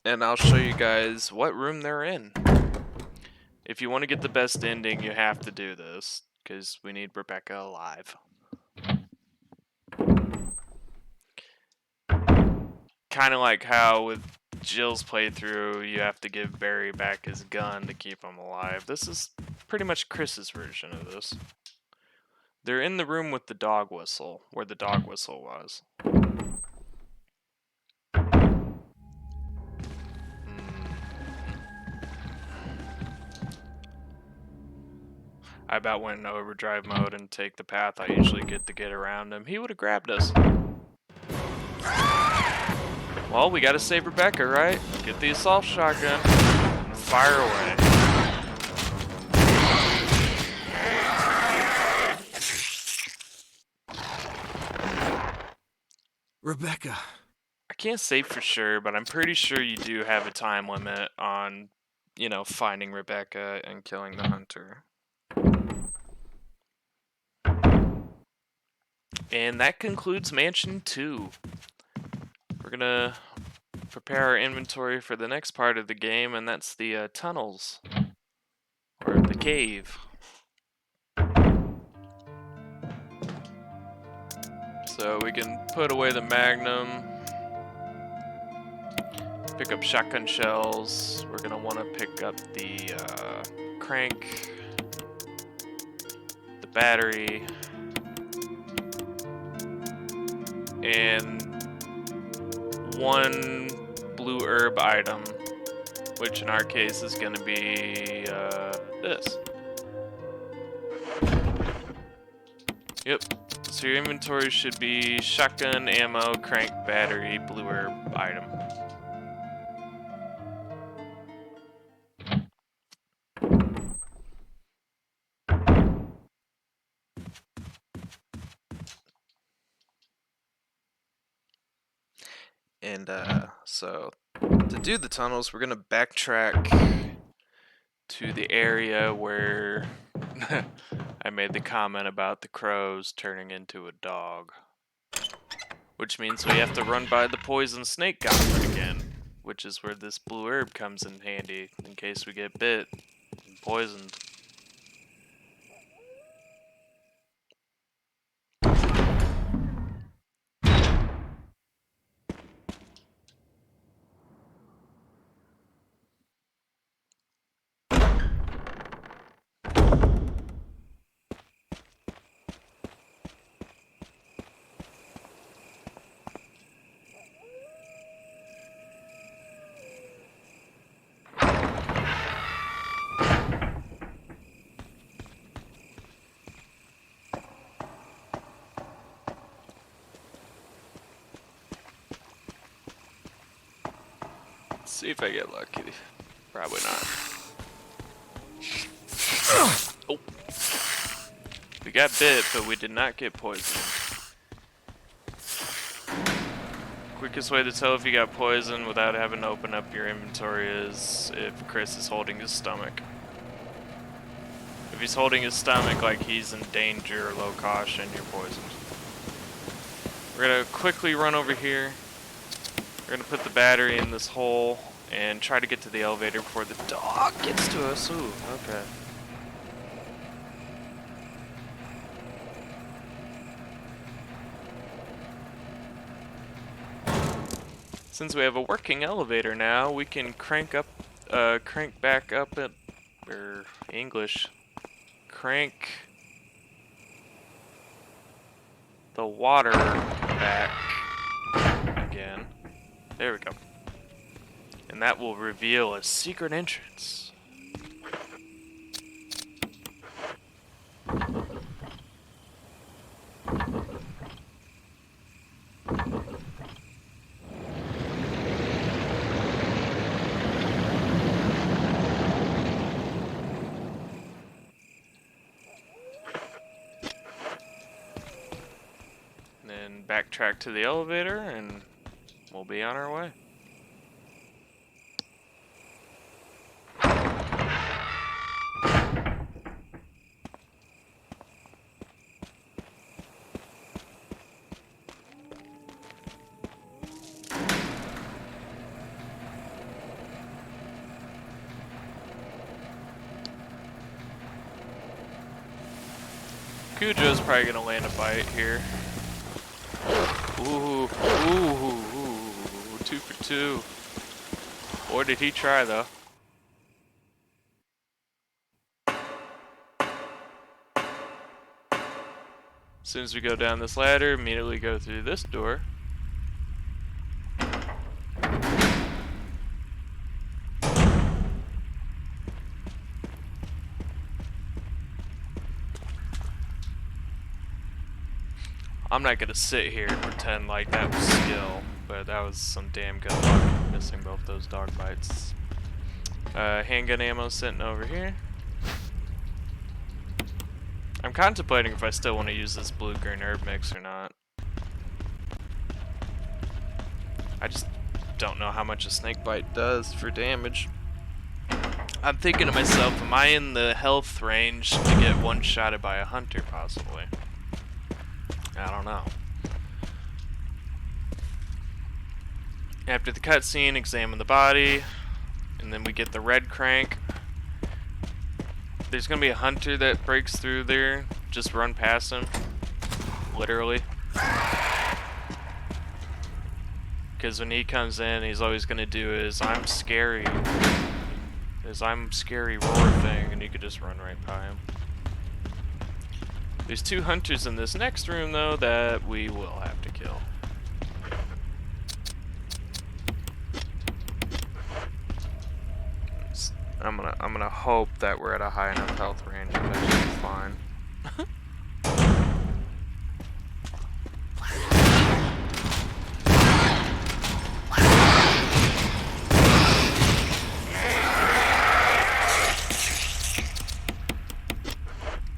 and I'll show you guys what room they're in. If you want to get the best ending, you have to do this, because we need Rebecca alive. Kind of like how with Jill's playthrough, you have to give Barry back his gun to keep him alive. This is pretty much Chris's version of this. They're in the room with the dog whistle, where the dog whistle was. I about went in overdrive mode and take the path I usually get around him. He would have grabbed us. Well, we gotta save Rebecca, right? Get the assault shotgun. Fire away. Rebecca. I can't say for sure, but I'm pretty sure you do have a time limit on, you know, finding Rebecca and killing the hunter. And that concludes Mansion 2. We're gonna prepare our inventory for the next part of the game, and that's the tunnels. Or the cave. So we can put away the Magnum. Pick up shotgun shells. We're gonna want to pick up the crank. The battery. And one blue herb item, which in our case is going to be this. Yep, so your inventory should be shotgun, ammo, crank, battery, blue herb item. And so to do the tunnels, we're gonna backtrack to the area where I made the comment about the crows turning into a dog. Which means we have to run by the poison snake goblin again, which is where this blue herb comes in handy in case we get bit and poisoned. Let's see if I get lucky. Probably not. Oh. We got bit, but we did not get poisoned. Quickest way to tell if you got poisoned without having to open up your inventory is if Chris is holding his stomach. If he's holding his stomach like he's in danger or low caution, you're poisoned. We're gonna quickly run over here. We're gonna put the battery in this hole and try to get to the elevator before the dog gets to us. Ooh, okay. Since we have a working elevator now, we can crank back up at, or English, crank the water back again. There we go. And that will reveal a secret entrance. And then backtrack to the elevator and we'll be on our way. Cujo's probably gonna land a bite here. Ooh, ooh, ooh, 2 for 2. Or did he try, though? As soon as we go down this ladder, immediately go through this door. I'm not gonna sit here and pretend like that was skill, but that was some damn good luck, missing both those dog bites. Handgun ammo sitting over here. I'm contemplating if I still want to use this blue-green herb mix or not. I just don't know how much a snake bite does for damage. I'm thinking to myself, am I in the health range to get one-shotted by a hunter, possibly? I don't know. After the cutscene, examine the body, and then we get the red crank. There's gonna be a hunter that breaks through there. Just run past him. Literally. Because when he comes in, he's always gonna do his I'm scary roar thing, and you could just run right by him. There's 2 hunters in this next room, though, that we will have to kill. I'm gonna hope that we're at a high enough health range that I should be fine.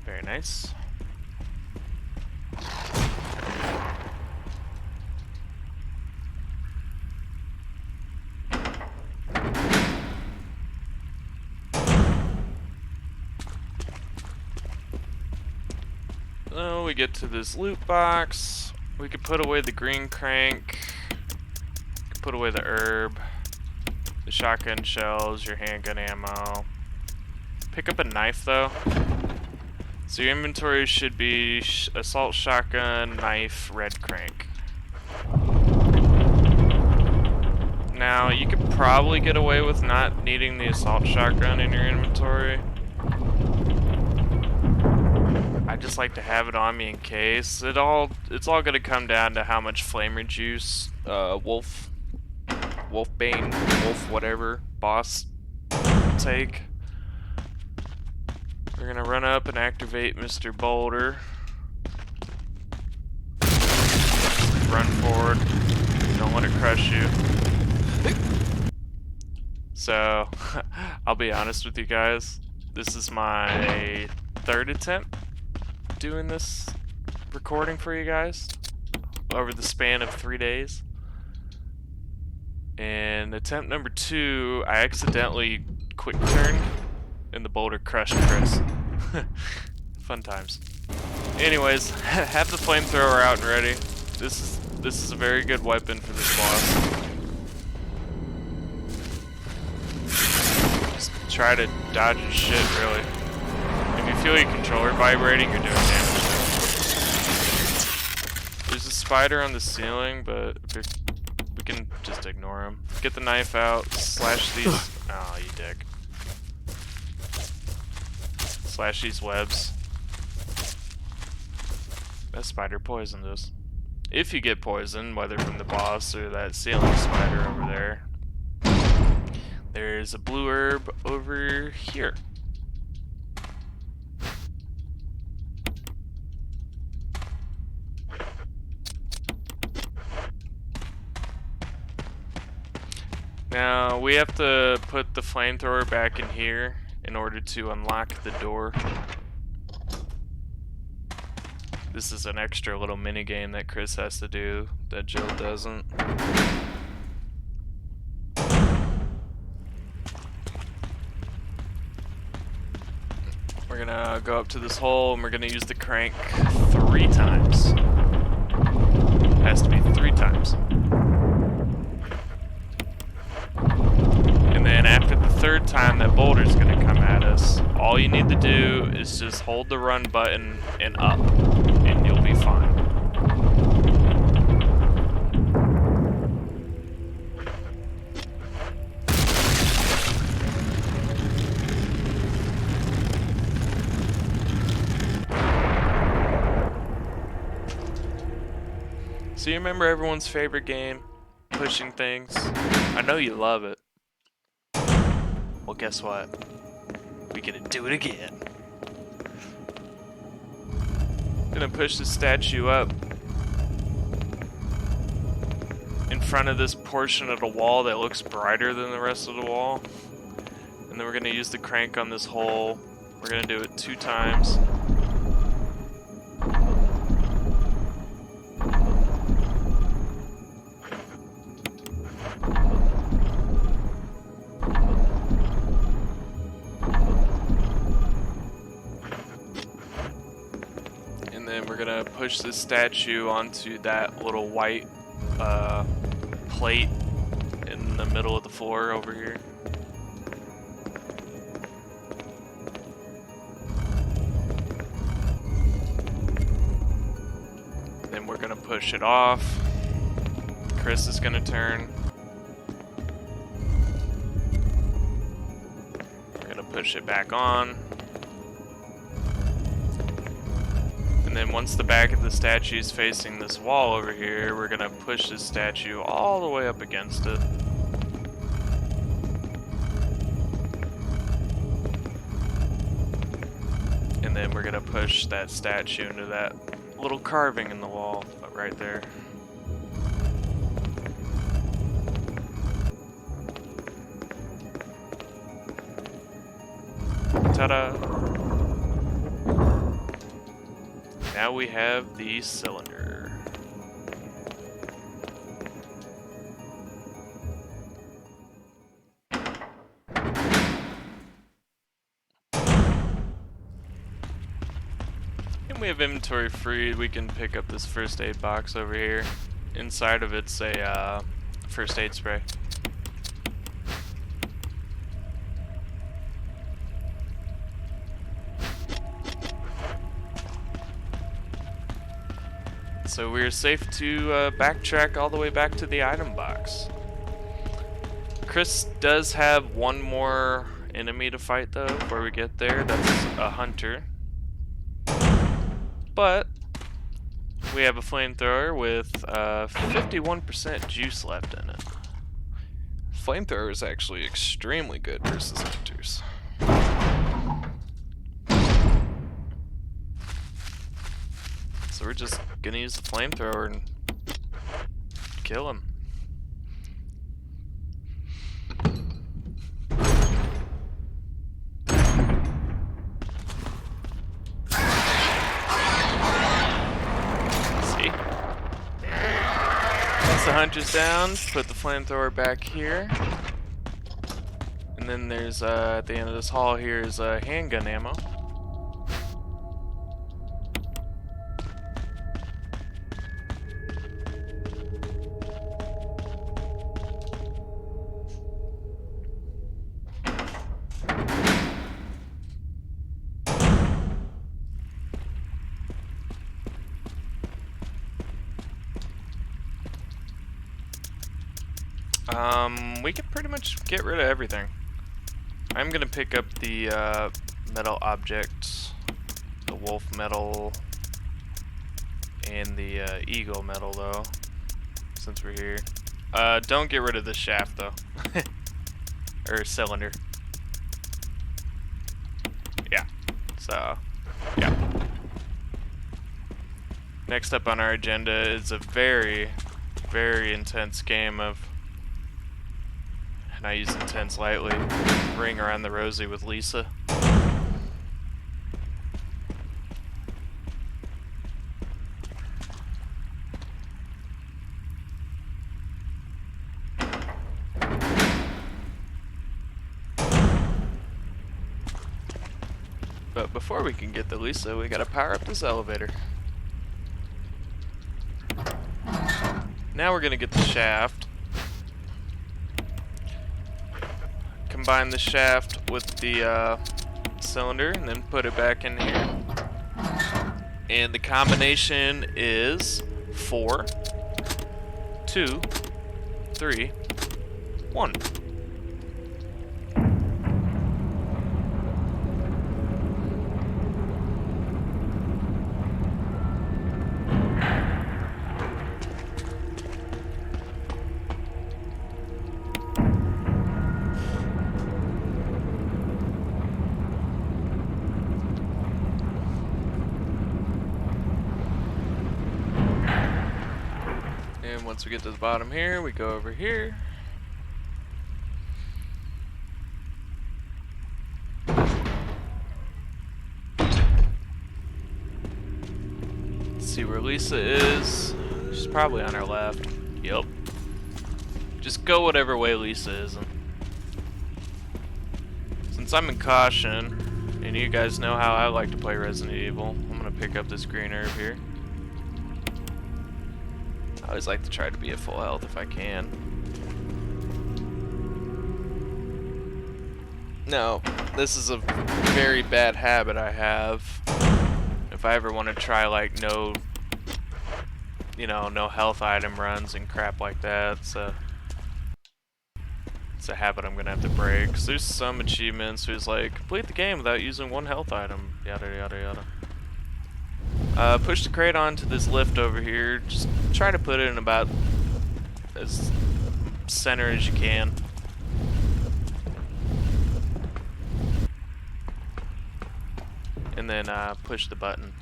Very nice. So we get to this loot box. We could put away the green crank. Put away the herb. The shotgun shells, your handgun ammo. Pick up a knife though. So your inventory should be assault shotgun, knife, red crank. Now you could probably get away with not needing the assault shotgun in your inventory. I just like to have it on me in case. It's all gonna come down to how much flamer juice Wolfbane, whatever boss take. We're gonna run up and activate Mr. Boulder. Run forward. Don't let it crush you. So, I'll be honest with you guys. This is my 3rd attempt doing this recording for you guys over the span of 3 days. And attempt number 2, I accidentally quick turned and the boulder crushed Chris. Fun times. Anyways, have the flamethrower out and ready. This is a very good weapon for this boss. Just try to dodge his shit, really. If you feel your controller vibrating, you're doing damage. There's a spider on the ceiling, but we can just ignore him. Get the knife out, slash these. Oh, you dick. Slash these webs. That spider poisoned us. If you get poisoned, whether from the boss or that ceiling spider over there, there's a blue herb over here. Now, we have to put the flamethrower back in here in order to unlock the door. This is an extra little mini game that Chris has to do that Jill doesn't. We're gonna go up to this hole and we're gonna use the crank 3 times. Has to be 3 times. And then after the 3rd time that boulder's gonna come at us, all you need to do is just hold the run button and up, and you'll be fine. So you remember everyone's favorite game? Pushing things? I know you love it. Well, guess what? We get to do it again. Gonna push the statue up in front of this portion of the wall that looks brighter than the rest of the wall. And then we're gonna use the crank on this hole. We're gonna do it 2 times. And then we're gonna push this statue onto that little white plate in the middle of the floor over here. Then we're gonna push it off. Chris is gonna turn. We're gonna push it back on. And then once the back of the statue is facing this wall over here, we're gonna push this statue all the way up against it. And then we're gonna push that statue into that little carving in the wall right there. Ta-da! Now we have the cylinder. And we have inventory free. We can pick up this first aid box over here. Inside of it's a first aid spray. So we're safe to backtrack all the way back to the item box. Chris does have one more enemy to fight though before we get there. That's a hunter. But we have a flamethrower with 51% juice left in it. Flamethrower is actually extremely good versus hunters. So we're just gonna use the flamethrower and kill him. See? Once the hunter's down, put the flamethrower back here. And then there's, at the end of this hall here is handgun ammo. We can pretty much get rid of everything. I'm gonna pick up the metal objects, the wolf metal, and the eagle metal though, since we're here. Don't get rid of the shaft though, or cylinder. Yeah, so, yeah. Next up on our agenda is a very, very intense game of, and I use intense lightly, Ring Around the Rosie with Lisa. But before we can get the Lisa, we gotta power up this elevator. Now we're gonna get the shaft. Combine the shaft with the cylinder and then put it back in here. And the combination is 4, 2, 3, 1. once we get to the bottom here, we go over here. See where Lisa is. She's probably on our left. Yep. Just go whatever way Lisa is. Since I'm in caution, and you guys know how I like to play Resident Evil, I'm gonna pick up this green herb here. I always like to try to be at full health if I can. No, this is a very bad habit I have. If I ever want to try like no health item runs and crap like that, so it's a habit I'm gonna have to break. 'Cause there's some achievements who's like complete the game without using one health item, yada yada yada. Push the crate onto this lift over here. Just try to put it in about as center as you can. And then push the button.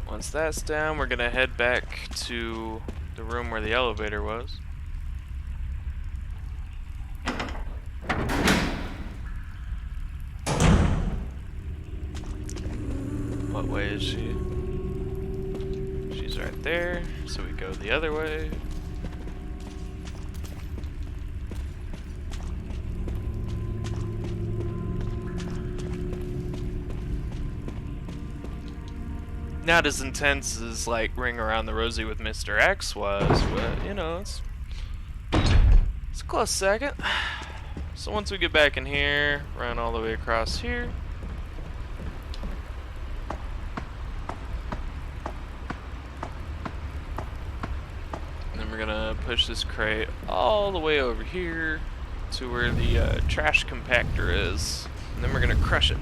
Once that's down, we're gonna head back to the room where the elevator was. What way is she? She's right there, so we go the other way. Not as intense as like Ring Around the Rosie with Mr. X was, but you know, it's a close second. So once we get back in here, run all the way across here. And then we're gonna push this crate all the way over here to where the trash compactor is. And then we're gonna crush it.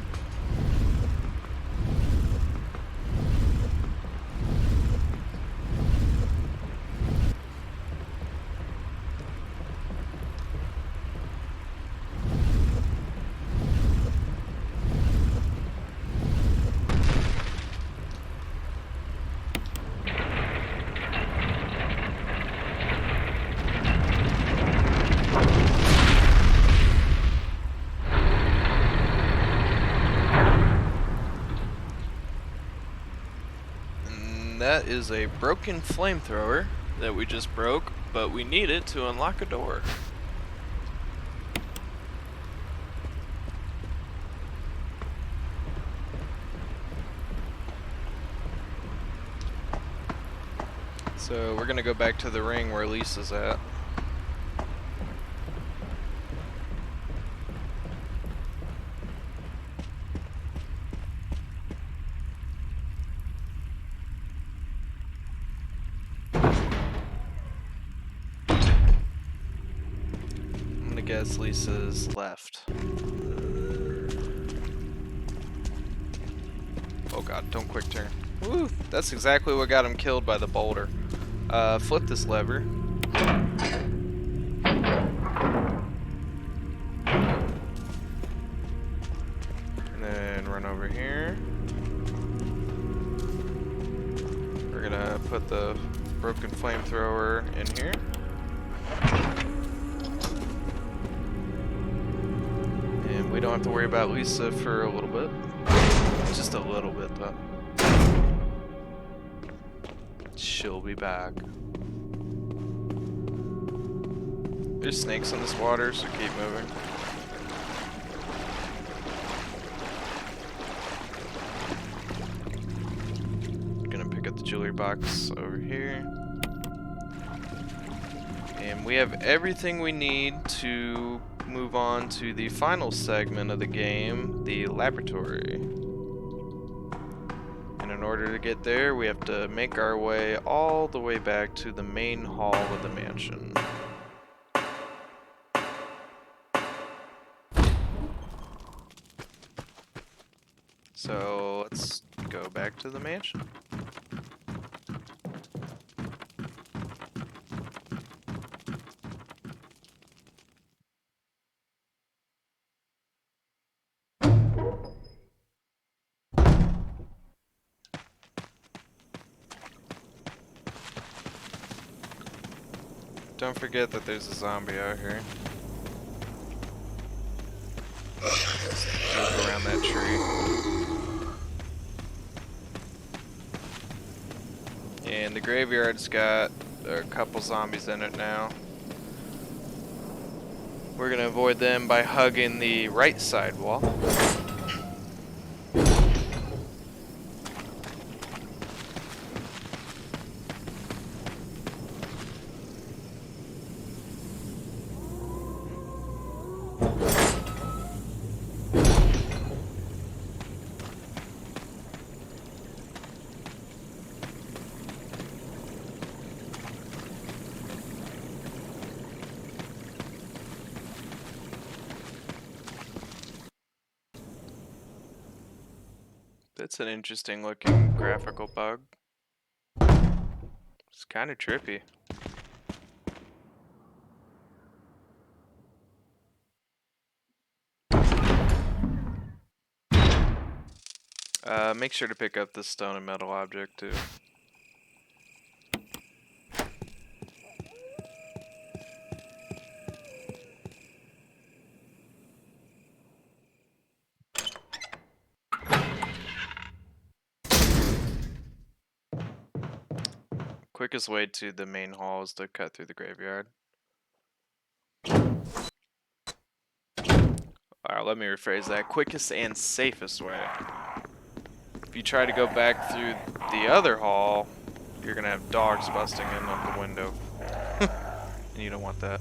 That is a broken flamethrower that we just broke, but we need it to unlock a door. So we're gonna go back to the ring where Lisa's at. Guess Lisa's left. Oh god, don't quick turn. Woo! That's exactly what got him killed by the boulder. Flip this lever. And then run over here. We're gonna put the broken flamethrower in here. We don't have to worry about Lisa for a little bit. Just a little bit, though. She'll be back. There's snakes in this water, so keep moving. Gonna pick up the jewelry box over here. And we have everything we need to move on to the final segment of the game, the laboratory. And in order to get there, we have to make our way all the way back to the main hall of the mansion. So let's go back to the mansion. Don't forget that there's a zombie out here. Look around that tree. And the graveyard's got a couple zombies in it now. We're gonna avoid them by hugging the right side wall. That's an interesting looking graphical bug. It's kind of trippy. Make sure to pick up this stone and metal object too. Quickest way to the main hall is to cut through the graveyard. Alright, let me rephrase that. Quickest and safest way. If you try to go back through the other hall, you're gonna have dogs busting in on the window. And you don't want that.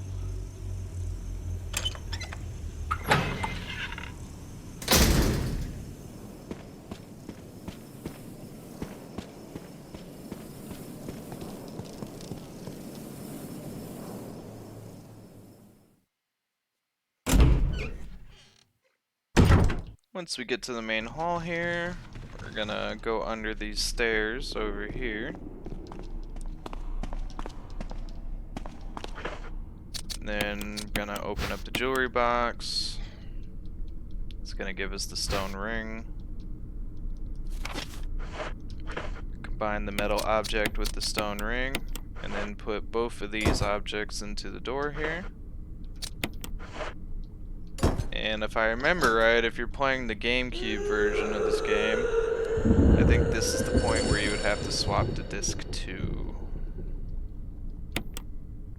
Once we get to the main hall here, we're gonna go under these stairs over here. And then gonna open up the jewelry box. It's gonna give us the stone ring. Combine the metal object with the stone ring, and then put both of these objects into the door here. And if I remember right, if you're playing the GameCube version of this game, I think this is the point where you would have to swap to disc 2.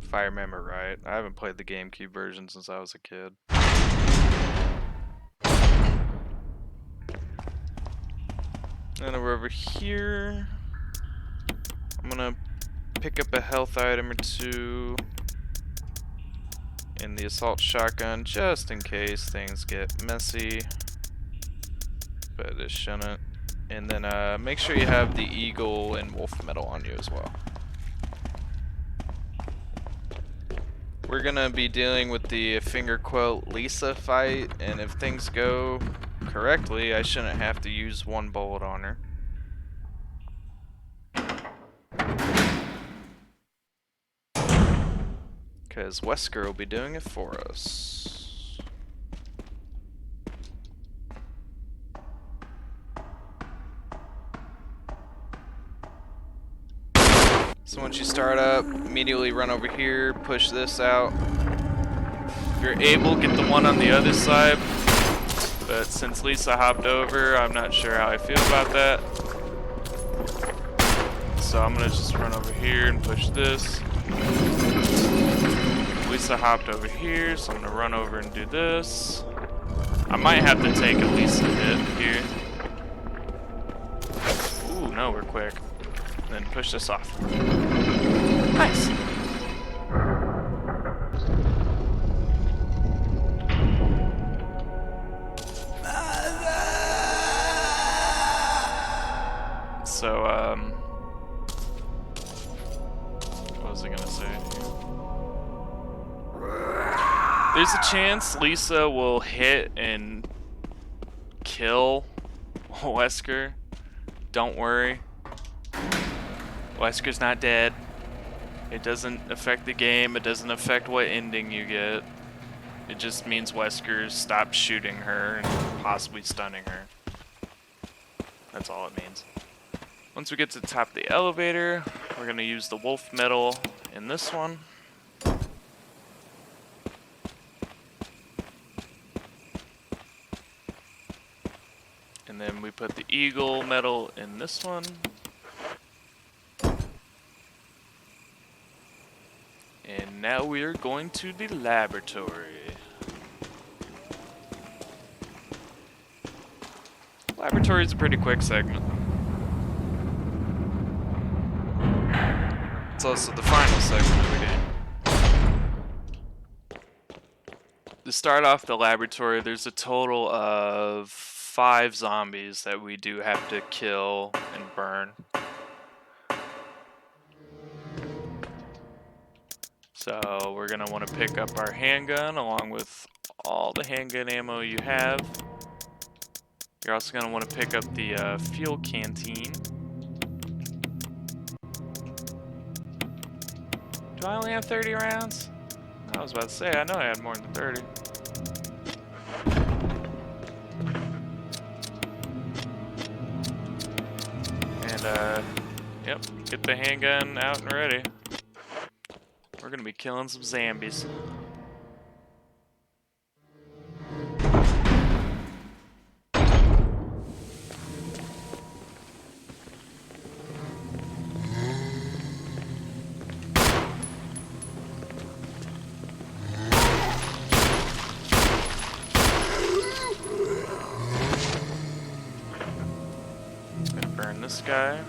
If I remember right. I haven't played the GameCube version since I was a kid. And over here, I'm gonna pick up a health item or two and the assault shotgun just in case things get messy, but it shouldn't. And then make sure you have the eagle and wolf metal on you as well. We're gonna be dealing with the finger quote Lisa fight, and if things go correctly, I shouldn't have to use one bullet on her. Because Wesker will be doing it for us. So once you start up, immediately run over here, push this out. If you're able, get the one on the other side. But since Lisa hopped over, I'm not sure how I feel about that. So I'm gonna just run over here and push this. Lisa hopped over here, so I'm gonna run over and do this. I might have to take at least a hit here. Ooh, no, we're quick. And then push this off. Nice. So, what was I gonna say? There's a chance Lisa will hit and kill Wesker. Don't worry. Wesker's not dead. It doesn't affect the game. It doesn't affect what ending you get. It just means Wesker stopped shooting her and possibly stunning her. That's all it means. Once we get to the top of the elevator, we're going to use the wolf metal in this one. And then we put the eagle medal in this one. And now we are going to the laboratory. Laboratory is a pretty quick segment. It's also the final segment of the game. To start off the laboratory, there's a total of 5 zombies that we do have to kill and burn. So we're going to want to pick up our handgun along with all the handgun ammo you have. You're also going to want to pick up the fuel canteen. Do I only have 30 rounds? I was about to say, I know I had more than 30. And, yep, get the handgun out and ready. We're gonna be killing some zombies. Gonna burn this guy.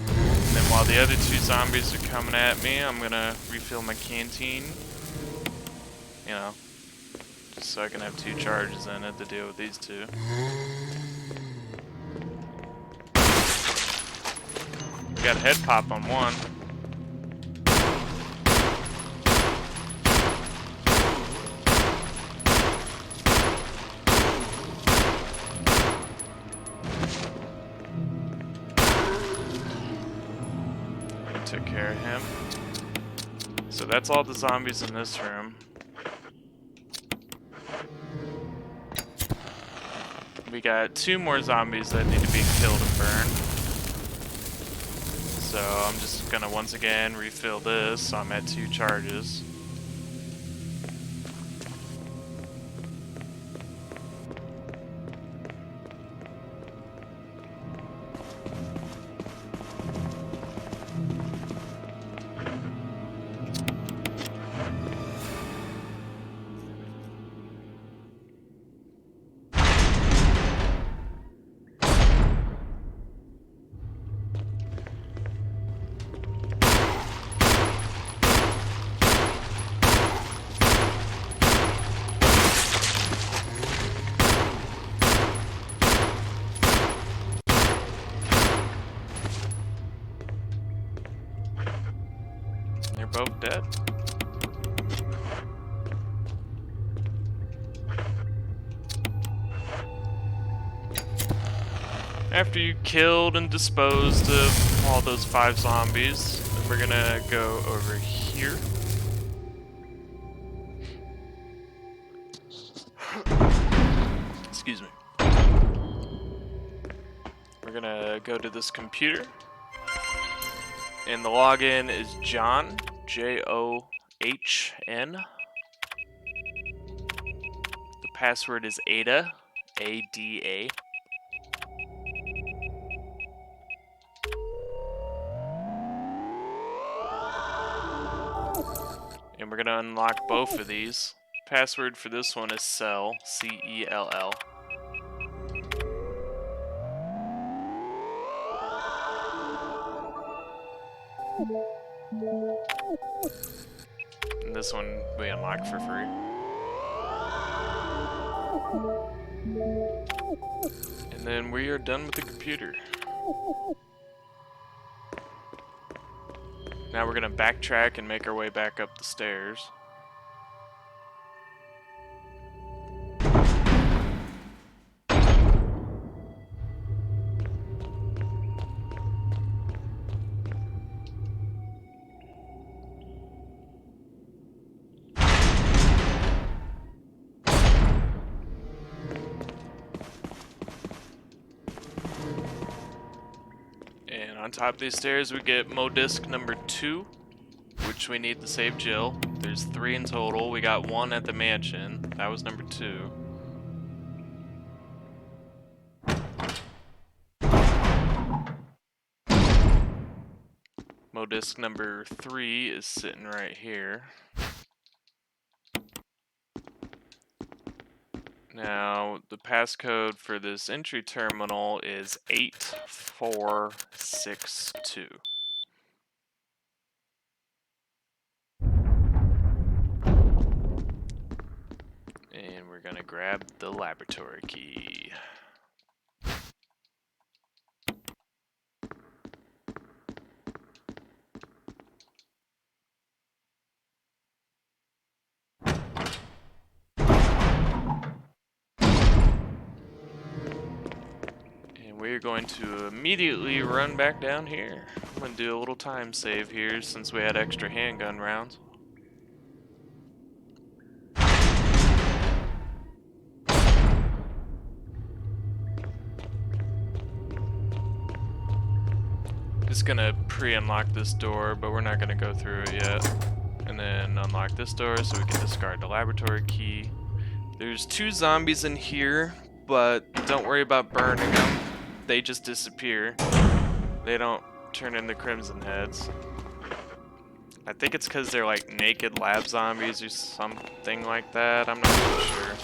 And then while the other 2 zombies are coming at me, I'm gonna refill my canteen. You know, just so I can have 2 charges in it to deal with these 2. We got a head pop on one. Took care of him. So that's all the zombies in this room. We got 2 more zombies that need to be killed and burned. So I'm just gonna once again refill this, so I'm at 2 charges. They're both dead. After you killed and disposed of all those 5 zombies, then we're gonna go over here. Excuse me. We're gonna go to this computer. And the login is John, John. The password is Ada, Ada. And we're gonna unlock both of these. Password for this one is Cell, C-E-L-L. And this one we unlock for free. And then we are done with the computer. Now we're gonna backtrack and make our way back up the stairs. And on top of these stairs we get Modisc number 2, which we need to save Jill. There's 3 in total. We got 1 at the mansion. That was number 2. Modisc number 3 is sitting right here. Now, the passcode for this entry terminal is 8462. And we're gonna grab the laboratory key. And we're going to immediately run back down here. I'm gonna do a little time save here since we had extra handgun rounds. Just gonna pre-unlock this door, but we're not gonna go through it yet. And then unlock this door so we can discard the laboratory key. There's 2 zombies in here, but don't worry about burning them. They just disappear. They don't turn into crimson heads. I think it's because they're like naked lab zombies or something like that. I'm not really sure.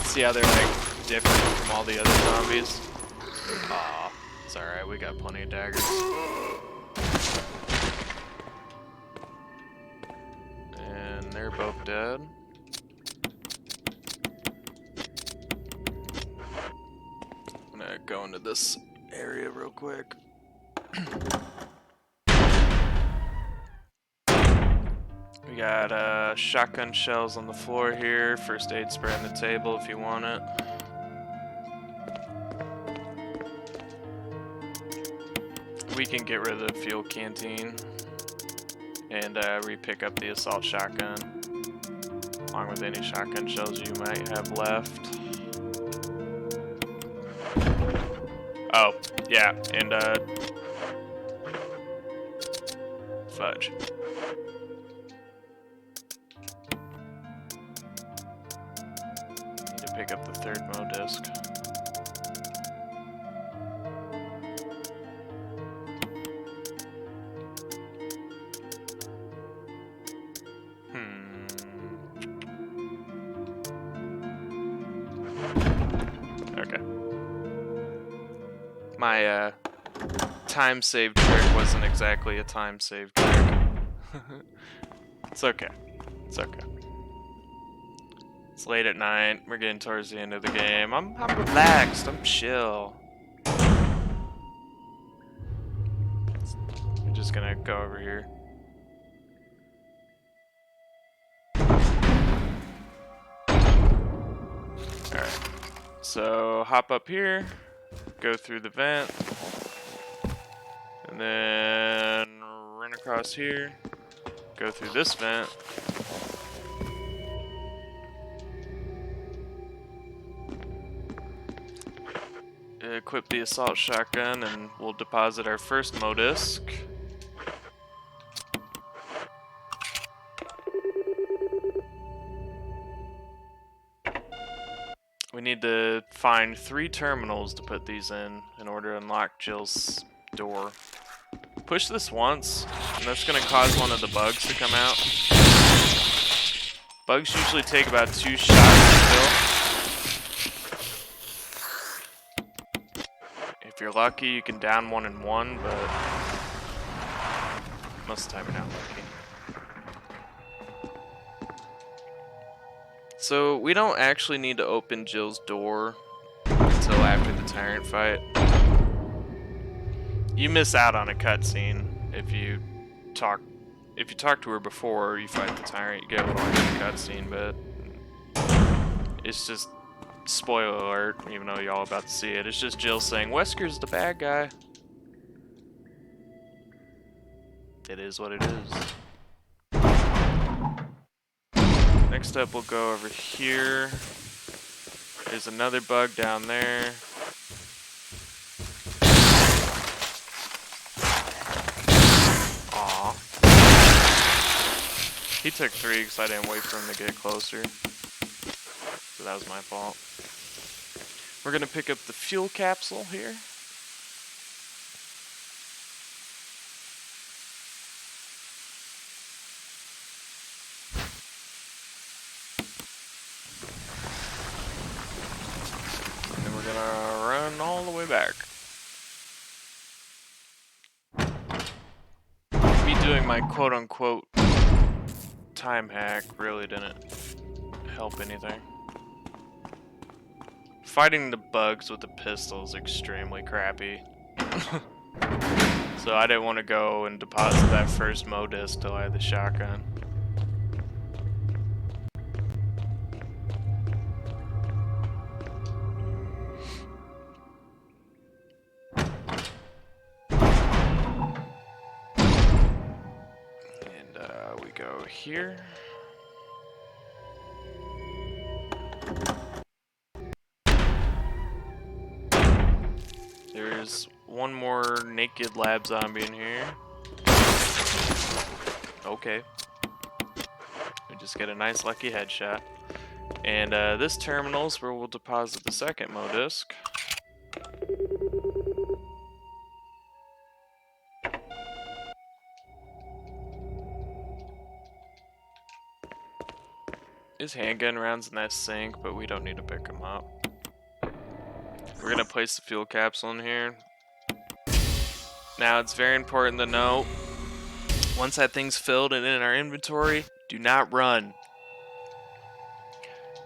See how they're like different from all the other zombies? Aw, it's alright, we got plenty of daggers. And they're both dead. I'm gonna go into this area real quick. We got shotgun shells on the floor here, first aid spray on the table if you want it. We can get rid of the fuel canteen and re-pick up the assault shotgun, along with any shotgun shells you might have left. Oh, yeah, and fudge. Need to pick up the 3rd Modisc. Okay. My time save trick wasn't exactly a time save trick. It's okay. It's okay. It's late at night. We're getting towards the end of the game. I'm relaxed. I'm chill. I'm just gonna go over here. Alright. So hop up here, go through the vent, and then run across here, go through this vent. Equip the assault shotgun and we'll deposit our first Modisc. We need to find 3 terminals to put these in order to unlock Jill's door. Push this once, and that's going to cause one of the bugs to come out. Bugs usually take about 2 shots to kill. If you're lucky, you can down one in one, but most of the time you're not lucky. So we don't actually need to open Jill's door until after the tyrant fight. You miss out on a cutscene if you talk to her before you fight the tyrant. You get a little extra cutscene, but it's just spoiler alert, even though y'all about to see it. It's just Jill saying, Wesker's the bad guy. It is what it is. Next up, we'll go over here. There's another bug down there. Aw. He took 3 because I didn't wait for him to get closer. so that was my fault. We're gonna pick up the fuel capsule here. And then we're gonna run all the way back. Me doing my quote-unquote time hack really didn't help anything. Fighting the bugs with the pistol is extremely crappy. So I didn't want to go and deposit that first Modisc till I had the shotgun. And we go here. There's one more naked lab zombie in here. Okay. We just get a nice lucky headshot. And this terminal is where we'll deposit the second Modisc. His handgun rounds in that sink, but we don't need to pick him up. We're gonna place the fuel capsule in here. Now it's very important to note, once that thing's filled and in our inventory, do not run.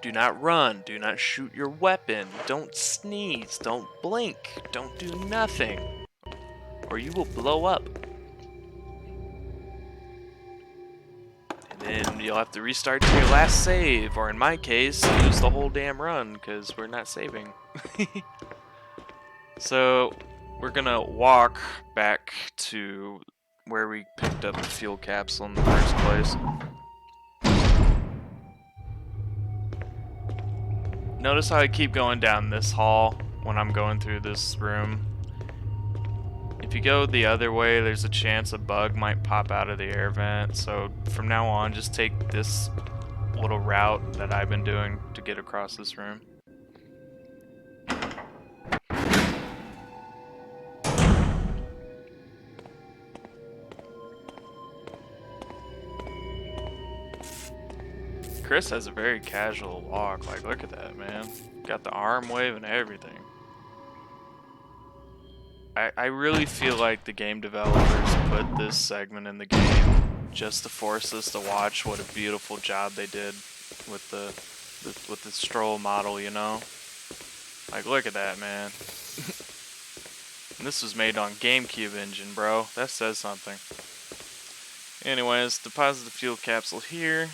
Do not run. Do not shoot your weapon. Don't sneeze. Don't blink. Don't do nothing. Or you will blow up. And then you'll have to restart to your last save. Or in my case, use the whole damn run because we're not saving. So we're gonna walk back to where we picked up the fuel capsule in the first place. Notice how I keep going down this hall when I'm going through this room. If you go the other way, there's a chance a bug might pop out of the air vent. So from now on, just take this little route that I've been doing to get across this room. Chris has a very casual walk. Like, look at that, man. Got the arm wave and everything. I really feel like the game developers put this segment in the game just to force us to watch what a beautiful job they did with the stroll model, you know? Like, look at that, man. And this was made on GameCube engine, bro. That says something. Anyways, deposit the fuel capsule here.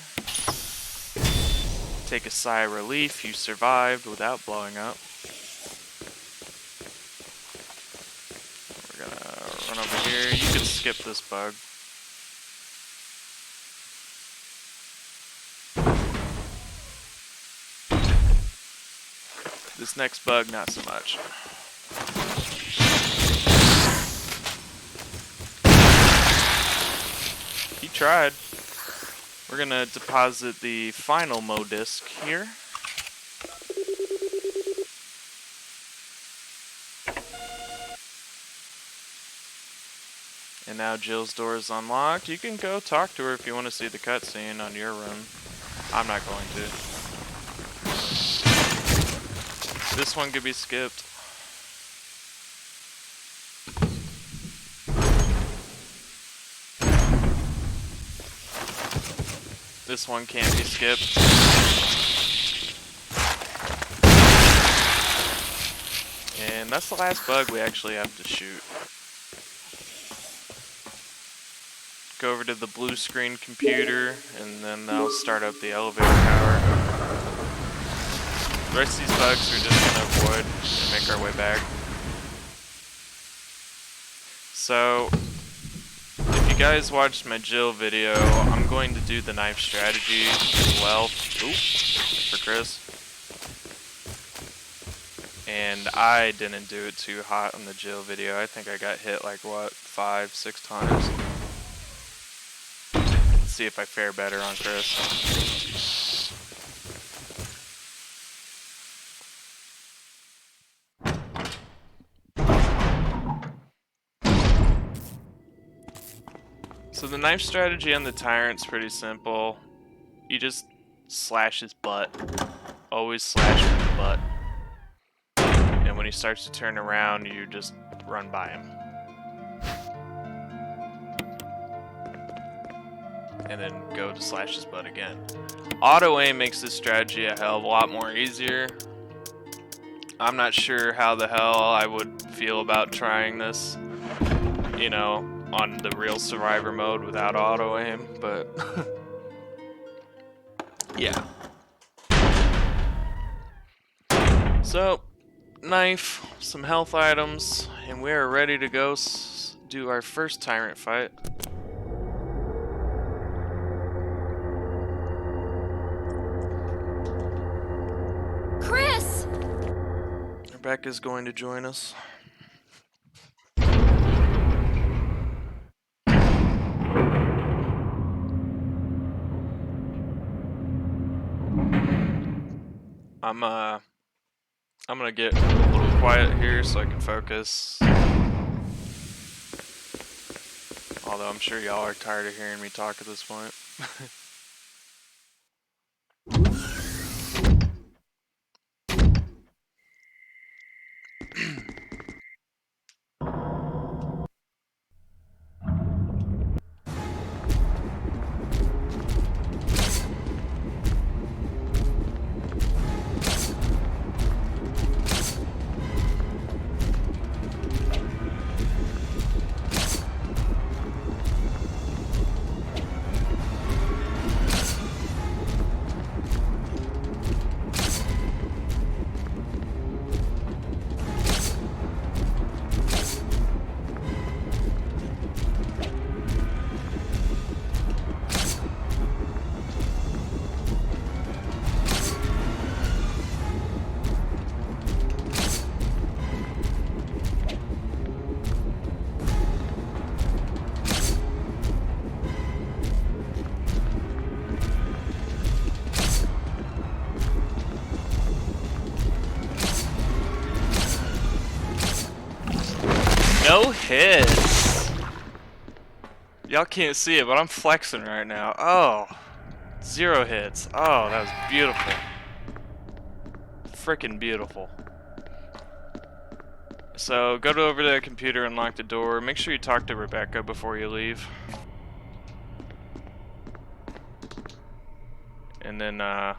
Take a sigh of relief, you survived without blowing up. We're gonna run over here. You can skip this bug. This next bug, not so much. He tried. We're gonna deposit the final Modisc here. And now Jill's door is unlocked. You can go talk to her if you want to see the cutscene on your run. I'm not going to. This one could be skipped. This one can't be skipped. And that's the last bug we actually have to shoot. Go over to the blue screen computer, and then I'll start up the elevator tower. The rest of these bugs we're just gonna avoid and make our way back. So, if you guys watched my Jill video, I'm going to do the knife strategy as well. Oop, for Chris. And I didn't do it too hot on the Jill video. I think I got hit like, what, 5-6 times. Let's see if I fare better on Chris. So the knife strategy on the tyrant's pretty simple. You just slash his butt. Always slash from the butt. And when he starts to turn around, you just run by him. And then go to slash his butt again. Auto aim makes this strategy a hell of a lot more easier. I'm not sure how the hell I would feel about trying this, you know, on the real survivor mode without auto aim, but yeah. So, knife, some health items, and we are ready to go do our first tyrant fight. Chris! Rebecca's going to join us. I'm gonna get a little quiet here so I can focus. Although I'm sure y'all are tired of hearing me talk at this point. No hits. Y'all can't see it, but I'm flexing right now. Oh, 0 hits. Oh, that was beautiful. Freaking beautiful. So go over to the computer and lock the door. Make sure you talk to Rebecca before you leave. And then now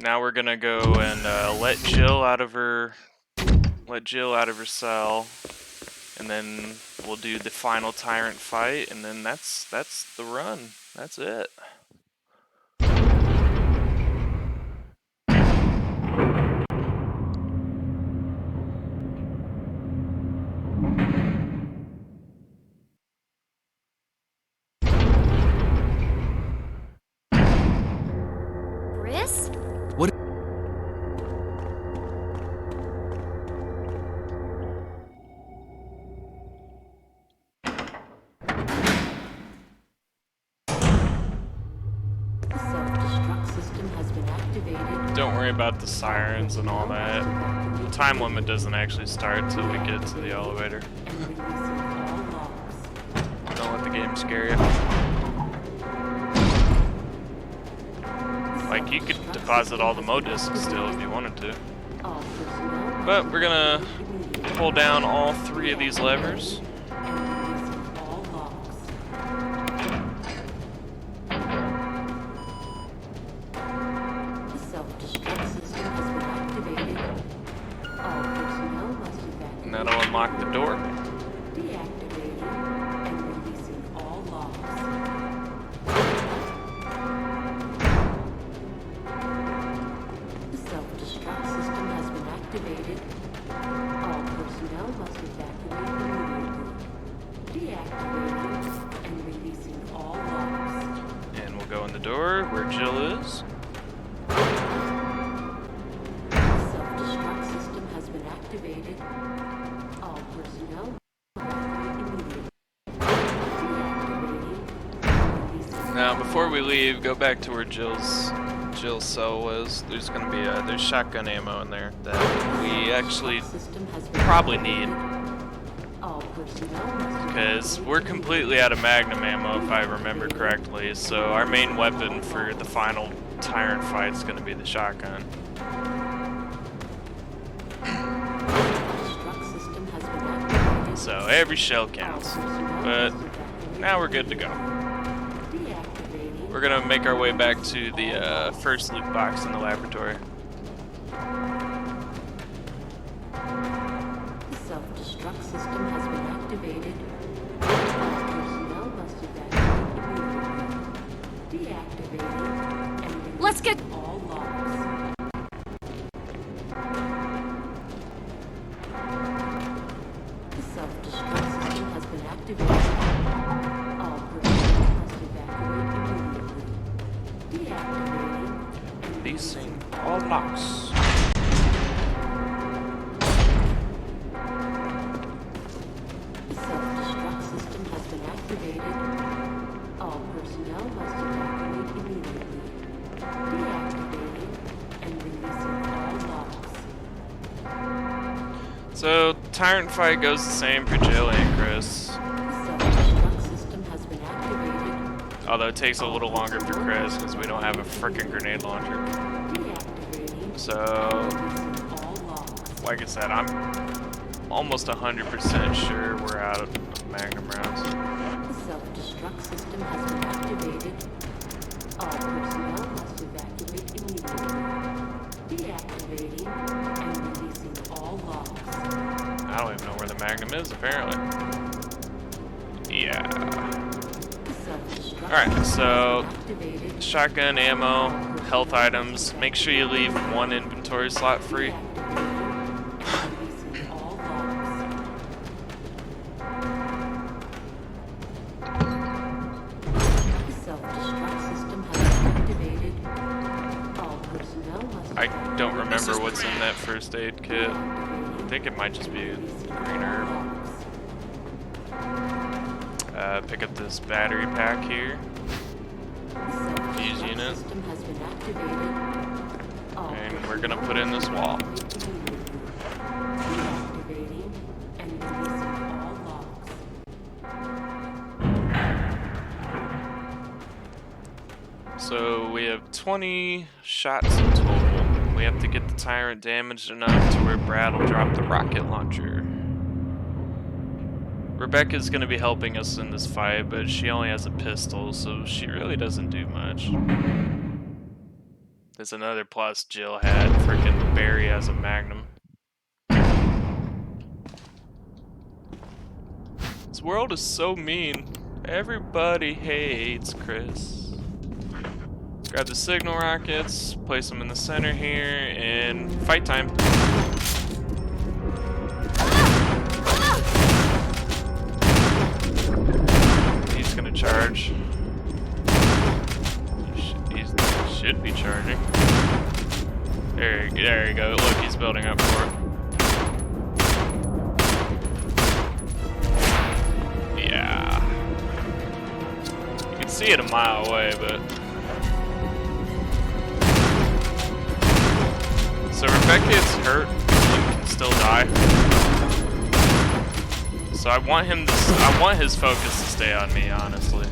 we're gonna go and let Jill out of her cell. And then we'll do the final tyrant fight, and then that's the run. That's it. Chris? What? Don't worry about the sirens and all that. The time limit doesn't actually start till we get to the elevator. Don't let the game scare you. Like, you could deposit all the Mo discs still if you wanted to. But we're gonna pull down all 3 of these levers. And that'll unlock the door. And we'll go in the door where Jill is. Self-destruct system has been activated. All personnel Now, before we leave, go back to where Jill's cell was. There's gonna be there's shotgun ammo in there that we actually probably need. Because we're completely out of magnum ammo, if I remember correctly, so our main weapon for the final tyrant fight is going to be the shotgun. So every shell counts, but now we're good to go. We're going to make our way back to the first loot box in the laboratory. The self-destruct system has been activated. Personnel must evacuate immediately. Deactivating and Let's get... all locks. The self-destruct system has been activated. All personnel must evacuate immediately. Deactivating and Releasing all locks. the self-destruct system has been activated. All personnel must evacuate immediately. Deactivating and releasing all locks. So, tyrant fight goes the same for Jill and Chris. The self-destruct system has been activated. Although it takes a little longer for Chris because we don't have a frickin' grenade launcher. Deactivating So, releasing all locks. like I said, I'm almost 100% sure we're out of magnum rounds. The self-destruct system has been activated. All personnel must evacuate immediately. Deactivating and releasing all locks. I don't even know where the magnum is, apparently. Yeah. The self-destruct Alright, system so has been activated. shotgun, ammo, health items. Make sure you leave one inventory slot free. Deactivating and releasing all locks. The self-destruct system has been activated. All personnel must I don't evacuate remember what's in that first aid kit. I Deactivating think it might just be a releasing green all herb. locks. Pick up this battery pack here. The Fuse self-destruct unit. system has been activated. All And we're gonna personnel put in this wall. Deactivating and releasing all locks. So we have 20 shots in total. We have to get the tyrant damaged enough to where Brad will drop the rocket launcher. Rebecca's gonna be helping us in this fight, but she only has a pistol, so she really doesn't do much. There's another plus Jill had. Frickin' Barry has a magnum. This world is so mean. Everybody hates Chris. Grab the signal rockets, place them in the center here, and fight time. He's gonna charge. He should be charging. There you go. Look, he's building up for it. Yeah. You can see it a mile away, but... So Rebecca is hurt and can still die. So I want his focus to stay on me, honestly.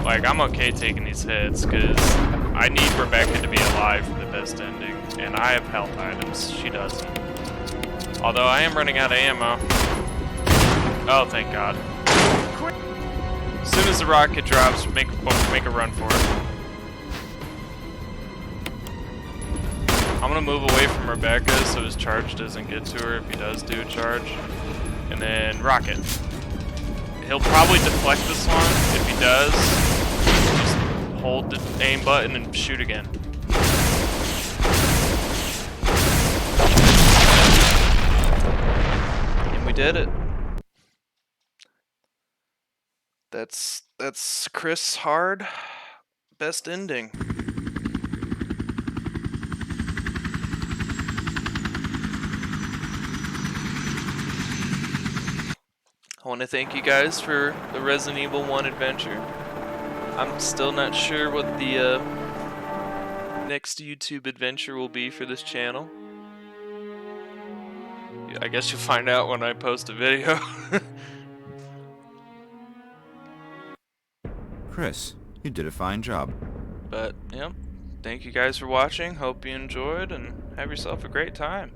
Like, I'm okay taking these hits, because I need Rebecca to be alive for the best ending. And I have health items, she doesn't. Although I am running out of ammo. Oh, thank God. As soon as the rocket drops, make a run for it. I'm gonna move away from Rebecca so his charge doesn't get to her if he does do a charge. And then rocket. He'll probably deflect this one. If he does, just hold the aim button and shoot again. And we did it. That's Chris Hard. Best ending. I want to thank you guys for the Resident Evil 1 adventure. I'm still not sure what the next YouTube adventure will be for this channel. I guess you'll find out when I post a video. Chris, you did a fine job. But, yep. Thank you guys for watching. Hope you enjoyed, and have yourself a great time.